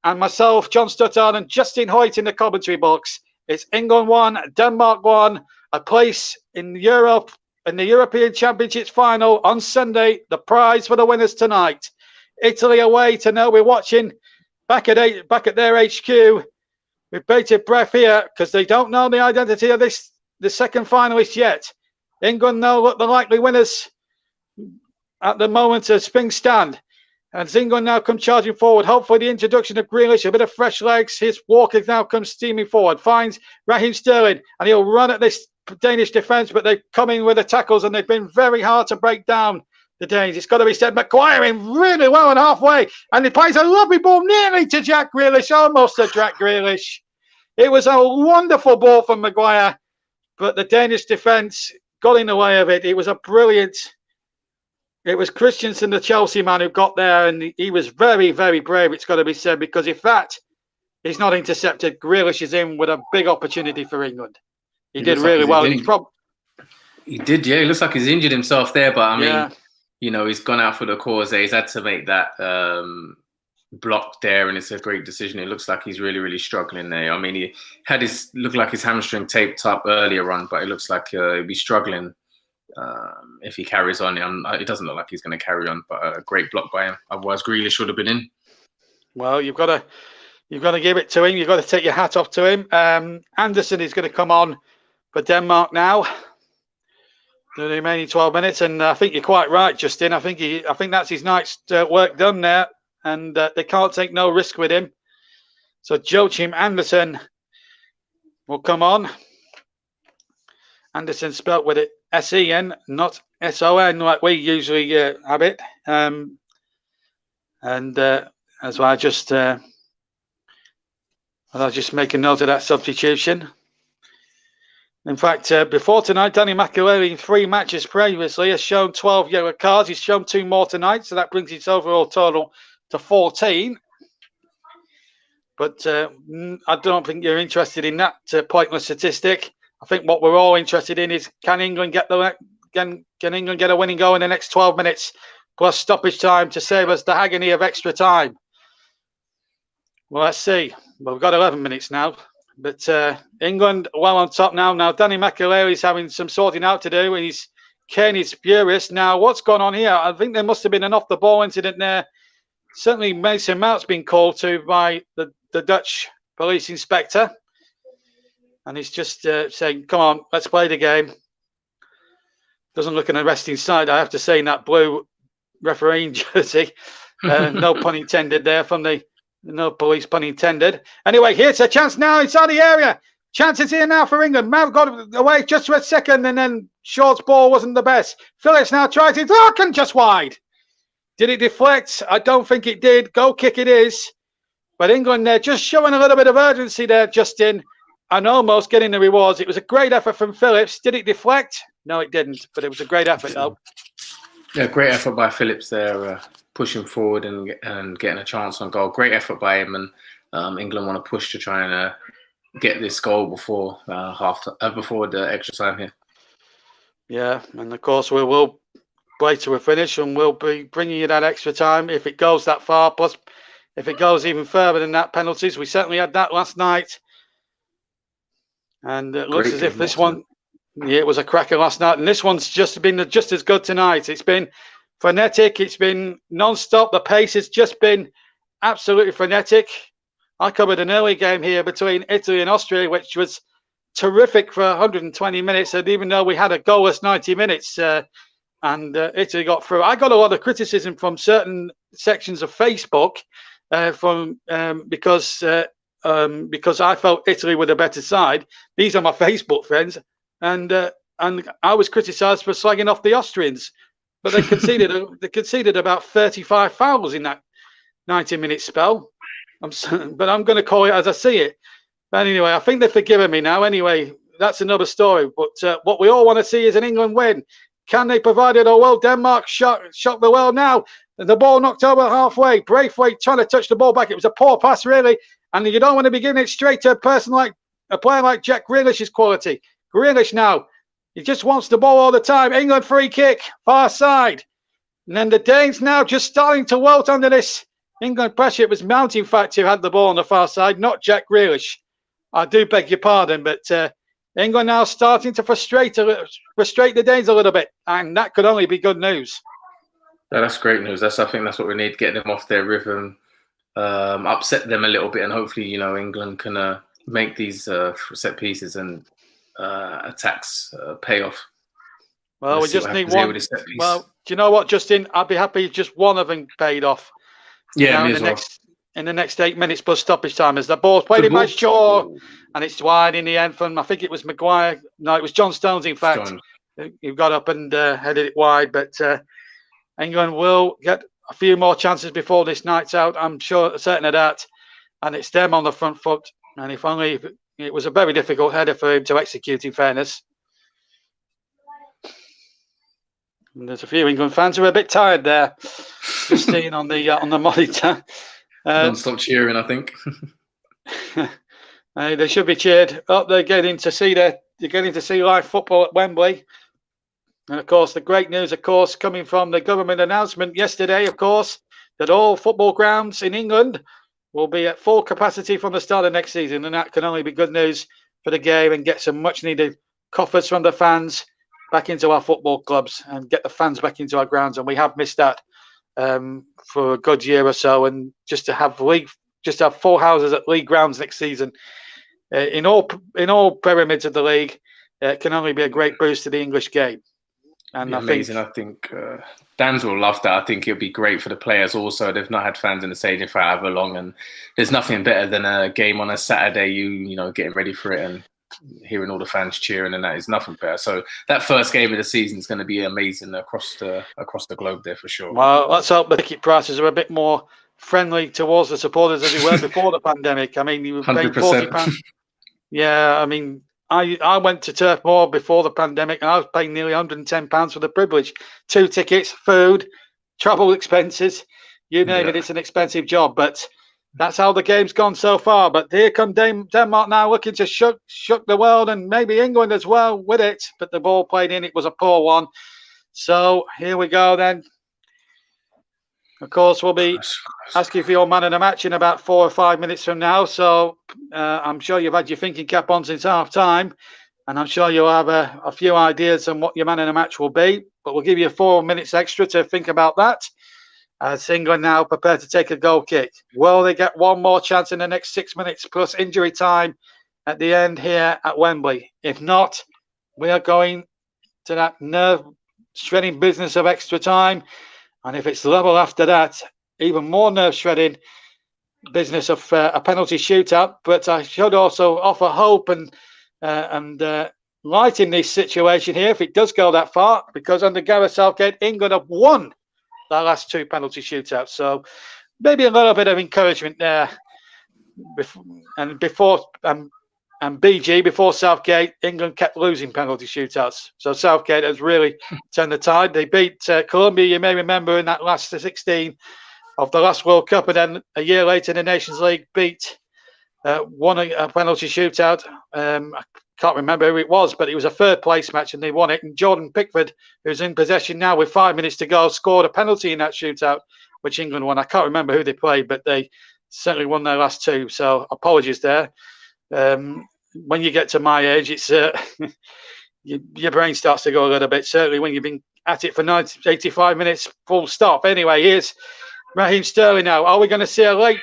and myself, John Stuttard, and Justin Hoyt in the commentary box. It's England 1, Denmark 1, a place in Europe in the European Championships final on Sunday. The prize for the winners tonight. Italy away to know we're watching back at their HQ with bated breath here because they don't know the identity of the second finalist yet. England know what the likely winners at the moment as things stand. And England now come charging forward. Hopefully the introduction of Grealish, a bit of fresh legs. His Walker now comes steaming forward. Finds Raheem Sterling and he'll run at this Danish defence, but they've come in with the tackles and they've been very hard to break down the Danes. It's got to be said. Maguire in really well and halfway. And he plays a lovely ball nearly to Jack Grealish, almost to Jack Grealish. It was a wonderful ball from Maguire, but the Danish defence got in the way of it. It was a brilliant... It was Christensen, the Chelsea man, who got there, and he was very, very brave, it's got to be said, because if that is not intercepted, Grealish is in with a big opportunity for England. He did really well. He did, yeah. It looks like he's injured himself there, but I mean, you know, he's gone out for the cause there. He's had to make that block there, and it's a great decision. It looks like he's really, really struggling there. I mean, he had looked like his hamstring taped up earlier on, but it looks like he'll be struggling if he carries on. It doesn't look like he's going to carry on, but a great block by him. Otherwise, Grealish would have been in. Well, you've got to give it to him. You've got to take your hat off to him. Anderson is going to come on for Denmark now. The remaining 12 minutes, and I think you're quite right, Justin. I think that's his night's work done there, and they can't take no risk with him. So Joachim Andersen will come on. Anderson spelt with it S-E-N, not S-O-N, like we usually have it. And as well, I'll just make a note of that substitution. In fact, before tonight, Danny McAlery in 3 matches previously has shown 12 yellow cards. He's shown 2 more tonight, so that brings his overall total to 14. But I don't think you're interested in that pointless statistic. I think what we're all interested in is can England get can England get a winning goal in the next 12 minutes plus stoppage time to save us the agony of extra time? Well, let's see. Well, we've got 11 minutes now. But England well on top now. Now, Danny McAlery is having some sorting out to do, and Kane is furious. Now, what's gone on here? I think there must have been an off-the-ball incident there. Certainly, Mason Mount's been called to by the Dutch police inspector. And he's just saying, come on, let's play the game. Doesn't look an arresting sight, I have to say, in that blue refereeing jersey. No pun intended there from the... No police pun intended. Anyway, here's a chance now inside the area. Chance is here now for England. Mount got away just for a second, and then Short's ball wasn't the best. Phillips now tries it. And just wide. Did it deflect? I don't think it did. Goal kick it is. But England there just showing a little bit of urgency there, Justin, and almost getting the rewards. It was a great effort from Phillips. Did it deflect? No, it didn't. But it was a great effort, though. Yeah, great effort by Phillips there. Pushing forward and getting a chance on goal. Great effort by him, and England want to push to try and get this goal before before the extra time here. Yeah, and of course we will play to a finish, and we'll be bringing you that extra time if it goes that far. Plus, if it goes even further than that, penalties. We certainly had that last night, and it looks as if this one, it was a cracker last night, and this one's just been just as good tonight. It's been frenetic. It's been non-stop. The pace has just been absolutely frenetic. I covered an early game here between Italy and Austria, which was terrific for 120 minutes. And even though we had a goalless 90 minutes and Italy got through, I got a lot of criticism from certain sections of Facebook because I felt Italy were the better side. These are my Facebook friends. And I was criticised for slagging off the Austrians. But they conceded about 35 fouls in that 90-minute spell. But I'm going to call it as I see it. But anyway, I think they've forgiven me now. Anyway, that's another story. But what we all want to see is an England win. Can they provide it? Oh, well, Denmark shock the world now. The ball knocked over halfway. Braithwaite trying to touch the ball back. It was a poor pass, really. And you don't want to be giving it straight to a player like Jack Grealish's quality. Grealish now. He just wants the ball all the time. England free kick, far side. And then the Danes now just starting to wilt under this England pressure. It was Mount, in fact, who had the ball on the far side, not Jack Grealish. I do beg your pardon, but England now starting to frustrate the Danes a little bit. And that could only be good news. Yeah, that's great news. I think that's what we need, get them off their rhythm, upset them a little bit. And hopefully, England can make these set pieces and attacks pay off. Well, we just need one. Well, do you know what, Justin? I'd be happy if just one of them paid off. Yeah, in the next 8 minutes plus stoppage time, as the ball's played in by Shaw, and it's wide in the end from, I think it was Maguire. No, it was John Stones, in fact, who got up and headed it wide. But England will get a few more chances before this night's out. I'm certain of that. And it's them on the front foot. And if only it was a very difficult header for him to execute, in fairness. And there's a few England fans who are a bit tired there, just seeing on the monitor. Don't stop cheering, I think. They should be cheered. They're getting to see live football at Wembley. And of course, the great news, coming from the government announcement yesterday, of course, that all football grounds in England will be at full capacity from the start of next season, and that can only be good news for the game and get some much-needed coffers from the fans back into our football clubs and get the fans back into our grounds. And we have missed that for a good year or so. And just to have full houses at league grounds next season in all pyramids of the league can only be a great boost to the English game. And amazing. I think Dan's will love that. I think it'll be great for the players also. They've not had fans in the stadium for however long, and there's nothing better than a game on a Saturday, you know, getting ready for it and hearing all the fans cheering, and that is nothing better. So that first game of the season is going to be amazing across the globe there for sure. Well, let's hope the ticket prices are a bit more friendly towards the supporters as they were before the pandemic. I mean, you were paying £40. Yeah, I mean, I went to Turf Moor before the pandemic, and I was paying nearly £110 for the privilege. 2 tickets, food, travel expenses, you name it. It's an expensive job, but that's how the game's gone so far. But here come Denmark now, looking to shook the world, and maybe England as well with it. But the ball played in, it was a poor one. So here we go then. Of course, we'll be asking for your man of the match in about 4 or 5 minutes from now. So I'm sure you've had your thinking cap on since half time. And I'm sure you'll have a few ideas on what your man of the match will be. But we'll give you 4 minutes extra to think about that. As England now prepare to take a goal kick. Will they get one more chance in the next 6 minutes plus injury time at the end here at Wembley? If not, we are going to that nerve-shredding business of extra time. And if it's level after that, even more nerve-shredding business of a penalty shootout. But I should also offer hope and light in this situation here if it does go that far, because under Gareth Southgate, England have won their last 2 penalty shootouts. So maybe a little bit of encouragement there. And BG, before Southgate, England kept losing penalty shootouts. So Southgate has really turned the tide. They beat Colombia, you may remember, in that last 16 of the last World Cup. And then a year later in the Nations League, won a penalty shootout. I can't remember who it was, but it was a third place match and they won it. And Jordan Pickford, who's in possession now with 5 minutes to go, scored a penalty in that shootout, which England won. I can't remember who they played, but they certainly won their last 2. So apologies there. When you get to my age, it's your brain starts to go a little bit, certainly when you've been at it for 85 minutes full stop. Anyway, here's Raheem Sterling now. Are we going to see a late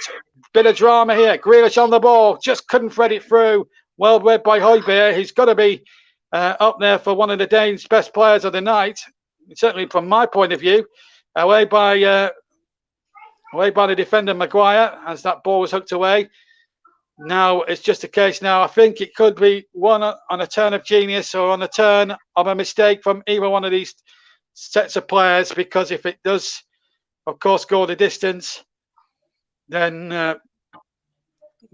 bit of drama here? Grealish on the ball, just couldn't thread it through. Well read by Højbjerg. He's got to be up there for one of the Danes' best players of the night, certainly from my point of view. Away by the defender Maguire as that ball was hooked away. Now it's just a case now. I think it could be one on a turn of genius or on a turn of a mistake from either one of these sets of players, because if it does, of course, go the distance, then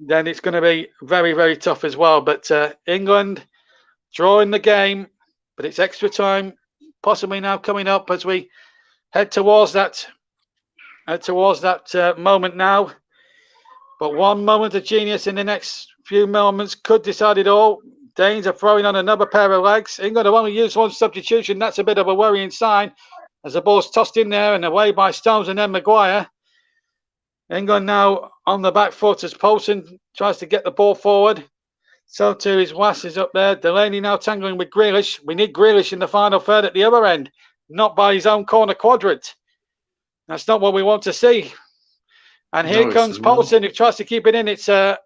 it's going to be very, very tough as well. But England drawing the game, but it's extra time possibly now coming up as we head towards that moment now. But one moment of genius in the next few moments could decide it all. Danes are throwing on another pair of legs. England have only used 1 substitution. That's a bit of a worrying sign as the ball's tossed in there and away by Stones and then Maguire. England now on the back foot as Poulsen tries to get the ball forward. So too is Was is up there. Delaney now tangling with Grealish. We need Grealish in the final third at the other end, not by his own corner quadrant. That's not what we want to see. And here comes Poulsen, who tries to keep it in. It's I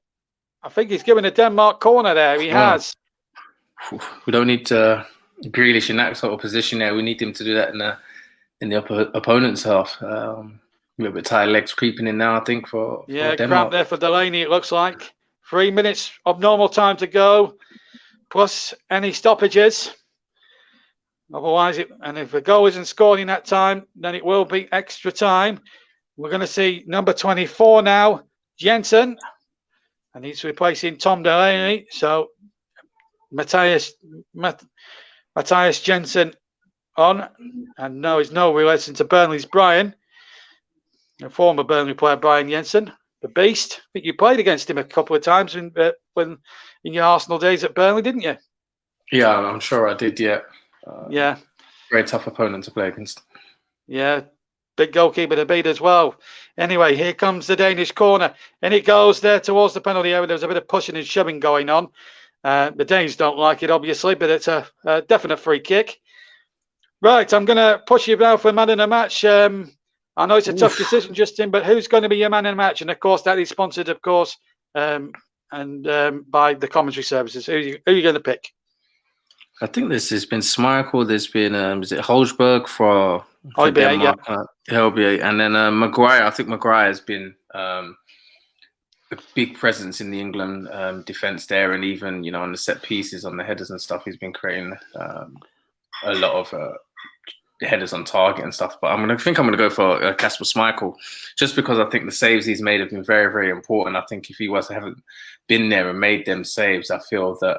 think he's given a Denmark corner there. He has. We don't need Grealish in that sort of position there. We need him to do that in the opponent's half. A little bit tired legs creeping in now, I think, for Denmark. Cramp there for Delaney, it looks like. 3 minutes of normal time to go, plus any stoppages. Otherwise, if the goal isn't scored in that time, then it will be extra time. We're going to see number 24 now, Jensen, and he's replacing Tom Delaney. So Matthias Jensen on, and no, he's no relation to Burnley's Brian, a former Burnley player, Brian Jensen, the Beast. I think you played against him a couple of times in your Arsenal days at Burnley, didn't you? Yeah, I'm sure I did. Yeah. Yeah. Very tough opponent to play against. Yeah. big goalkeeper to beat as well. Anyway, here comes the Danish corner, and it goes there towards the penalty area. There's a bit of pushing and shoving going on. The Danes don't like it, obviously, but it's a definite free kick. Right, I'm going to push you now for man in the match. I know it's a tough decision, Justin, but who's going to be your man in the match? And of course, that is sponsored, of course, by the commentary services. Who are you going to pick? I think this has been Schmeichel. There's been is it Holsberg for Denmark, Højbjerg, and then Maguire. I think Maguire has been a big presence in the England defence there, and even on the set pieces, on the headers and stuff, he's been creating a lot of headers on target and stuff. But I'm gonna go for Kasper Schmeichel, just because I think the saves he's made have been very, very important. I think if he haven't been there and made them saves, I feel that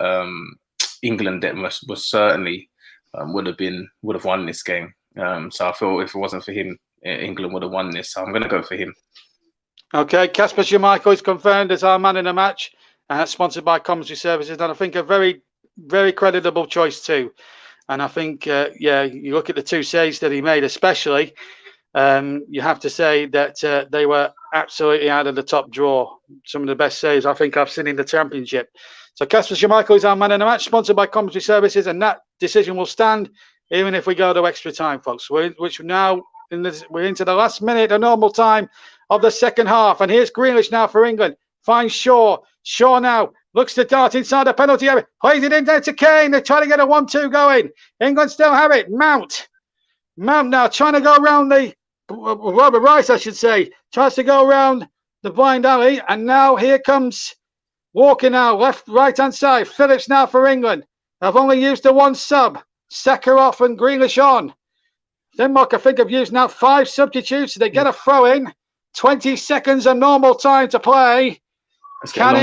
England was certainly would have won this game. So I feel if it wasn't for him, England would have won this. So I'm going to go for him. Okay, Kasper Schmeichel is confirmed as our man in the match, sponsored by Commentary Services, and I think a very, very creditable choice too. And I think, you look at the two saves that he made, especially, you have to say that they were absolutely out of the top drawer. Some of the best saves I think I've seen in the Championship. So Kasper Schmeichel is our man in the match, sponsored by Commentary Services, and that decision will stand even if we go to extra time, folks. We're into the last minute of normal time of the second half, and here's Grealish now for England. Finds Shaw. Shaw now looks to dart inside the penalty area. Plays it in there to Kane. They're trying to get a 1-2 going. England still have it. Mount now trying to go around the Robert Rice, I should say. Tries to go around the blind alley, and now here comes Walker now, right-hand side. Phillips now for England. I've only used the one sub. Sakharov and Grealish on. Denmark, I think, have used now 5 substitutes. They get a throw in. 20 seconds of normal time to play. Can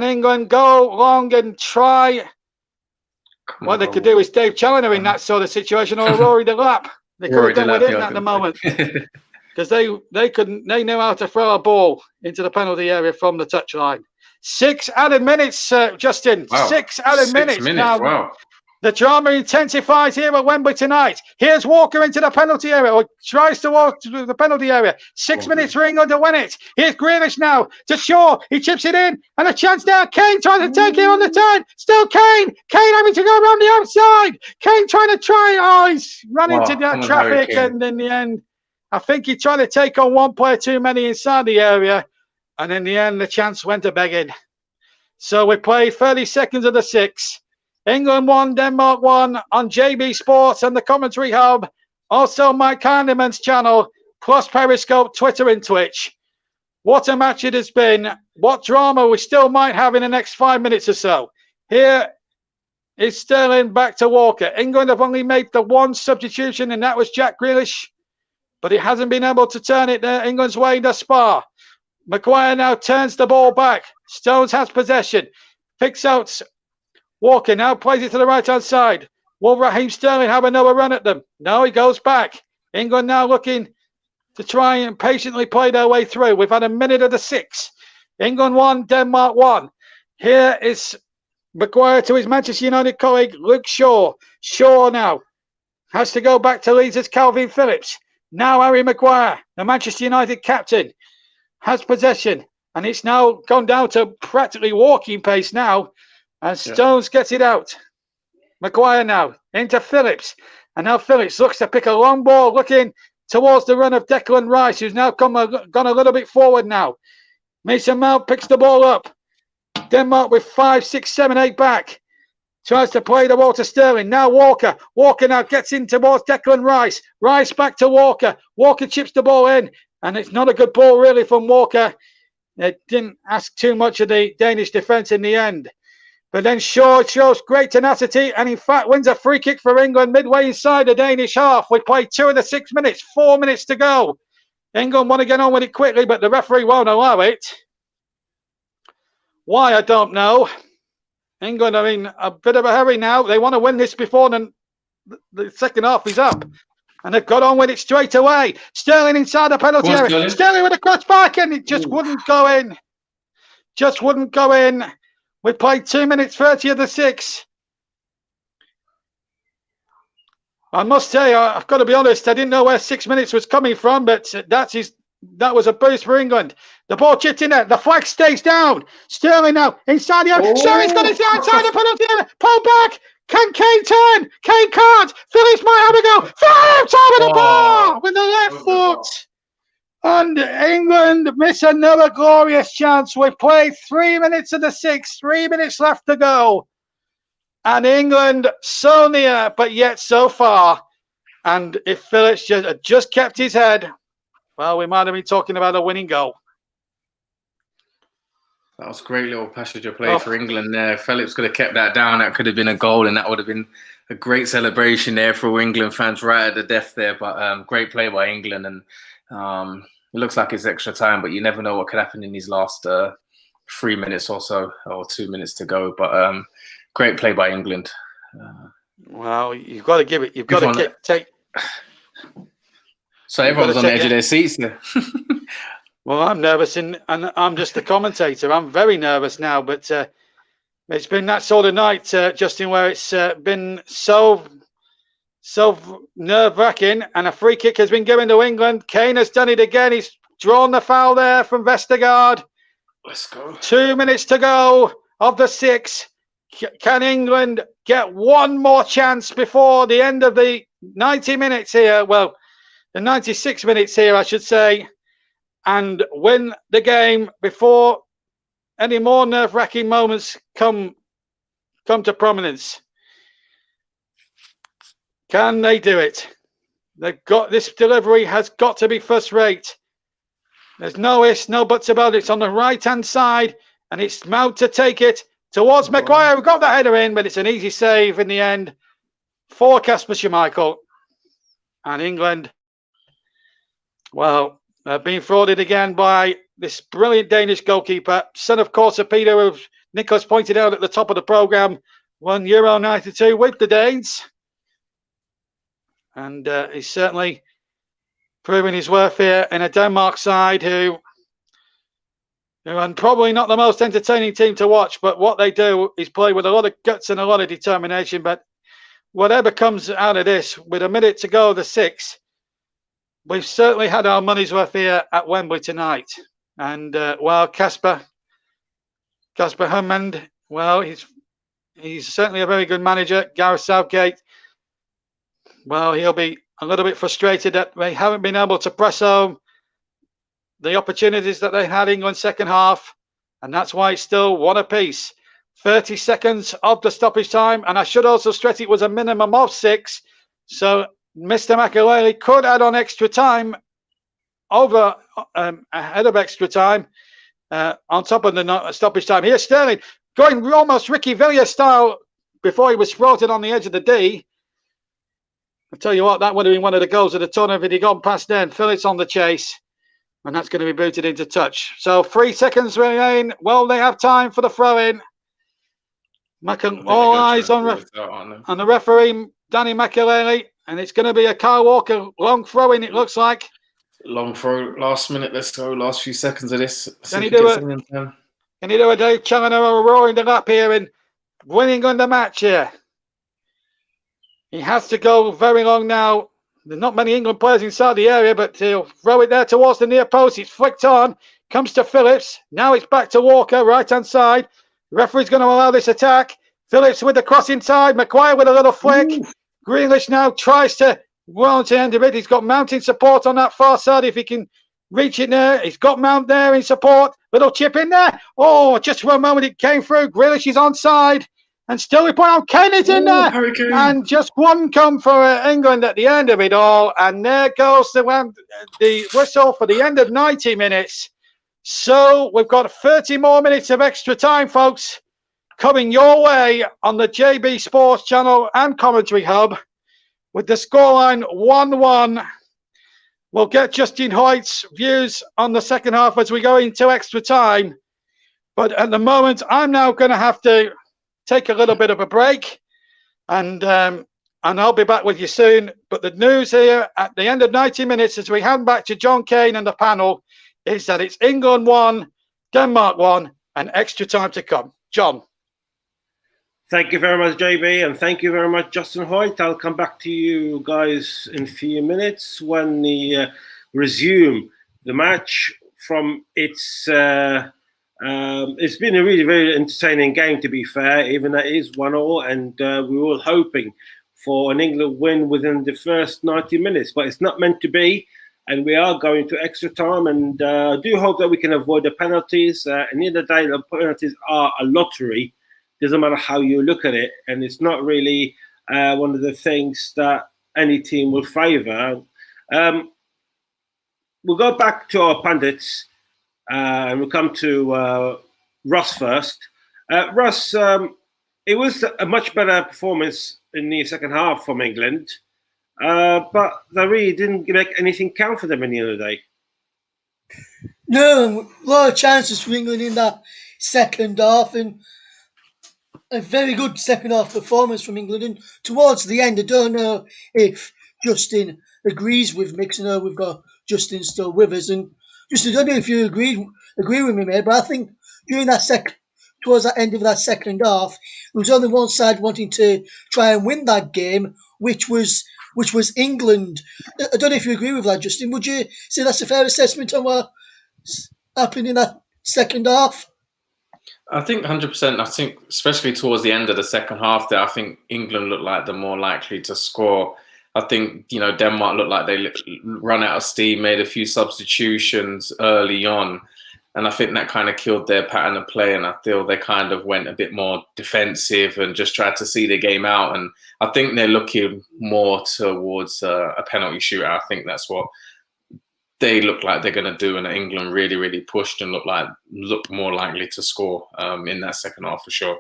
England go long and try? What they could do is Dave Challoner in that sort of situation, or Rory Delap. They could have done with it at the moment. Because they know how to throw a ball into the penalty area from the touchline. 6 added minutes, Justin. Wow. 6 added minutes. Now, wow. The drama intensifies here at Wembley tonight. Here's Walker into the penalty area, or tries to walk to the penalty area. 6 minutes for England to win it. Here's Grealish now to Shaw. He chips it in, and a chance now. Kane trying to take it on the turn. Still Kane. Kane having to go around the outside. Kane trying to try. Oh, he's run into that traffic, and in the end, I think he tried to take on one player too many inside the area, and in the end, the chance went a begging. So we played 30 seconds of the 6. England 1, Denmark 1 on JB Sports and the Commentary Hub. Also Mike Heineman's channel, plus Periscope, Twitter and Twitch. What a match it has been. What drama we still might have in the next 5 minutes or so. Here is Sterling back to Walker. England have only made the one substitution, and that was Jack Grealish. But he hasn't been able to turn it England's way thus far. Maguire now turns the ball back. Stones has possession. Picks out Walker, now plays it to the right-hand side. Will Raheem Sterling have another run at them? No, he goes back. England now looking to try and patiently play their way through. We've had a minute of the 6. England 1, Denmark 1. Here is Maguire to his Manchester United colleague, Luke Shaw. Shaw now has to go back to Leeds' Calvin Phillips. Now Harry Maguire, the Manchester United captain, has possession. And it's now gone down to practically walking pace now. And Stones gets it out. Maguire now into Phillips. And now Phillips looks to pick a long ball, looking towards the run of Declan Rice, who's now gone a little bit forward now. Mason Mount picks the ball up. Denmark with 5, 6, 7, 8 back. Tries to play the ball to Sterling. Now Walker. Walker now gets in towards Declan Rice. Rice back to Walker. Walker chips the ball in. And it's not a good ball really from Walker. It didn't ask too much of the Danish defence in the end. But then Shaw shows great tenacity and, in fact, wins a free kick for England midway inside the Danish half. We played 2 of the 6 minutes, 4 minutes to go. England want to get on with it quickly, but the referee won't allow it. Why, I don't know. England are in a bit of a hurry now. They want to win this before the second half is up. And they've got on with it straight away. Sterling inside the penalty area. Sterling with a cross back, and it just wouldn't go in. Just wouldn't go in. We played 2 minutes 30 of the 6. I must say, I've got to be honest, I didn't know where 6 minutes was coming from, but that was a boost for England. The ball chipped in there. The flag stays down. Sterling now inside the area. Sterling's got it outside the penalty area. Pull back. Can Kane turn? Kane can't. Phillips might have a go. Phillips over the bar with the left foot. And England miss another glorious chance. We've played 3 minutes of the 6th. 3 minutes left to go. And England so near, but yet so far. And if Phillips just kept his head, well, we might have been talking about a winning goal. That was a great little passenger play for England there. Phillips could have kept that down. That could have been a goal, and that would have been a great celebration there for England fans right at the death there. But great play by England, and it looks like it's extra time, but you never know what could happen in these last 3 minutes or so, or 2 minutes to go. But great play by England. Well, you've got to give it. You've got to take. So everyone's on the edge of their seats there. Well, I'm nervous, and I'm just the commentator. I'm very nervous now, but it's been that sort of night, Justin, where it's been so nerve-wracking, and a free kick has been given to England. Kane has done it again. He's drawn the foul there from Vestergaard. Let's go. 2 minutes to go of the 6. Can England get one more chance before the end of the 90 minutes here? Well, the 96 minutes here, I should say, and win the game before any more nerve-wracking moments come to prominence? Can they do it? They've got this delivery has got to be first rate. There's no ifs, no buts about it. It's on the right-hand side, and it's Mount to take it towards Maguire. We got the header in, but it's an easy save in the end for Kasper Schmeichel. And England, well, being frauded again by this brilliant Danish goalkeeper, son of course of Peter, who Nicholas pointed out at the top of the programme, won Euro 92 with the Danes. And he's certainly proving his worth here in a Denmark side who are probably not the most entertaining team to watch, but what they do is play with a lot of guts and a lot of determination. But whatever comes out of this, with a minute to go, the 6th, we've certainly had our money's worth here at Wembley tonight. And well, Kasper Hjulmand, well, he's certainly a very good manager. Gareth Southgate, well, he'll be a little bit frustrated that they haven't been able to press home the opportunities that they had England's second half, and that's why it's still 1 apiece. 30 seconds of the stoppage time, and I should also stress it was a minimum of 6. So Mr. Makelele could add on extra time over ahead of extra time on top of the stoppage time. Here's Sterling going almost Ricky Villa style before he was sprouted on the edge of the D. I tell you what, that would have been one of the goals of the tournament if he'd gone past then. Phillips on the chase, and that's going to be booted into touch. So 3 seconds remain. Well, they have time for the throw-in. All eyes on the referee, Danny Makelele, and it's going to be a Kyle Walker long throw-in, it looks like. Long throw, last minute, let's go, last few seconds of this. Can he do a Dave Challoner or a roaring the lap here and winning on the match here? He has to go very long now. There's not many England players inside the area, but he'll throw it there towards the near post. It's flicked on, comes to Phillips. Now it's back to Walker, right-hand side. The referee's going to allow this attack. Phillips with the cross inside. Maguire with a little flick. Ooh. Grealish now tries to run to the end of it. He's got mounting support on that far side if he can reach it there. He's got Mount there in support. Little chip in there. Oh, just for a moment it came through. Grealish is onside. And still we point out Kane is in there. And just one come for England at the end of it all. And there goes the whistle for the end of 90 minutes. So we've got 30 more minutes of extra time, folks, coming your way on the JB Sports Channel and Commentary Hub with the scoreline 1-1. We'll get Justin Hoyt's views on the second half as we go into extra time. But at the moment, I'm now going to have to take a little bit of a break, and I'll be back with you soon. But the news here at the end of 90 minutes, as we hand back to John Kane and the panel, is that it's England 1, Denmark 1, and extra time to come. John. Thank you very much, JB, and thank you very much, Justin Hoyt. I'll come back to you guys in a few minutes when we resume the match from its. It's been a really very entertaining game, to be fair, even though it is 1-1, and we were all hoping for an England win within the first 90 minutes, but it's not meant to be, and we are going to extra time, and I do hope that we can avoid the penalties. At the end of the day, the penalties are a lottery. Doesn't matter how you look at it, and it's not really one of the things that any team will favour. We'll go back to our pundits, and we'll come to Russ first. Russ, it was a much better performance in the second half from England, but they really didn't make anything count for them in the end of the day. No, a lot of chances for England in that second half, and a very good second half performance from England. And towards the end, I don't know if Justin agrees with me, 'cause I know we've got Justin still with us. And Justin, I don't know if you agree with me, mate, but I think during that towards that end of that second half, there was only one side wanting to try and win that game, which was England. I don't know if you agree with that, Justin. Would you say that's a fair assessment on what happened in that second half? I think 100%. I think especially towards the end of the second half there, I think England looked like they're more likely to score. I think, Denmark looked like they run out of steam, made a few substitutions early on. And I think that kind of killed their pattern of play. And I feel they kind of went a bit more defensive and just tried to see the game out. And I think they're looking more towards a penalty shootout. I think that's what they look like they're going to do, and England really, really pushed and looked more likely to score in that second half for sure.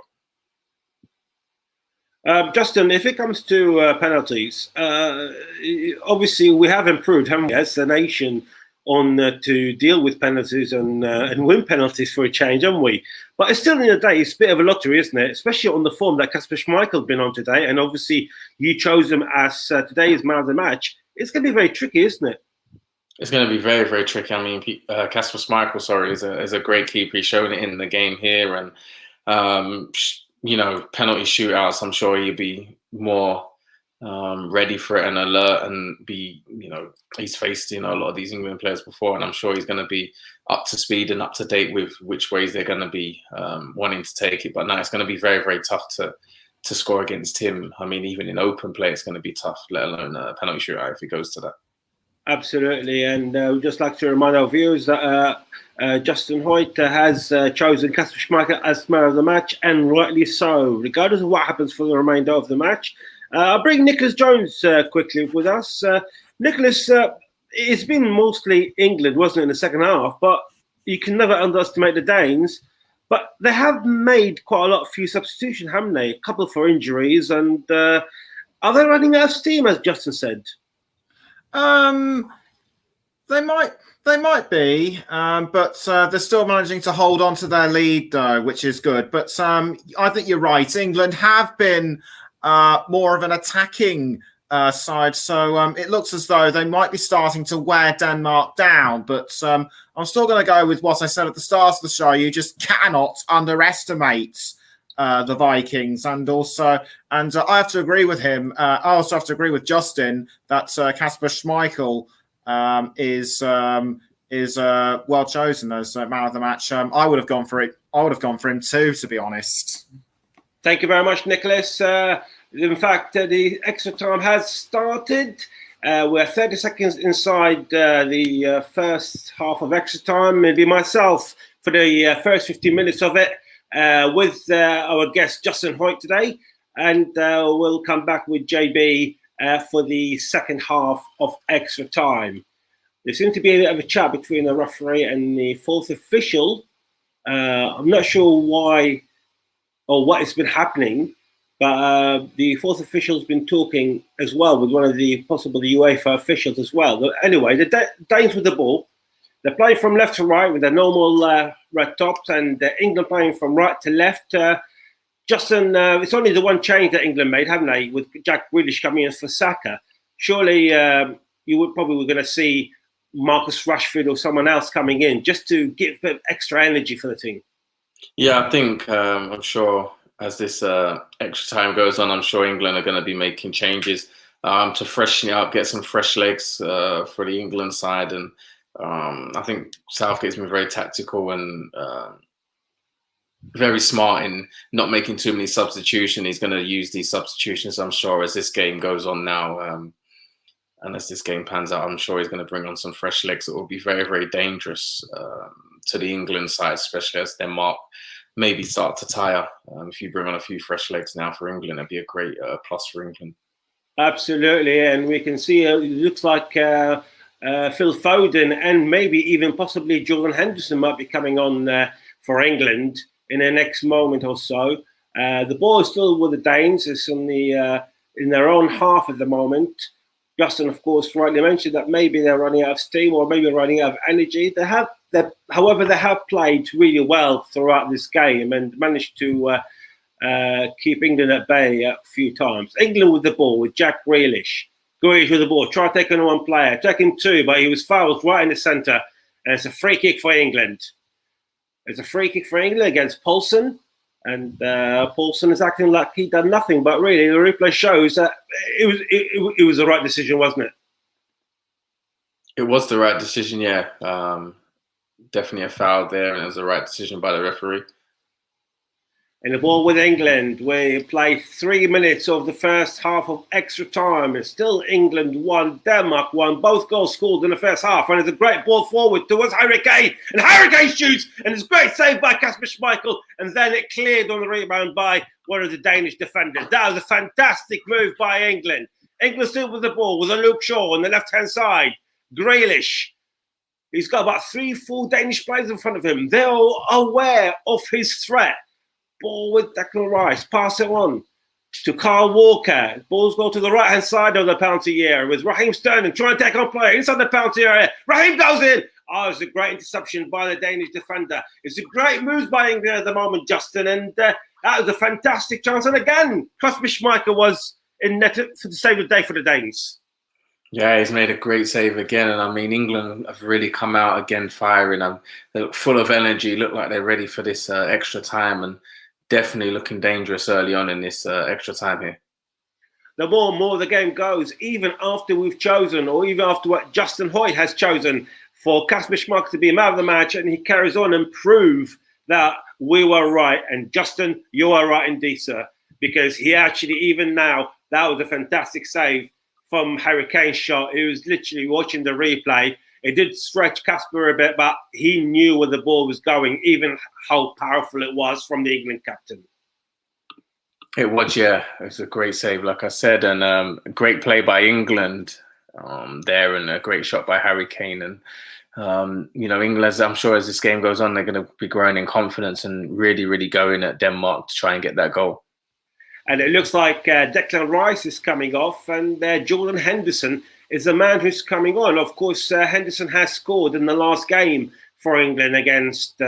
Justin, if it comes to penalties, obviously we have improved, haven't we, as a nation, on to deal with penalties and win penalties for a change, haven't we? But it's still in the day, it's a bit of a lottery, isn't it? Especially on the form that Kasper Schmeichel's been on today, and obviously you chose him as today's man of the match. It's going to be very tricky, isn't it? It's going to be very, very tricky. I mean, Kasper Schmeichel, is a great keeper. He's shown it in the game here, and penalty shootouts. I'm sure he'll be more ready for it and alert, and he's faced a lot of these England players before, and I'm sure he's going to be up to speed and up to date with which ways they're going to be wanting to take it. But no, it's going to be very, very tough to score against him. I mean, even in open play, it's going to be tough, let alone a penalty shootout if it goes to that. Absolutely, and we'd just like to remind our viewers that Justin Hoyt has chosen Kasper Schmeichel as man of the match, and rightly so, regardless of what happens for the remainder of the match. I'll bring Nicholas Jones quickly with us. Nicholas, it's been mostly England, wasn't it, in the second half, but you can never underestimate the Danes. But they have made quite a few substitutions, haven't they? A couple for injuries, and are they running out of steam, as Justin said? They might be, but they're still managing to hold on to their lead, though, which is good. But I think you're right. England have been more of an attacking side, so it looks as though they might be starting to wear Denmark down. But I'm still going to go with what I said at the start of the show. You just cannot underestimate the Vikings, and I have to agree with him. I also have to agree with Justin that Kasper Schmeichel is well chosen as man of the match. I would have gone for it. I would have gone for him too, to be honest. Thank you very much, Nicholas. In fact, the extra time has started. We're 30 seconds inside the first half of extra time. Maybe myself for the first 15 minutes of it. With our guest Justin Hoyt today, and we'll come back with JB for the second half of extra time. There seems to be a bit of a chat between the referee and the fourth official. I'm not sure why or what has been happening, but the fourth official has been talking as well with one of the possible UEFA officials as well. But anyway, the Danes with the ball. They're playing from left to right with their normal red tops, and England playing from right to left. Justin, it's only the one change that England made, haven't they, with Jack Grealish coming in for Saka. Surely you were going to see Marcus Rashford or someone else coming in just to give extra energy for the team. Yeah, I think I'm sure as this extra time goes on, I'm sure England are going to be making changes to freshen it up, get some fresh legs for the England side. And I think Southgate's been very tactical and very smart in not making too many substitutions. He's going to use these substitutions, I'm sure, as this game goes on now. And as this game pans out, I'm sure he's going to bring on some fresh legs that will be very, very dangerous to the England side, especially as Denmark maybe start to tire. If you bring on a few fresh legs now for England, it'd be a great plus for England. Absolutely, and we can see it looks like Phil Foden and maybe even possibly Jordan Henderson might be coming on for England in the next moment or so. The ball is still with the Danes. It's on the in their own half at the moment. Justin, of course, rightly mentioned that maybe they're running out of steam or maybe running out of energy. However, they have played really well throughout this game and managed to keep England at bay a few times. England with the ball, with Jack Grealish. Grealish with the ball, try taking on one player, taking two, but he was fouled right in the centre. And it's a free kick for England. It's a free kick for England against Poulsen. And Poulsen is acting like he'd done nothing, but really the replay shows that it was the right decision, wasn't it? It was the right decision, yeah. Definitely a foul there, and it was the right decision by the referee. And the ball with England, we played 3 minutes of the first half of extra time. It's still England 1, Denmark 1. Both goals scored in the first half. And it's a great ball forward towards Harry Kane. And Harry Kane shoots. And it's a great save by Kasper Schmeichel. And then it cleared on the rebound by one of the Danish defenders. That was a fantastic move by England. England still with the ball with a Luke Shaw on the left-hand side. Grealish. He's got about 3-4 Danish players in front of him. They're all aware of his threat. Ball with Declan Rice, pass it on to Kyle Walker. Balls go to the right-hand side of the penalty area with Raheem Sterling trying to take on player inside the penalty area. Raheem goes in. Oh, it's a great interception by the Danish defender. It's a great move by England at the moment, Justin, and that was a fantastic chance. And again, Kasper Schmeichel was in net for the save of the day for the Danes. Yeah, he's made a great save again. And I mean, England have really come out again firing. They look full of energy, look like they're ready for this extra time and definitely looking dangerous early on in this extra time here. The more the game goes, even after we've chosen, or even after what Justin Hoyte has chosen for Kasper Schmeichel to be man of the match, and he carries on and prove that we were right. And Justin, you are right indeed, sir, because he actually, even now, that was a fantastic save from Harry Kane's shot. He was literally watching the replay. It did stretch Kasper a bit, but he knew where the ball was going, even how powerful it was from the England captain. It was, yeah. It was a great save, like I said, and a great play by England there, and a great shot by Harry Kane. And, England, I'm sure as this game goes on, they're going to be growing in confidence and really, really going at Denmark to try and get that goal. And it looks like Declan Rice is coming off, and Jordan Henderson is the man who's coming on. Of course, Henderson has scored in the last game for England against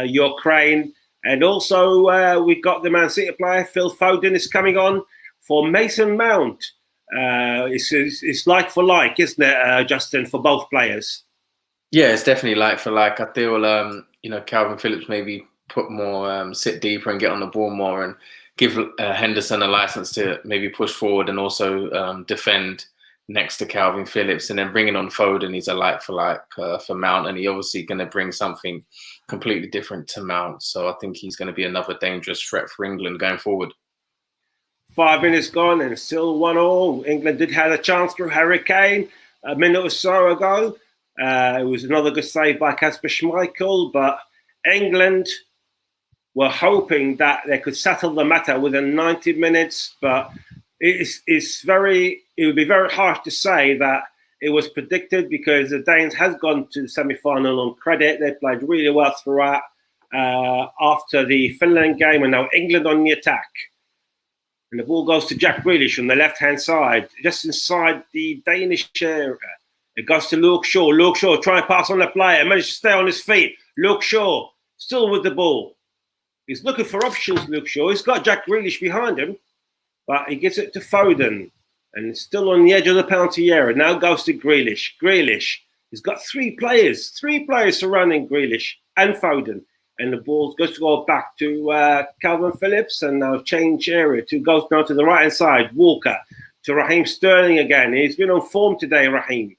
Ukraine. And also we've got the Man City player, Phil Foden, is coming on for Mason Mount. It's like for like, isn't it, Justin, for both players? Yeah, it's definitely like for like. I feel, Calvin Phillips maybe put more, sit deeper and get on the ball more and give Henderson a license to maybe push forward and also defend next to Calvin Phillips, and then bringing on Foden, he's a like for Mount, and he obviously going to bring something completely different to Mount. So I think he's going to be another dangerous threat for England going forward. 5 minutes gone and still 1-1. England did have a chance through Harry Kane a minute or so ago. It was another good save by Kasper Schmeichel, but England were hoping that they could settle the matter within 90 minutes, but it would be very harsh to say that it was predicted, because the Danes has gone to the semi-final on credit. They played really well throughout after the Finland game, and now England on the attack. And the ball goes to Jack Grealish on the left-hand side, just inside the Danish area. It goes to Luke Shaw. Luke Shaw trying to pass on the player, managed to stay on his feet. Luke Shaw still with the ball. He's looking for options, Luke Shaw. He's got Jack Grealish behind him, but he gives it to Foden. And it's still on the edge of the penalty area. Now goes to Grealish. Grealish, he's got three players surrounding Grealish and Foden. and the ball goes to go back to Calvin Phillips, and now change area goes now to the right hand side. Walker to Raheem Sterling again. He's been on form today. Raheem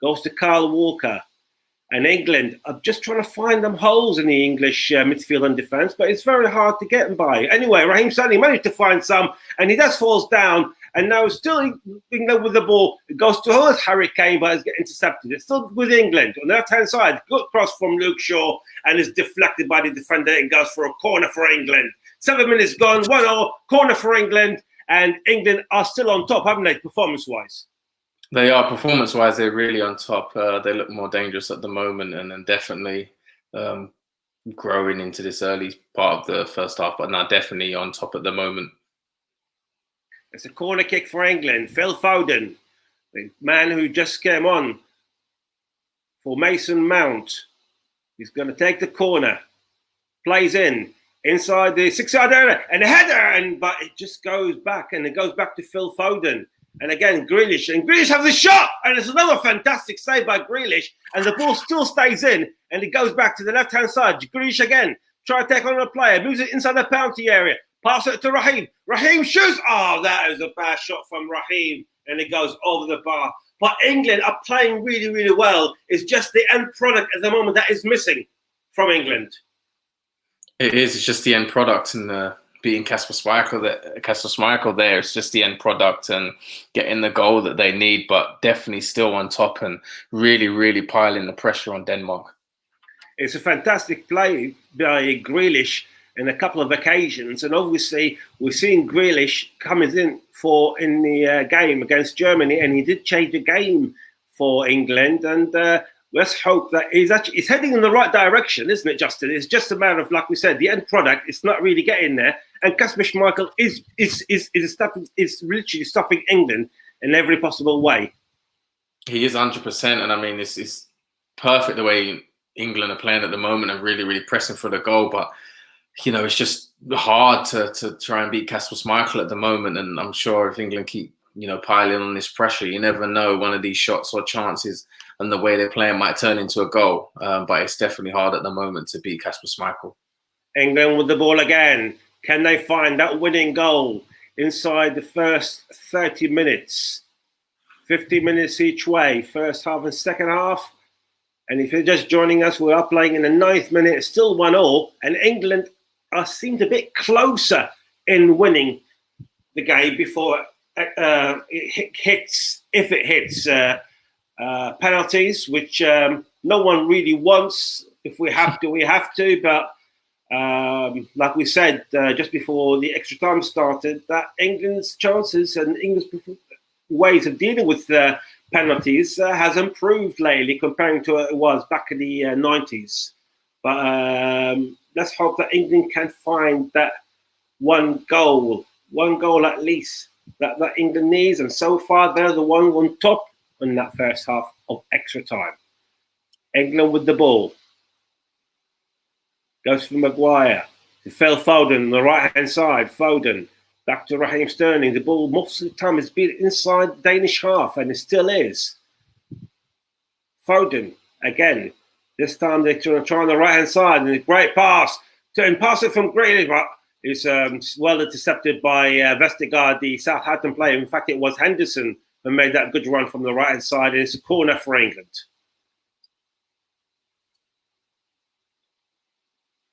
goes to Kyle Walker, and England are just trying to find them holes in the English midfield and defence, but it's very hard to get them by. Anyway, Raheem Sterling managed to find some, and he just falls down. And now still England with the ball. It goes to Harry Kane, but it's getting intercepted. It's still with England. On the left-hand side, good cross from Luke Shaw, and is deflected by the defender. It goes for a corner for England. 7 minutes gone, 1-0, corner for England. And England are still on top, haven't they, performance-wise? They are. Performance-wise, they're really on top. They look more dangerous at the moment, and then definitely growing into this early part of the first half, but now definitely on top at the moment. It's a corner kick for England. Phil Foden, the man who just came on for Mason Mount. He's going to take the corner. Plays inside the 6-yard area, and a header, but it just goes back, and it goes back to Phil Foden. And again, Grealish. And Grealish has a shot, and it's another fantastic save by Grealish. And the ball still stays in, and it goes back to the left-hand side. Grealish again. Try to take on a player. Moves it inside the penalty area. Pass it to Raheem. Raheem shoots. Oh, that is a bad shot from Raheem. And it goes over the bar. But England are playing really, really well. It's just the end product at the moment that is missing from England. It is. It's just the end product, and beating Kasper Schmeichel there. It's just the end product and getting the goal that they need, but definitely still on top and really, really piling the pressure on Denmark. It's a fantastic play by Grealish in a couple of occasions, and obviously we're seeing Grealish coming in in the game against Germany, and he did change the game for England. And let's hope that he's heading in the right direction, isn't it, Justin? It's just a matter of, like we said, the end product. It's not really getting there, and Kasper Schmeichel is literally stopping England in every possible way. He is 100%, and I mean, it's perfect the way England are playing at the moment and really, really pressing for the goal, but you know, it's just hard to try and beat Kasper Schmeichel at the moment. And I'm sure if England keep, piling on this pressure, you never know, one of these shots or chances and the way they're playing might turn into a goal. But it's definitely hard at the moment to beat Kasper Schmeichel. England with the ball again. Can they find that winning goal inside the first 30 minutes? 50 minutes each way, first half and second half. And if you're just joining us, we are playing in the 9th minute. It's still 1-1, and England seemed a bit closer in winning the game before it hits penalties, which no one really wants. If we have to, we have to. But like we said just before the extra time started, that England's chances and England's ways of dealing with penalties has improved lately comparing to what it was back in the 90s. But let's hope that England can find that one goal at least that England needs. And so far, they're the one on top in that first half of extra time. England with the ball. Goes for Maguire. To Phil Foden on the right-hand side. Foden. Back to Raheem Sterling. The ball most of the time has been inside the Danish half, and it still is. Foden, again. This time they're trying on the right-hand side, and a great pass. And pass it from Grealish, but it's well intercepted by Vestergaard, the Southampton player. In fact, it was Henderson who made that good run from the right-hand side, and it's a corner for England.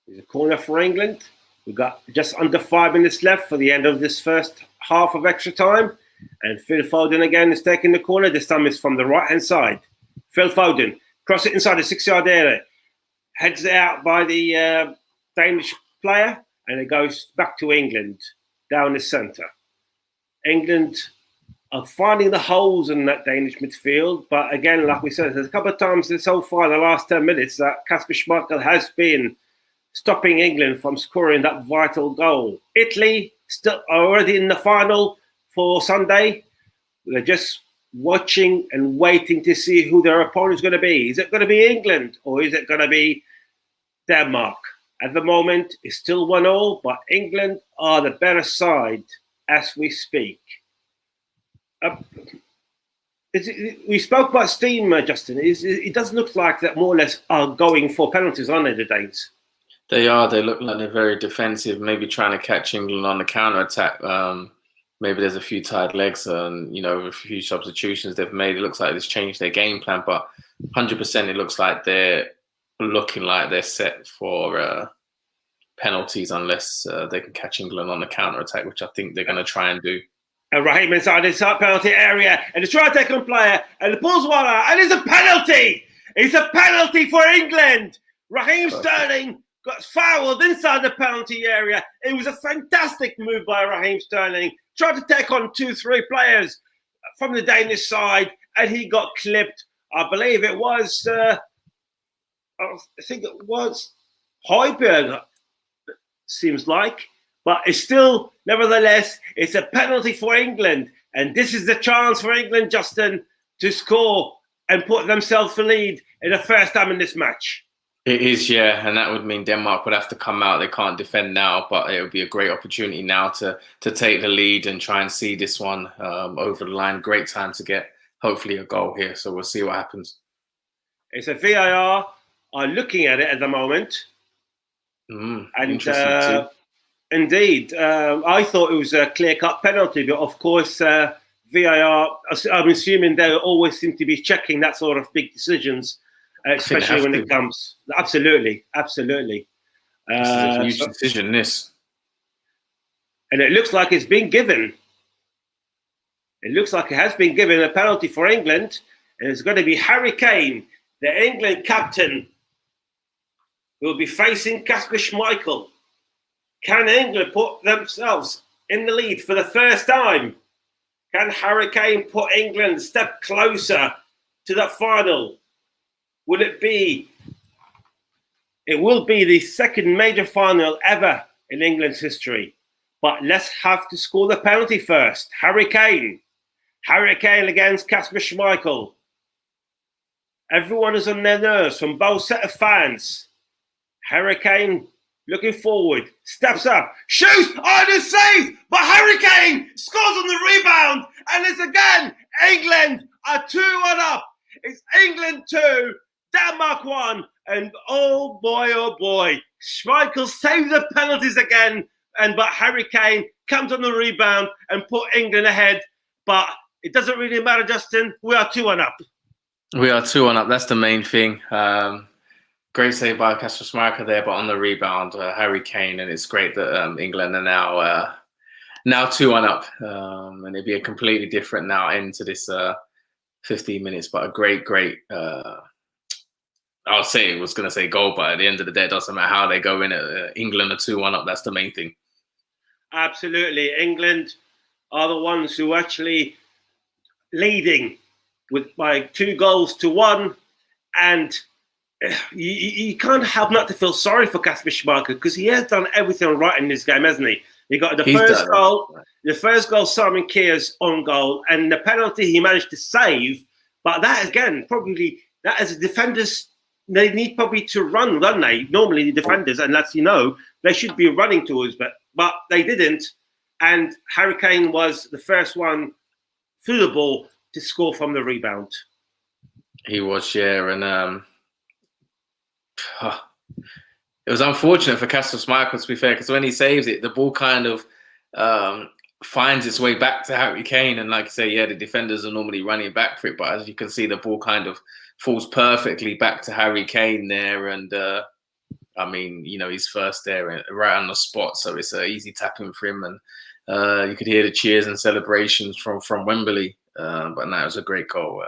It's a corner for England. We've got just under 5 minutes left for the end of this first half of extra time. And Phil Foden again is taking the corner. This time it's from the right-hand side. Phil Foden, cross it inside the 6-yard area. Heads it out by the Danish player. And it goes back to England, down the centre. England are finding the holes in that Danish midfield. But again, like we said, there's a couple of times so far in the last 10 minutes that Kasper Schmeichel has been stopping England from scoring that vital goal. Italy still already in the final for Sunday. They're just watching and waiting to see who their opponent is going to be. Is it going to be England or is it going to be Denmark? At the moment, it's still 1-1, but England are the better side as we speak. We spoke about steam, Justin. It does look like that more or less are going for penalties, aren't they, the Danes? They are. They look like they're very defensive, maybe trying to catch England on the counter attack. Maybe there's a few tired legs and, a few substitutions they've made. It looks like it's changed their game plan, but 100% it looks like they're looking like they're set for penalties unless they can catch England on the counter attack, which I think they're going to try and do. And Raheem inside his penalty area, and the try-taken player, and the pulls one out, and it's a penalty! It's a penalty for England! Raheem Sterling got fouled inside the penalty area. It was a fantastic move by Raheem Sterling. Tried to take on 2-3 players from the Danish side, and he got clipped. I believe it was, Højbjerg, seems like. But it's still, nevertheless, it's a penalty for England. And this is the chance for England, Justin, to score and put themselves for lead in the first time in this match. It is, yeah, and that would mean Denmark would have to come out. They can't defend now, but it would be a great opportunity now to take the lead and try and see this one over the line. Great time to get, hopefully, a goal here. So we'll see what happens. It's a VAR are looking at it at the moment. And interesting too. Indeed. I thought it was a clear-cut penalty, but of course, VAR, I'm assuming they always seem to be checking that sort of big decisions. Especially when it comes, absolutely. This is a huge decision, this. And it looks like it's been given. It looks like it has been given a penalty for England, and it's going to be Harry Kane, the England captain, who will be facing Kasper Schmeichel. Can England put themselves in the lead for the first time? Can Harry Kane put England a step closer to the final? Will it be? It will be the second major final ever in England's history. But let's have to score the penalty first. Harry Kane. Harry Kane against Kasper Schmeichel. Everyone is on their nerves from both set of fans. Harry Kane looking forward, steps up, shoots, the save, but Harry Kane scores on the rebound, and it's again, England are 2-1 up. It's England 2, Denmark 1, and oh boy, Schmeichel saves the penalties again, but Harry Kane comes on the rebound and put England ahead, but it doesn't really matter, Justin. We are 2-1 up. We are 2-1 up. That's the main thing. Great save by Kasper Schmeichel there, but on the rebound, Harry Kane, and it's great that England are now 2-1 up, and it'd be a completely different now end to this 15 minutes. But a great. I was going to say goal, but at the end of the day, it doesn't matter how they go in. England are 2-1 up. That's the main thing. Absolutely, England are the ones who actually leading by 2-1, and you can't help not to feel sorry for Kasper Schmeichel because he has done everything right in this game, hasn't he? He got the first goal, Simon Kjær's own goal, and the penalty he managed to save. But that again, probably that as a defenders, they need probably to run, don't they? Normally the defenders, unless they should be running towards, but they didn't. And Harry Kane was the first one through the ball to score from the rebound. He was, yeah, and it was unfortunate for Kasper Schmeichel, to be fair, because when he saves it, the ball kind of finds its way back to Harry Kane. And like you say, yeah, the defenders are normally running back for it. But as you can see, the ball kind of falls perfectly back to Harry Kane there. And I mean, he's first there right on the spot. So it's an easy tapping for him. And you could hear the cheers and celebrations from Wembley. But no, it was a great goal.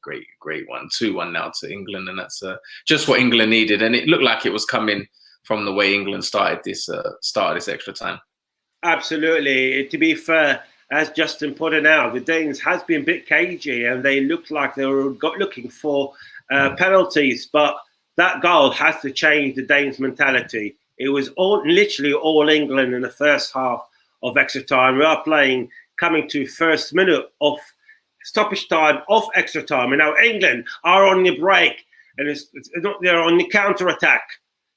Great one. 2-1 now to England, and that's just what England needed. And it looked like it was coming from the way England started this extra time. Absolutely. To be fair, as Justin pointed out, the Danes has been a bit cagey, and they looked like they were looking for penalties. But that goal has to change the Danes' mentality. It was literally all England in the first half of extra time. We are coming to first minute of stoppage time of extra time, and now England are on the break, and they're on the counter attack.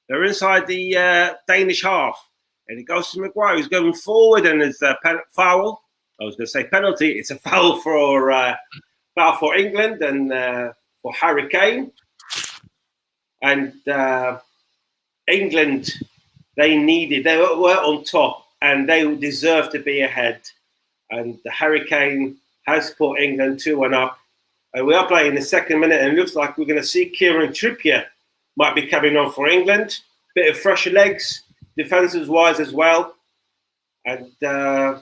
They're inside the Danish half, and it goes to Maguire, who's going forward, and it's a foul. I was going to say penalty. It's a foul for England and for Harry Kane, and England, they were on top, and they deserve to be ahead. And the Harry Kane has put England 2-1 up. And we are playing the second minute, and it looks like we're going to see Kieran Trippier might be coming on for England. Bit of fresher legs, defensive-wise as well. And we're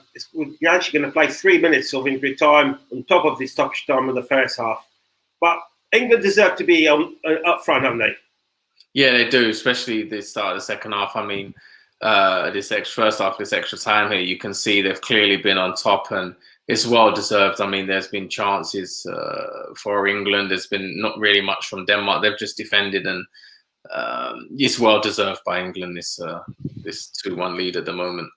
actually going to play 3 minutes of injury time on top of the stoppage time of the first half. But England deserve to be up front, haven't they? Yeah, they do, especially the start of the second half. I mean, this extra time here, you can see they've clearly been on top, and it's well deserved. I mean, there's been chances for England. There's been not really much from Denmark. They've just defended, and it's well deserved by England. This 2-1 lead at the moment.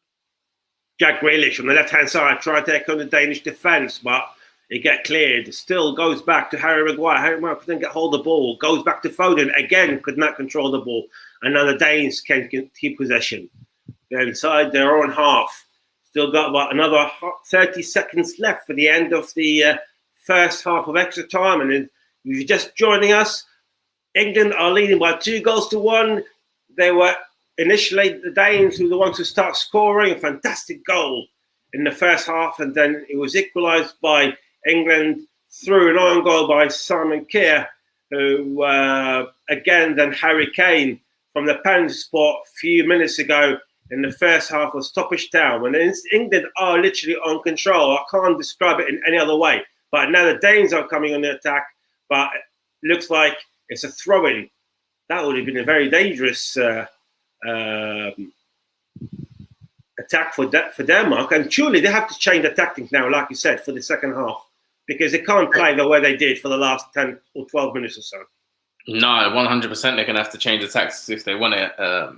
Jack Grealish on the left-hand side tried to take on the Danish defence, but it get cleared. Still goes back to Harry Maguire. Harry Maguire couldn't get hold of the ball. Goes back to Foden. Again, could not control the ball. And now the Danes can keep possession. They're inside their own half. Still got about another 30 seconds left for the end of the first half of extra time. And if you're just joining us, England are leading by 2-1. They were initially the Danes who were the ones who start scoring a fantastic goal in the first half, and then it was equalised by England through an own goal by Simon Kjær, who again then Harry Kane from the penalty spot a few minutes ago in the first half of stoppage time. And England are literally on control. I can't describe it in any other way. But now the Danes are coming on the attack, but it looks like it's a throw-in. That would have been a very dangerous attack for Denmark, and surely they have to change the tactics now, like you said, for the second half, because they can't play the way they did for the last 10 or 12 minutes or so. No, 100%. They're going to have to change the tactics if they want to,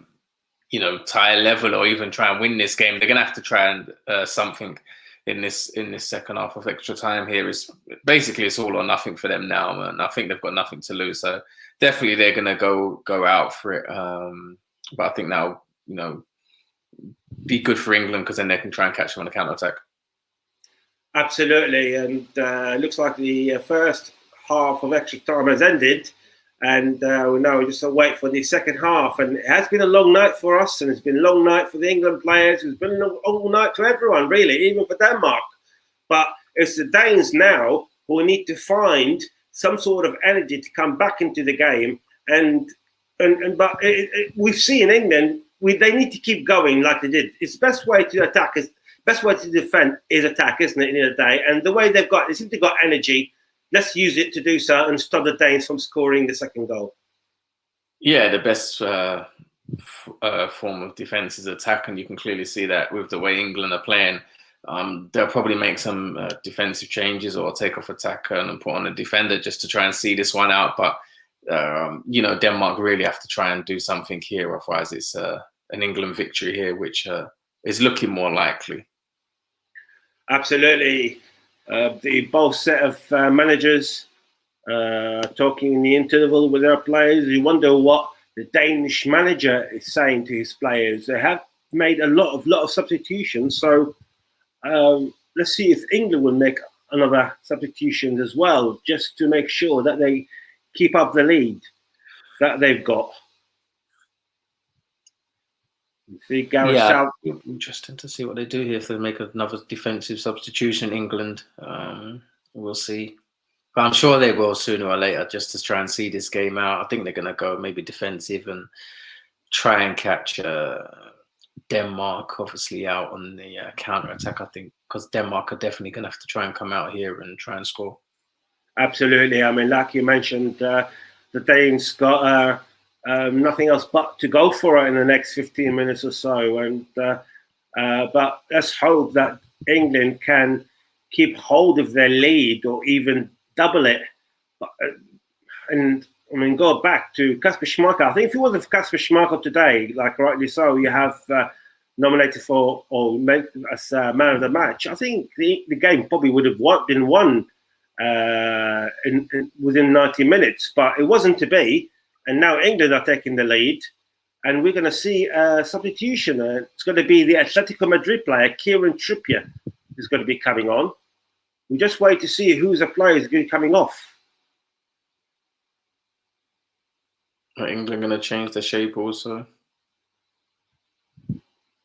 tie a level or even try and win this game. They're going to have to try and something in this second half of extra time here. Is basically it's all or nothing for them now, and I think they've got nothing to lose. So definitely they're going to go out for it. But I think that'll, be good for England, because then they can try and catch them on the counter-attack. Absolutely. And it looks like the first half of extra time has ended. And now we just wait for the second half. And it has been a long night for us, and it's been a long night for the England players. It's been a long night to everyone, really, even for Denmark. But it's the Danes now who need to find some sort of energy to come back into the game. But we've seen England, they need to keep going like they did. It's the best way to attack, best way to defend is attack, isn't it, in the day? And the way they seem to got energy. Let's use it to do so and stop the Danes from scoring the second goal. Yeah, the best form of defence is attack, and you can clearly see that with the way England are playing. They'll probably make some defensive changes or take off attacker and put on a defender just to try and see this one out. But Denmark really have to try and do something here, otherwise it's an England victory here, which is looking more likely. Absolutely. The both set of managers talking in the interval with their players. You wonder what the Danish manager is saying to his players. They have made a lot of substitutions, so let's see if England will make another substitution as well, just to make sure that they keep up the lead that they've got. See Gareth South. Interesting to see what they do here. If they make another defensive substitution, England, we'll see. But I'm sure they will sooner or later, just to try and see this game out. I think they're going to go maybe defensive and try and catch Denmark, obviously, out on the counter-attack, I think, because Denmark are definitely going to have to try and come out here and try and score. Absolutely. I mean, like you mentioned, the Danes got nothing else but to go for it in the next 15 minutes or so. And but let's hope that England can keep hold of their lead or even double it. And I mean, go back to Kasper Schmeichel. I think if it wasn't for Kasper Schmeichel today, like rightly so, you have nominated for or as man of the match. I think the game probably would have been won within 90 minutes, but it wasn't to be. And now England are taking the lead, and we're going to see a substitution. It's going to be the Atletico Madrid player, Kieran Trippier, who's going to be coming on. We just wait to see who's the player is going to be coming off. Are England going to change their shape also?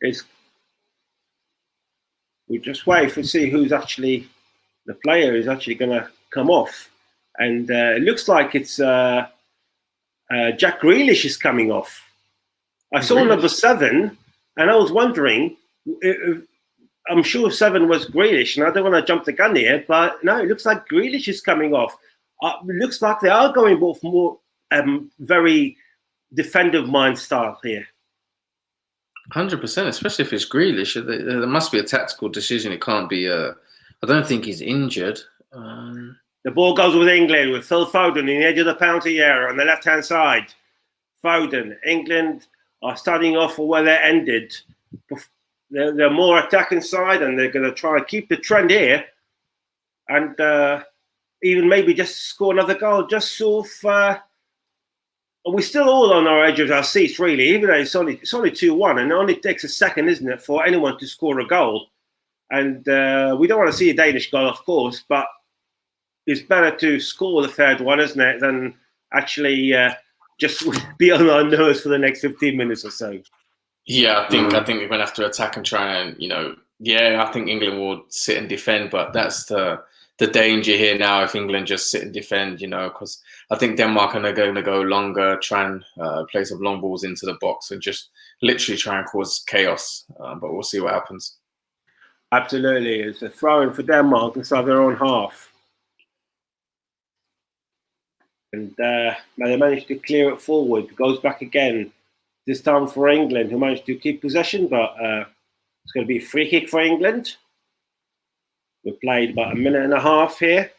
It's we just wait to see who's actually the player is actually going to come off, and it looks like it's Jack Grealish is coming off. I saw number 7, and I was wondering. I'm sure 7 was Grealish, and I don't want to jump the gun here, but no, it looks like Grealish is coming off. It looks like they are going both more very defensive mind style here. 100%, especially if it's Grealish. There must be a tactical decision. It can't be. I don't think he's injured. The ball goes with England with Phil Foden in the edge of the penalty area on the left-hand side. Foden, England are starting off where they ended. They're more attacking side, and they're going to try and keep the trend here, and even maybe just score another goal. Just sort of, we're still all on our edge of our seats, really. Even though it's only 2-1, and it only takes a second, isn't it, for anyone to score a goal? And we don't want to see a Danish goal, of course, but it's better to score the third one, isn't it, than actually just be on our nerves for the next 15 minutes or so. Yeah, I think we're going to have to attack and try and, I think England will sit and defend, but that's the danger here now if England just sit and defend, because I think Denmark are going to go longer, try and play some long balls into the box and just literally try and cause chaos, but we'll see what happens. Absolutely. It's a throw-in for Denmark inside their own half. And they managed to clear it forward. It goes back again. This time for England, who managed to keep possession, but it's going to be a free kick for England. We played about a minute and a half here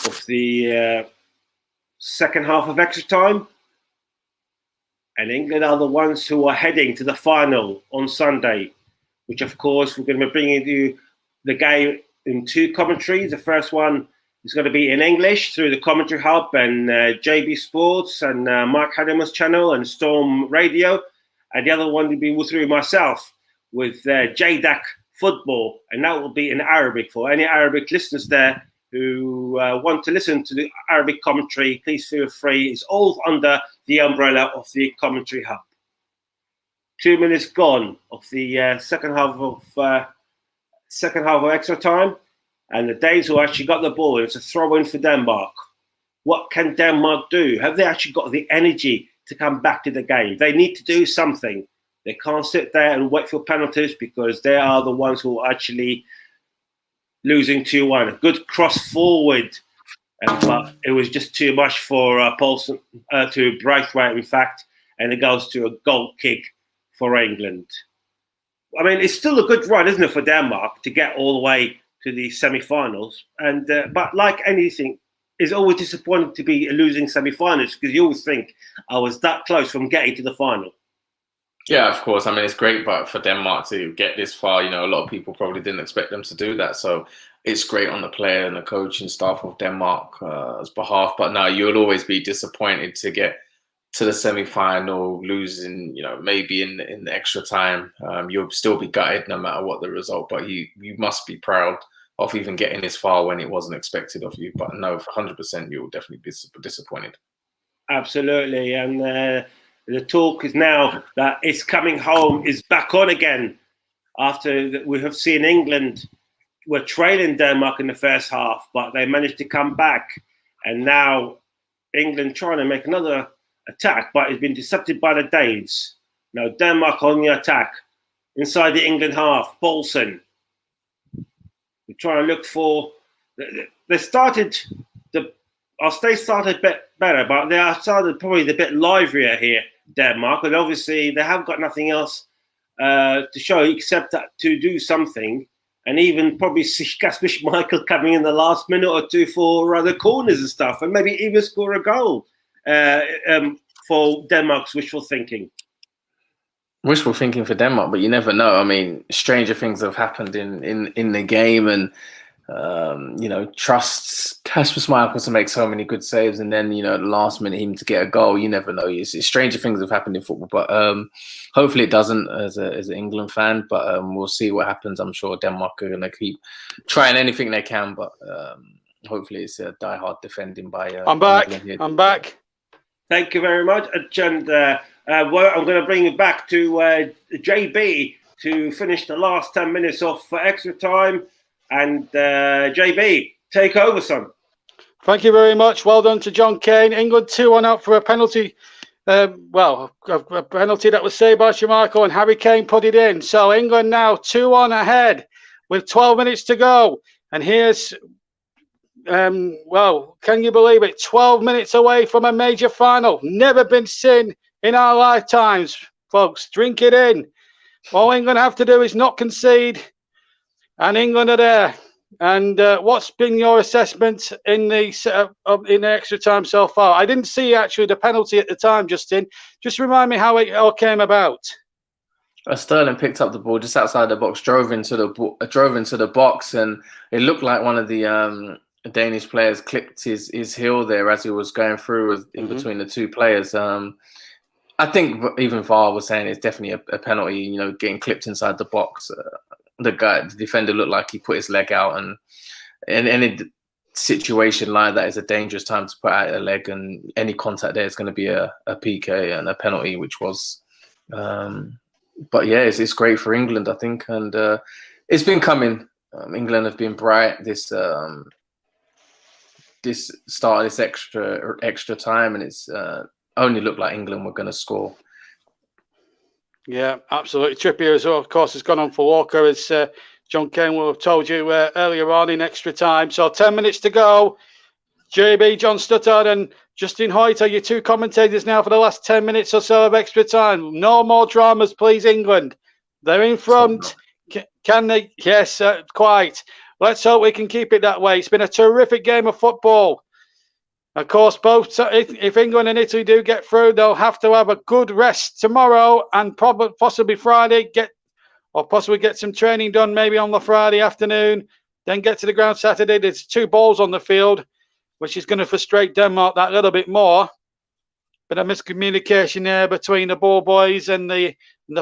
of the second half of extra time. And England are the ones who are heading to the final on Sunday, which, of course, we're going to be bringing you the game in 2 commentaries. The first one is going to be in English through the Commentary Hub and JB Sports and Mark Hanneman's channel and Storm Radio. And the other one will be through myself with JDAC Football. And that will be in Arabic. For any Arabic listeners there who want to listen to the Arabic commentary, please feel free. It's all under the umbrella of the Commentary Hub. 2 minutes gone of the second half of extra time. And the Danes who actually got the ball, it's a throw-in for Denmark. What can Denmark do? Have they actually got the energy to come back to the game? They need to do something. They can't sit there and wait for penalties because they are the ones who are actually losing 2-1. A good cross forward, but it was just too much for Poulsen to Braithwaite, in fact, and it goes to a goal kick for England. I mean, it's still a good run, isn't it, for Denmark to get all the way to the semi-finals, and but like anything, it's always disappointing to be losing semi-finals because you always think I was that close from getting to the final. Yeah, of course. I mean, it's great, but for Denmark to get this far, a lot of people probably didn't expect them to do that. So it's great on the player and the coaching staff of Denmark's behalf. But now you'll always be disappointed to get to the semi-final, losing, maybe in the extra time. You'll still be gutted no matter what the result, but you must be proud of even getting this far when it wasn't expected of you. But no, 100% you'll definitely be disappointed. Absolutely. And the talk is now that It's Coming Home is back on again after we have seen England were trailing Denmark in the first half, but they managed to come back. And now England trying to make another attack, but it's been intercepted by the Danes. Now Denmark on the attack inside the England half. Poulsen. We're trying to look for. They started started a bit better, but they are started probably a bit livelier here, Denmark. And obviously they have got nothing else to show except that to do something. And even probably see Kasper Schmeichel coming in the last minute or two for the corners and stuff, and maybe even score a goal for Denmark's wishful thinking. Wishful thinking for Denmark, but you never know. I mean, stranger things have happened in the game, and trusts Kasper Schmeichel to make so many good saves, and then the last minute him to get a goal. You never know. Stranger things have happened in football, but hopefully it doesn't as an England fan. But we'll see what happens. I'm sure Denmark are going to keep trying anything they can, but hopefully it's a die-hard defending by. I'm back. Thank you very much, and I'm going to bring it back to JB to finish the last 10 minutes off for extra time. And JB, take over, son. Thank you very much. Well done to John Kane. England 2-1 out for a penalty. A penalty that was saved by Schmeichel, and Harry Kane put it in. So England now 2-1 ahead with 12 minutes to go. And here's, can you believe it? 12 minutes away from a major final. Never been seen in our lifetimes, folks. Drink it in. All England have to do is not concede, and England are there. And what's been your assessment in the extra time so far? I didn't see actually the penalty at the time, Justin. Just remind me how it all came about. Sterling picked up the ball just outside the box, drove into the box, and it looked like one of the Danish players clipped his heel there as he was going through in between the two players. I think even VAR was saying it's definitely a penalty. You know, getting clipped inside the box. The defender looked like he put his leg out, and in any situation like that is a dangerous time to put out a leg, and any contact there is going to be a PK and a penalty, which was. But yeah, it's great for England, I think, and it's been coming. England have been bright this start of this extra time, and it's only looked like England were going to score. Yeah, absolutely. Trippier as well, of course, has gone on for Walker, as John Kane will have told you earlier on in extra time. So 10 minutes to go. JB, John Stuttard and Justin Hoyt are your two commentators now for the last 10 minutes or so of extra time. No more dramas, please, England. They're in front. Can they? Yes, quite. Let's hope we can keep it that way. It's been a terrific game of football. Of course, if England and Italy do get through, they'll have to have a good rest tomorrow and possibly Friday, possibly get some training done maybe on the Friday afternoon, then get to the ground Saturday. There's two balls on the field, which is going to frustrate Denmark that little bit more. But a miscommunication there between the ball boys and the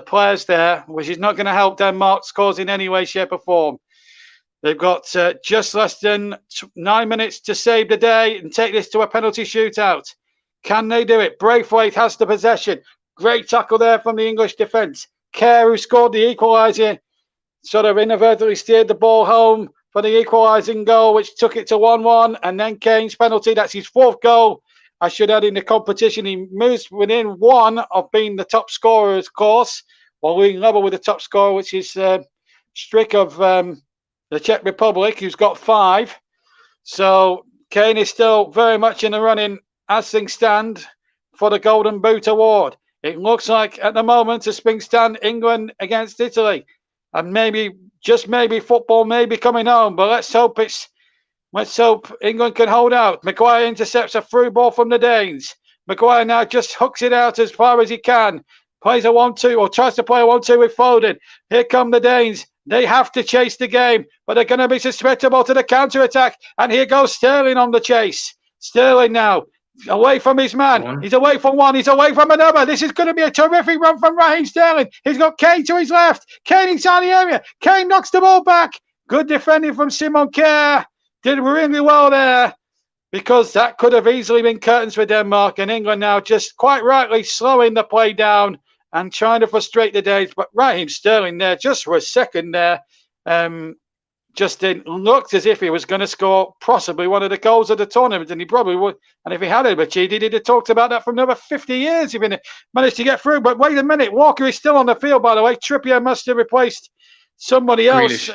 players there, which is not going to help Denmark's cause in any way, shape or form. They've got just less than 9 minutes to save the day and take this to a penalty shootout. Can they do it? Braithwaite has the possession. Great tackle there from the English defence. Kerr, who scored the equaliser, sort of inadvertently steered the ball home for the equalising goal, which took it to 1-1. And then Kane's penalty. That's his fourth goal. I should add, in the competition, he moves within one of being the top scorer, of course, while we're level with the top scorer, which is Strick of the Czech Republic, who's got 5. So Kane is still very much in the running as things stand for the Golden Boot Award. It looks like at the moment as things stand, England against Italy, and maybe, just maybe, football may be coming home. But let's hope England can hold out. Maguire intercepts a through ball from the Danes. Maguire now just hooks it out as far as he can. Plays a 1-2, or tries to play a 1-2 with Foden. Here come the Danes. They have to chase the game, but they're going to be susceptible to the counter-attack. And here goes Sterling on the chase. Sterling now, away from his man. He's away from one. He's away from another. This is going to be a terrific run from Raheem Sterling. He's got Kane to his left. Kane inside the area. Kane knocks the ball back. Good defending from Simon Kjær. Did really well there, because that could have easily been curtains for Denmark. And England now just quite rightly slowing the play down and trying to frustrate the Danes. But Raheem Sterling there, just for a second there, just looked as if he was going to score possibly one of the goals of the tournament, and he probably would. And if he had achieved it, he'd have talked about that for another 50 years if he managed to get through. But wait a minute, Walker is still on the field, by the way. Trippier must have replaced somebody else.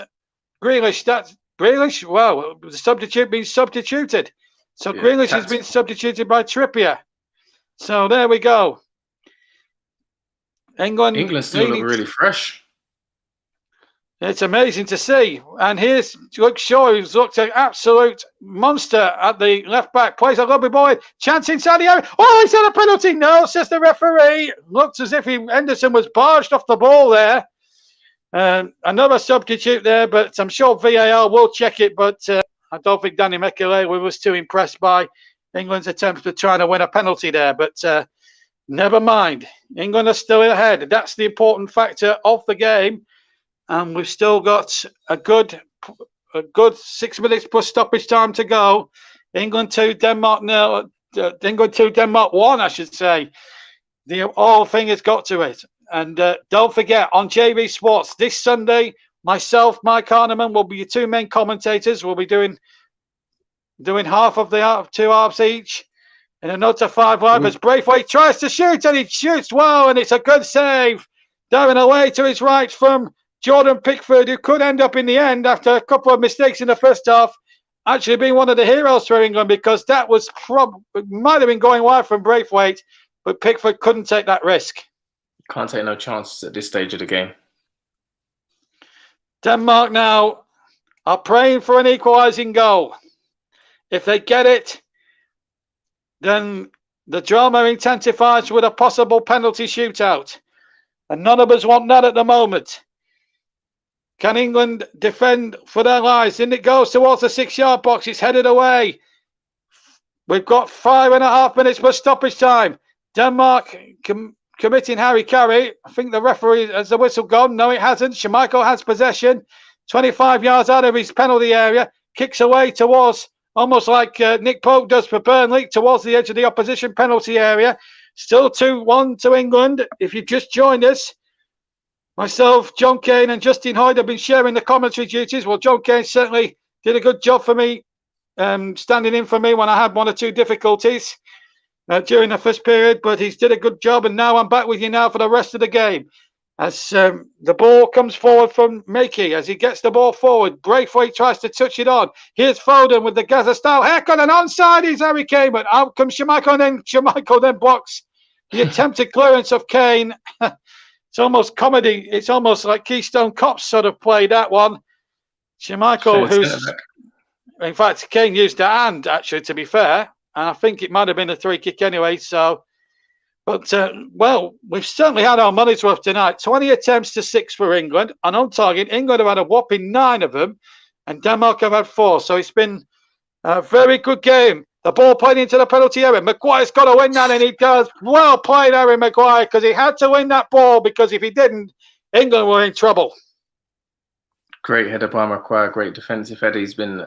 Grealish, that's Grealish. Well, the substitute being substituted. So yeah, Grealish has been substituted by Trippier. So there we go. England still look really fresh. It's amazing to see. And here's Luke Shaw, who's looked an absolute monster at the left back. Plays a lovely ball. Chance inside the area. Oh, he's had a penalty. No, says the referee. Looks as if Henderson was barged off the ball there. Another substitute there, but I'm sure VAR will check it. But I don't think Danny Mekele was too impressed by England's attempt to try to win a penalty there. But never mind. England are still ahead. That's the important factor of the game. And we've still got a good 6 minutes plus stoppage time to go. England 2, Denmark 0. England 2, Denmark 1, I should say. The whole thing has got to it. And don't forget, on JV Sports this Sunday, myself, Mike Harneman will be your two main commentators. We'll be doing half of the 2 halves each. In a note to 5 live as Braithwaite tries to shoot, and he shoots well, and it's a good save. Diving away to his right from Jordan Pickford, who could end up in the end after a couple of mistakes in the first half, actually being one of the heroes for England, because that was might have been going wide from Braithwaite, but Pickford couldn't take that risk. Can't take no chances at this stage of the game. Denmark now are praying for an equalising goal. If they get it, then the drama intensifies with a possible penalty shootout. And none of us want that at the moment. Can England defend for their lives? In it goes towards the 6-yard box. It's headed away. We've got 5.5 minutes for stoppage time. Denmark committing Harry Carey. I think the referee has the whistle gone. No, it hasn't. Schmeichel has possession. 25 yards out of his penalty area. Kicks away towards, almost like Nick Pope does for Burnley, towards the edge of the opposition penalty area. Still 2-1 to England. If you've just joined us, myself, John Kane and Justin Hoyd have been sharing the commentary duties. Well, John Kane certainly did a good job for me, standing in for me when I had 1 or 2 difficulties during the first period, but he's did a good job, and now I'm back with you now for the rest of the game. As the ball comes forward from Makey, as he gets the ball forward, Braithwaite tries to touch it on. Here's Foden with the Gaza-style haircut, and onside is Harry Kane, but out comes Schmeichel, and then Schmeichel then blocks the attempted clearance of Kane. It's almost comedy. It's almost like Keystone Cops sort of played that one. Schmeichel, who's... In fact, Kane used a hand, actually, to be fair. And I think it might have been a 3 kick anyway. So, but, well, we've certainly had our money's worth tonight. 20 attempts to 6 for England. And on target, England have had a whopping 9 of them. And Denmark have had 4. So it's been a very good game. The ball played into the penalty area. Maguire's got to win that, and he does. Well played, Harry Maguire, because he had to win that ball, because if he didn't, England were in trouble. Great header by Maguire, great defensive header. He's been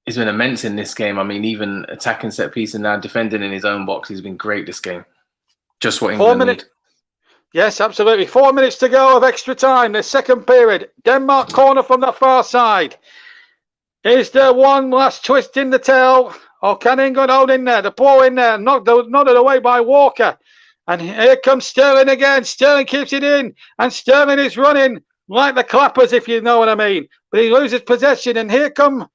immense in this game. I mean, even attacking set piece and now defending in his own box, he's been great this game. Just what England need. Yes, absolutely. 4 minutes to go of extra time. The second period. Denmark corner from the far side. Is there one last twist in the tail? Or can England hold in there? The ball in there, nodded away by Walker. And here comes Sterling again. Sterling keeps it in. And Sterling is running like the Clappers, if you know what I mean. But he loses possession. And here come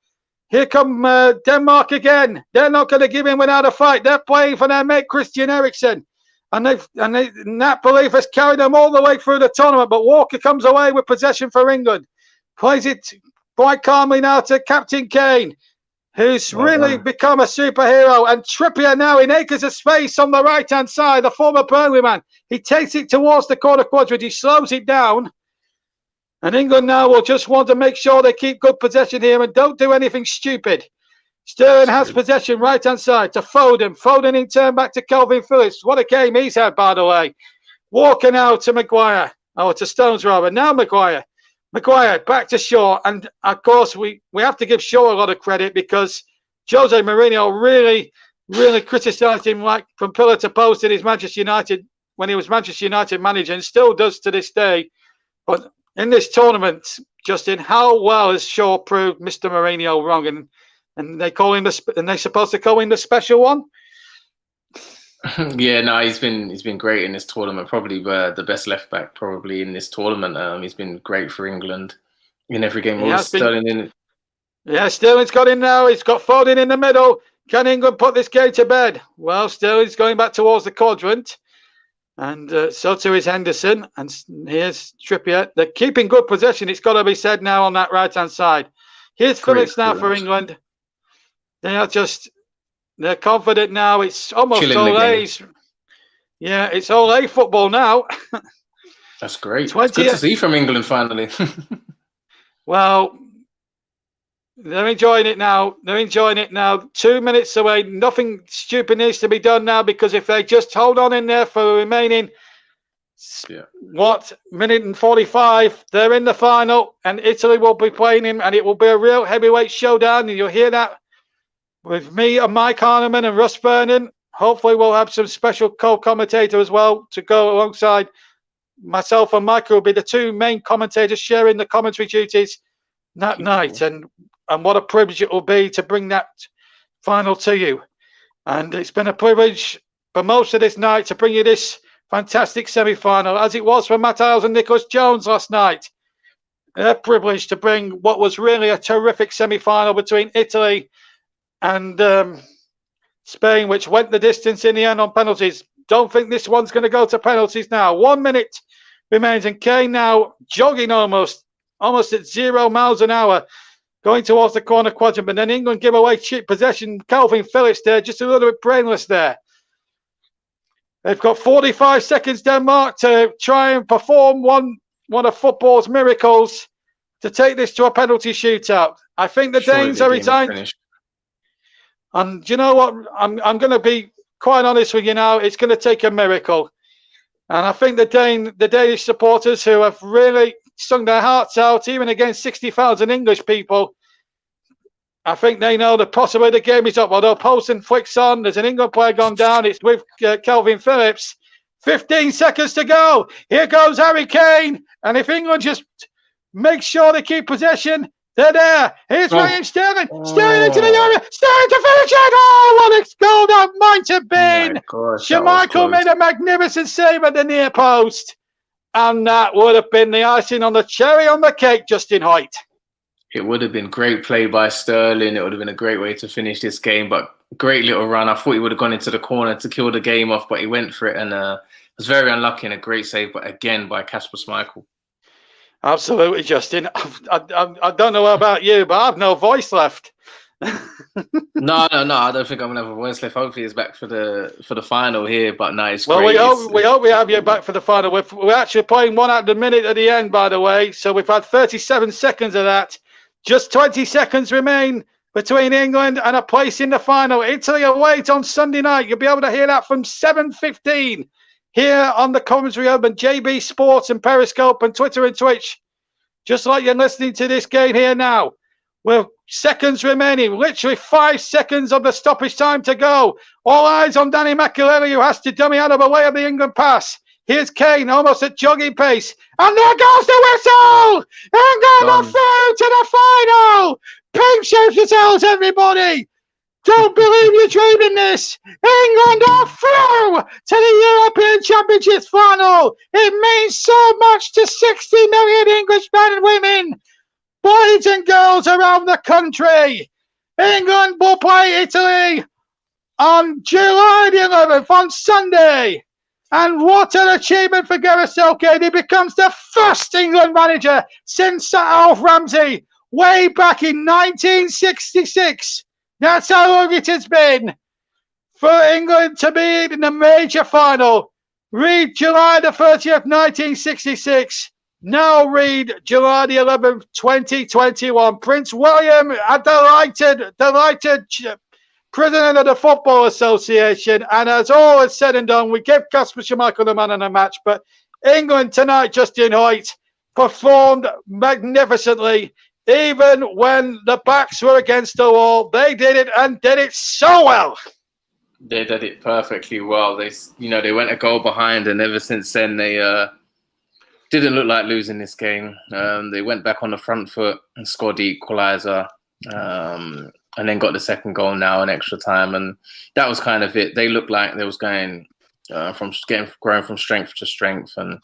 Denmark again. They're not going to give in without a fight. They're playing for their mate Christian Eriksen. And that belief has carried them all the way through the tournament. But Walker comes away with possession for England. Plays it quite calmly now to Captain Kane, who's really become a superhero. And Trippier now in acres of space on the right-hand side, the former Burnley man. He takes it towards the corner quadrant. He slows it down. And England now will just want to make sure they keep good possession here and don't do anything stupid. Sterling has possession right-hand side to Foden. Foden in turn back to Calvin Phillips. What a game he's had, by the way. Walker now to Maguire. Oh, to Stones rather. Now Maguire. Maguire back to Shaw. And, of course, we have to give Shaw a lot of credit because Jose Mourinho really, really criticised him like from pillar to post in his Manchester United when he was Manchester United manager and still does to this day. But in this tournament, Justin, how well has Shaw proved Mr. Mourinho wrong? And they call him and they're supposed to call him the special one? Yeah, no, he's been great in this tournament. Probably the best left back probably in this tournament. He's been great for England in every game. Sterling Sterling's got in now. He's got Foden in the middle. Can England put this game to bed? Well, Sterling's going back towards the quadrant. And so too is Henderson. And here's Trippier. They're keeping good possession. It's got to be said now on that right-hand side. Here's Phillips now for England. They're confident now. It's almost Ole's. Yeah, it's Ole football now. That's great. It's good to see from England finally. Well, they're enjoying it now. 2 minutes away. Nothing stupid needs to be done now because if they just hold on in there for the remaining, minute and 45, they're in the final and Italy will be playing him and it will be a real heavyweight showdown. And you'll hear that with me and Mike Harneman and Russ Vernon. Hopefully we'll have some special co-commentator as well to go alongside myself and Michael will be the two main commentators sharing the commentary duties that night. And what a privilege it will be to bring that final to you. And it's been a privilege for most of this night to bring you this fantastic semi-final, as it was for Matt Iles and Nicholas Jones last night. A privilege to bring what was really a terrific semi-final between Italy and Spain, which went the distance in the end on penalties. Don't think this one's going to go to penalties now. 1 minute remains, and Kane now jogging almost at 0 miles an hour, going towards the corner quadrant, but then England give away cheap possession. Calvin Phillips there, just a little bit brainless there. They've got 45 seconds, Denmark, to try and perform one of football's miracles to take this to a penalty shootout. I think the Danes are retired. And you know what? I'm going to be quite honest with you now. It's going to take a miracle. And I think the Danish supporters, who have really sung their hearts out, even against 60,000 English people, I think they know that possibly the game is up. Although Poulsen flicks on, there's an England player gone down. It's with Calvin Phillips. 15 seconds to go. Here goes Harry Kane. And if England just make sure they keep possession, they're there. Here's Raheem Sterling. Sterling into the area. Sterling to finish it. Oh, what a goal that might have been. Schmeichel made a magnificent save at the near post. And that would have been the icing on the cherry on the cake, Justin Hoyt. It would have been great play by Sterling. It would have been a great way to finish this game, but great little run. I thought he would have gone into the corner to kill the game off, but he went for it and was very unlucky, and a great save, but again by Kasper Schmeichel. Absolutely, Justin. I don't know about you, but I've no voice left. No. I don't think I'm gonna have a voice left. Hopefully, it's back for the final here. But no, it's well, great. we hope we have you back for the final. We're actually playing one at the minute at the end, by the way. So we've had 37 seconds of that. Just 20 seconds remain between England and a place in the final. Italy awaits on Sunday night. You'll be able to hear that from 7:15 here on the Commentary Hub and JB Sports and Periscope and Twitter and Twitch. Just like you're listening to this game here now. With seconds remaining, literally 5 seconds of the stoppage time to go. All eyes on Danny McAlery, who has to dummy out of the way of the England pass. Here's Kane, almost at jogging pace. And there goes the whistle! England are through to the final! Pink shapes yourselves, everybody! Don't believe you're dreaming this! England are through to the European Championships final! It means so much to 60 million English men and women, boys and girls around the country. England will play Italy on July the 11th, on Sunday. And what an achievement for Gareth Southgate. He becomes the first England manager since Sir Alf Ramsey way back in 1966. That's how long it has been for England to be in the major final. Read July the 30th, 1966. Now read July the 11th, 2021. Prince William, a delighted president of the Football Association. And as all is said and done, we give Kasper Schmeichel the man of the match. But England tonight, Justin Hoyt, performed magnificently. Even when the backs were against the wall, they did it and did it so well. They did it perfectly well. They went a goal behind, and ever since then they didn't look like losing this game. They went back on the front foot and scored the equaliser, and then got the second goal now in extra time, and that was kind of it. They looked like they was growing from strength to strength, and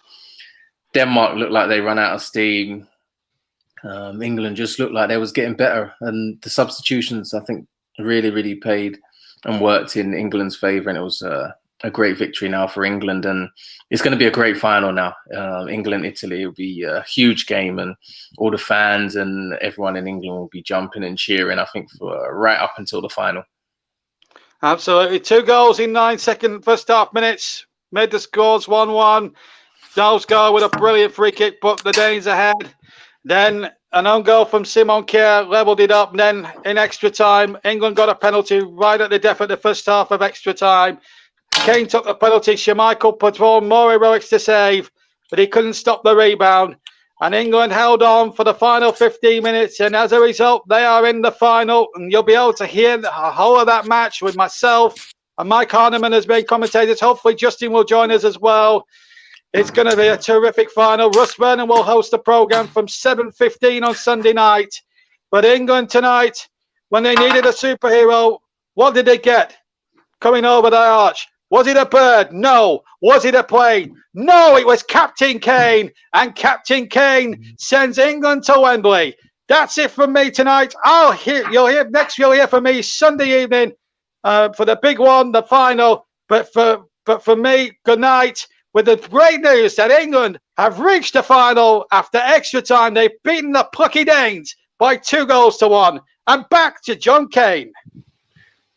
Denmark looked like they ran out of steam. England just looked like they was getting better, and the substitutions, I think, really, really paid and worked in England's favour, and it was a great victory now for England, and it's going to be a great final now. England-Italy will be a huge game, and all the fans and everyone in England will be jumping and cheering, I think, for right up until the final. Absolutely. 2 goals in 9 first half minutes, made the scores 1-1. Dalsgaard with a brilliant free kick, put the Danes ahead. Then an own goal from Simon Kjær levelled it up. And then in extra time, England got a penalty right at the death of the first half of extra time. Kane took the penalty. Schmeichel performed more heroics to save, but he couldn't stop the rebound. And England held on for the final 15 minutes. And as a result, they are in the final. And you'll be able to hear the whole of that match with myself and Mike Harneman as main commentators. Hopefully, Justin will join us as well. It's going to be a terrific final. Russ Vernon will host the programme from 7:15 on Sunday night. But England tonight, when they needed a superhero, what did they get? Coming over the arch. Was it a bird? No. Was it a plane? No, it was Captain Kane. And Captain Kane sends England to Wembley. That's it from me tonight. You'll hear from me Sunday evening for the big one, the final. But for me, good night. With the great news that England have reached the final after extra time. They've beaten the plucky Danes by 2-1. And back to John Kane.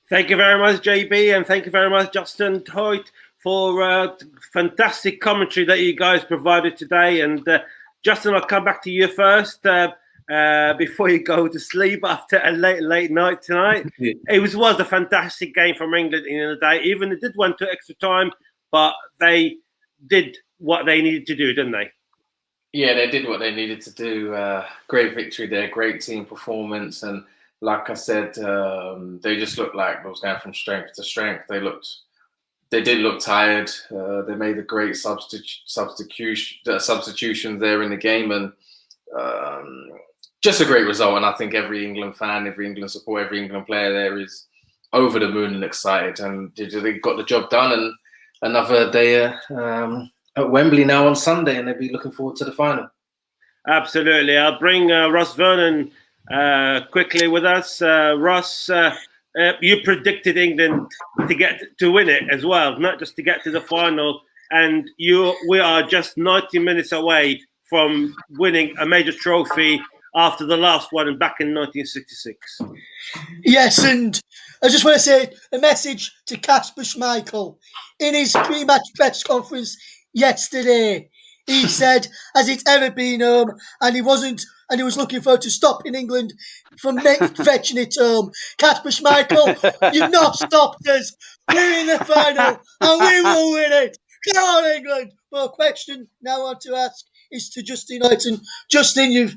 Thank you very much, JB, and thank you very much, Justin Toit, for fantastic commentary that you guys provided today. And Justin, I'll come back to you first before you go to sleep after a late night tonight. It was a fantastic game from England in the day. Even it did went to extra time, but they did what they needed to do, didn't they? Yeah, they did what they needed to do. Great victory there, great team performance, and like I said, they just looked like they was going from strength to strength. They did look tired. They made a great substitution there in the game, and just a great result. And I think every England fan, every England supporter, every England player there is over the moon and excited. And they got the job done. And another day at Wembley now on Sunday, and they'll be looking forward to the final. Absolutely. I'll bring Russ Vernon quickly with us. Russ, you predicted England to win it as well, not just to get to the final. And we are just 90 minutes away from winning a major trophy after the last one back in 1966. Yes, and I just want to say a message to Kasper Schmeichel. In his pre-match press conference yesterday, he said, has it ever been home? And he was looking forward to stopping England from fetching it home. Kasper Schmeichel, you've not stopped us. We're in the final and we will win it. Come on, England. Well, a question now I want to ask is to Justin Oyton. Justin, you've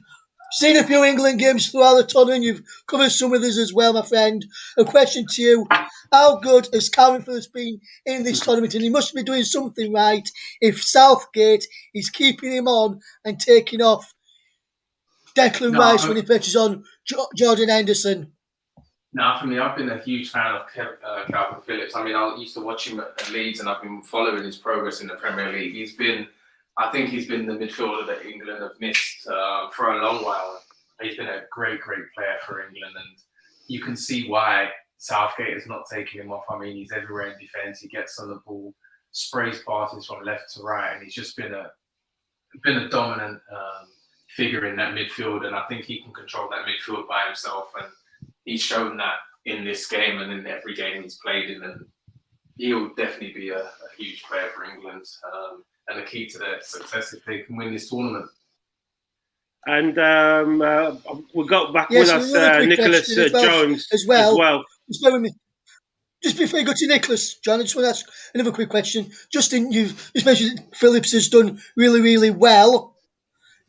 seen a few England games throughout the tournament. You've covered some of us as well, my friend. A question to you. How good has Kalvin Phillips been in this tournament? And he must be doing something right if Southgate is keeping him on and taking off Declan Rice when he pitches on Jordan Henderson. No, for me, I've been a huge fan of Kalvin Phillips. I mean, I used to watch him at Leeds, and I've been following his progress in the Premier League. I think he's been the midfielder that England have missed for a long while. He's been a great, great player for England, and you can see why Southgate is not taking him off. I mean, he's everywhere in defence. He gets on the ball, sprays passes from left to right, and he's just been a dominant figure in that midfield. And I think he can control that midfield by himself, and he's shown that in this game and in every game he's played in. And he'll definitely be a huge player for England. And the key to their success if they can win this tournament. And we've got back with us Nicholas Jones as well. Just bear with me. Just before you go to Nicholas, John, I just want to ask another quick question. Justin, you've just mentioned that Phillips has done really, really well.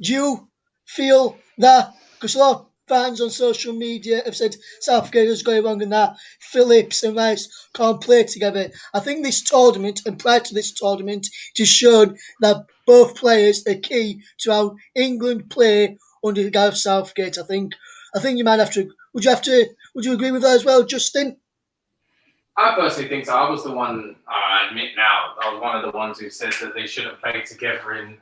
Do you feel that, because a lot of fans on social media have said Southgate is going wrong and that Phillips and Rice can't play together. I think this tournament and prior to this tournament it has shown that both players are key to how England play under Gareth Southgate. I think you might have to. Would you agree with that as well, Justin? I personally think so. I was the one, I admit now, I was one of the ones who said that they shouldn't play together in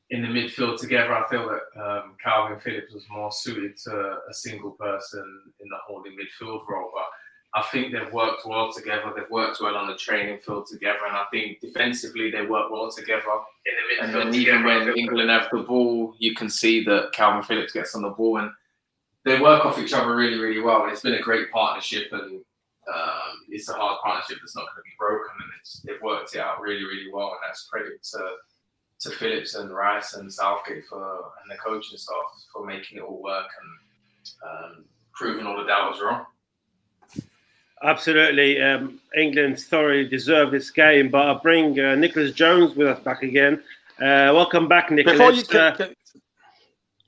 the midfield together. I feel that Kalvin Phillips was more suited to a single person in the holding midfield role. But I think they've worked well together. They've worked well on the training field together. And I think defensively they work well together in the midfield. And then even when England have the ball, you can see that Kalvin Phillips gets on the ball and they work off each other really, really well. And it's been a great partnership, and it's a hard partnership that's not going to be broken. And they've worked it out really, really well. And that's credit to Phillips and Rice and Southgate and the coaching staff for making it all work and proving all the doubters wrong. Absolutely. England thoroughly deserved this game, but I'll bring Nicholas Jones with us back again. Welcome back, Nicholas.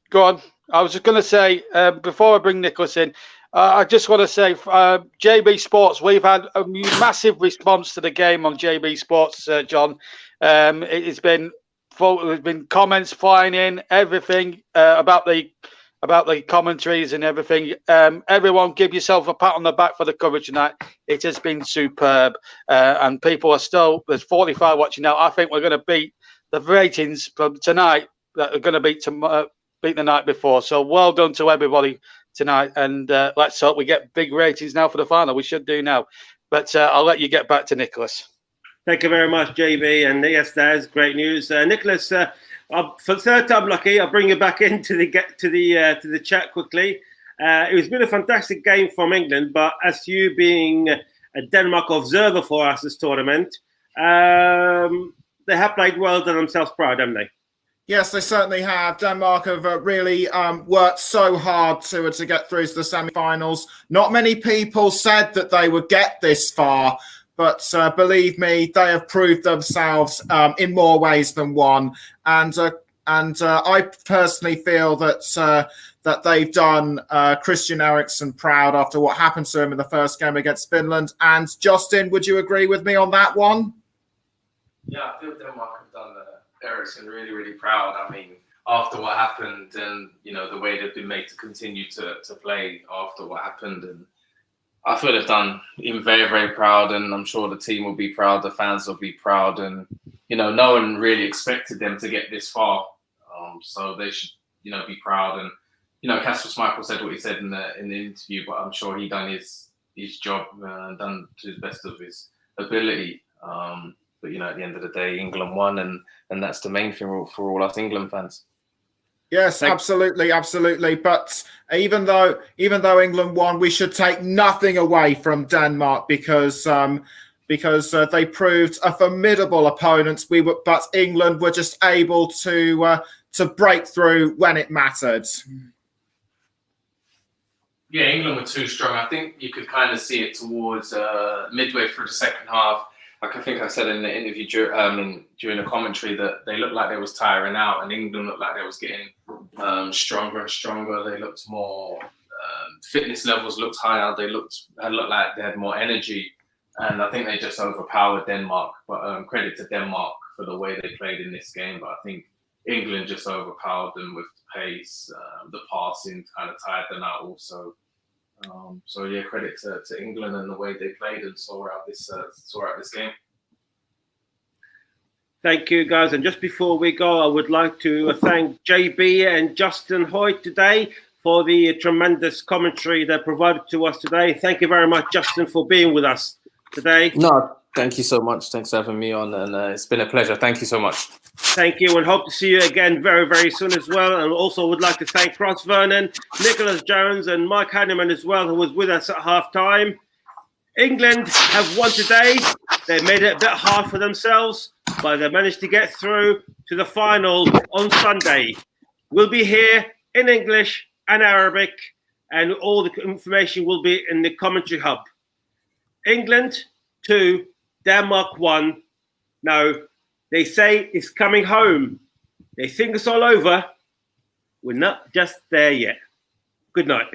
Go on. I was just going to say, before I bring Nicholas in, I just want to say, JB Sports, we've had a massive response to the game on JB Sports, John. It's been There's been comments flying in, everything about the commentaries and everything. Everyone, give yourself a pat on the back for the coverage tonight. It has been superb, and people are still. There's 45 watching now. I think we're going to beat the ratings from tonight that are going to beat the night before. So well done to everybody tonight, and let's hope we get big ratings now for the final. We should do now, but I'll let you get back to Nicholas. Thank you very much, JB, and yes, that is great news, Nicholas. For the third time lucky, I'll bring you back into the chat quickly. It's been a fantastic game from England, but as you being a Denmark observer for us this tournament, they have played well, done themselves proud, haven't they? Yes, they certainly have. Denmark have really worked so hard to get through to the semi-finals. Not many people said that they would get this far, but believe me, they have proved themselves in more ways than one. And I personally feel that they've done Christian Eriksen proud after what happened to him in the first game against Finland. And Justin, would you agree with me on that one? Yeah, I feel Denmark have done Eriksen really, really proud. I mean, after what happened and, the way they've been made to continue to play after what happened. And I feel they've done him very, very proud. And I'm sure the team will be proud. The fans will be proud. And, no one really expected them to get this far. So they should, be proud. And, Kasper Schmeichel said what he said in the interview, but I'm sure he done his job, done to the best of his ability. But, at the end of the day, England won, and that's the main thing for all us England fans. Yes, absolutely. But even though England won, we should take nothing away from Denmark because they proved a formidable opponent. But England were just able to break through when it mattered. Yeah, England were too strong. I think you could kind of see it towards midway through the second half. Like I think I said in the interview during the commentary that they looked like they was tiring out, and England looked like they was getting stronger and stronger. They looked more fitness levels looked higher. They looked like they had more energy, and I think they just overpowered Denmark. But credit to Denmark for the way they played in this game. But I think England just overpowered them with the pace, the passing kind of tired them out also. So yeah, credit to England and the way they played and saw out this game. Thank you, guys. And just before we go, I would like to thank JB and Justin Hoyt today for the tremendous commentary they provided to us today. Thank you very much, Justin, for being with us today. No, thank you so much. Thanks for having me on, and it's been a pleasure. Thank you so much. Thank you, and hope to see you again very, very soon as well. And also would like to thank Ross Vernon, Nicholas Jones, and Mike Hanneman as well, who was with us at half-time. England have won today. They made it a bit hard for themselves, but they managed to get through to the final on Sunday. We'll be here in English and Arabic, and all the information will be in the commentary hub. England 2, Denmark 1. Now, they say it's coming home. They think it's all over. We're not just there yet. Good night.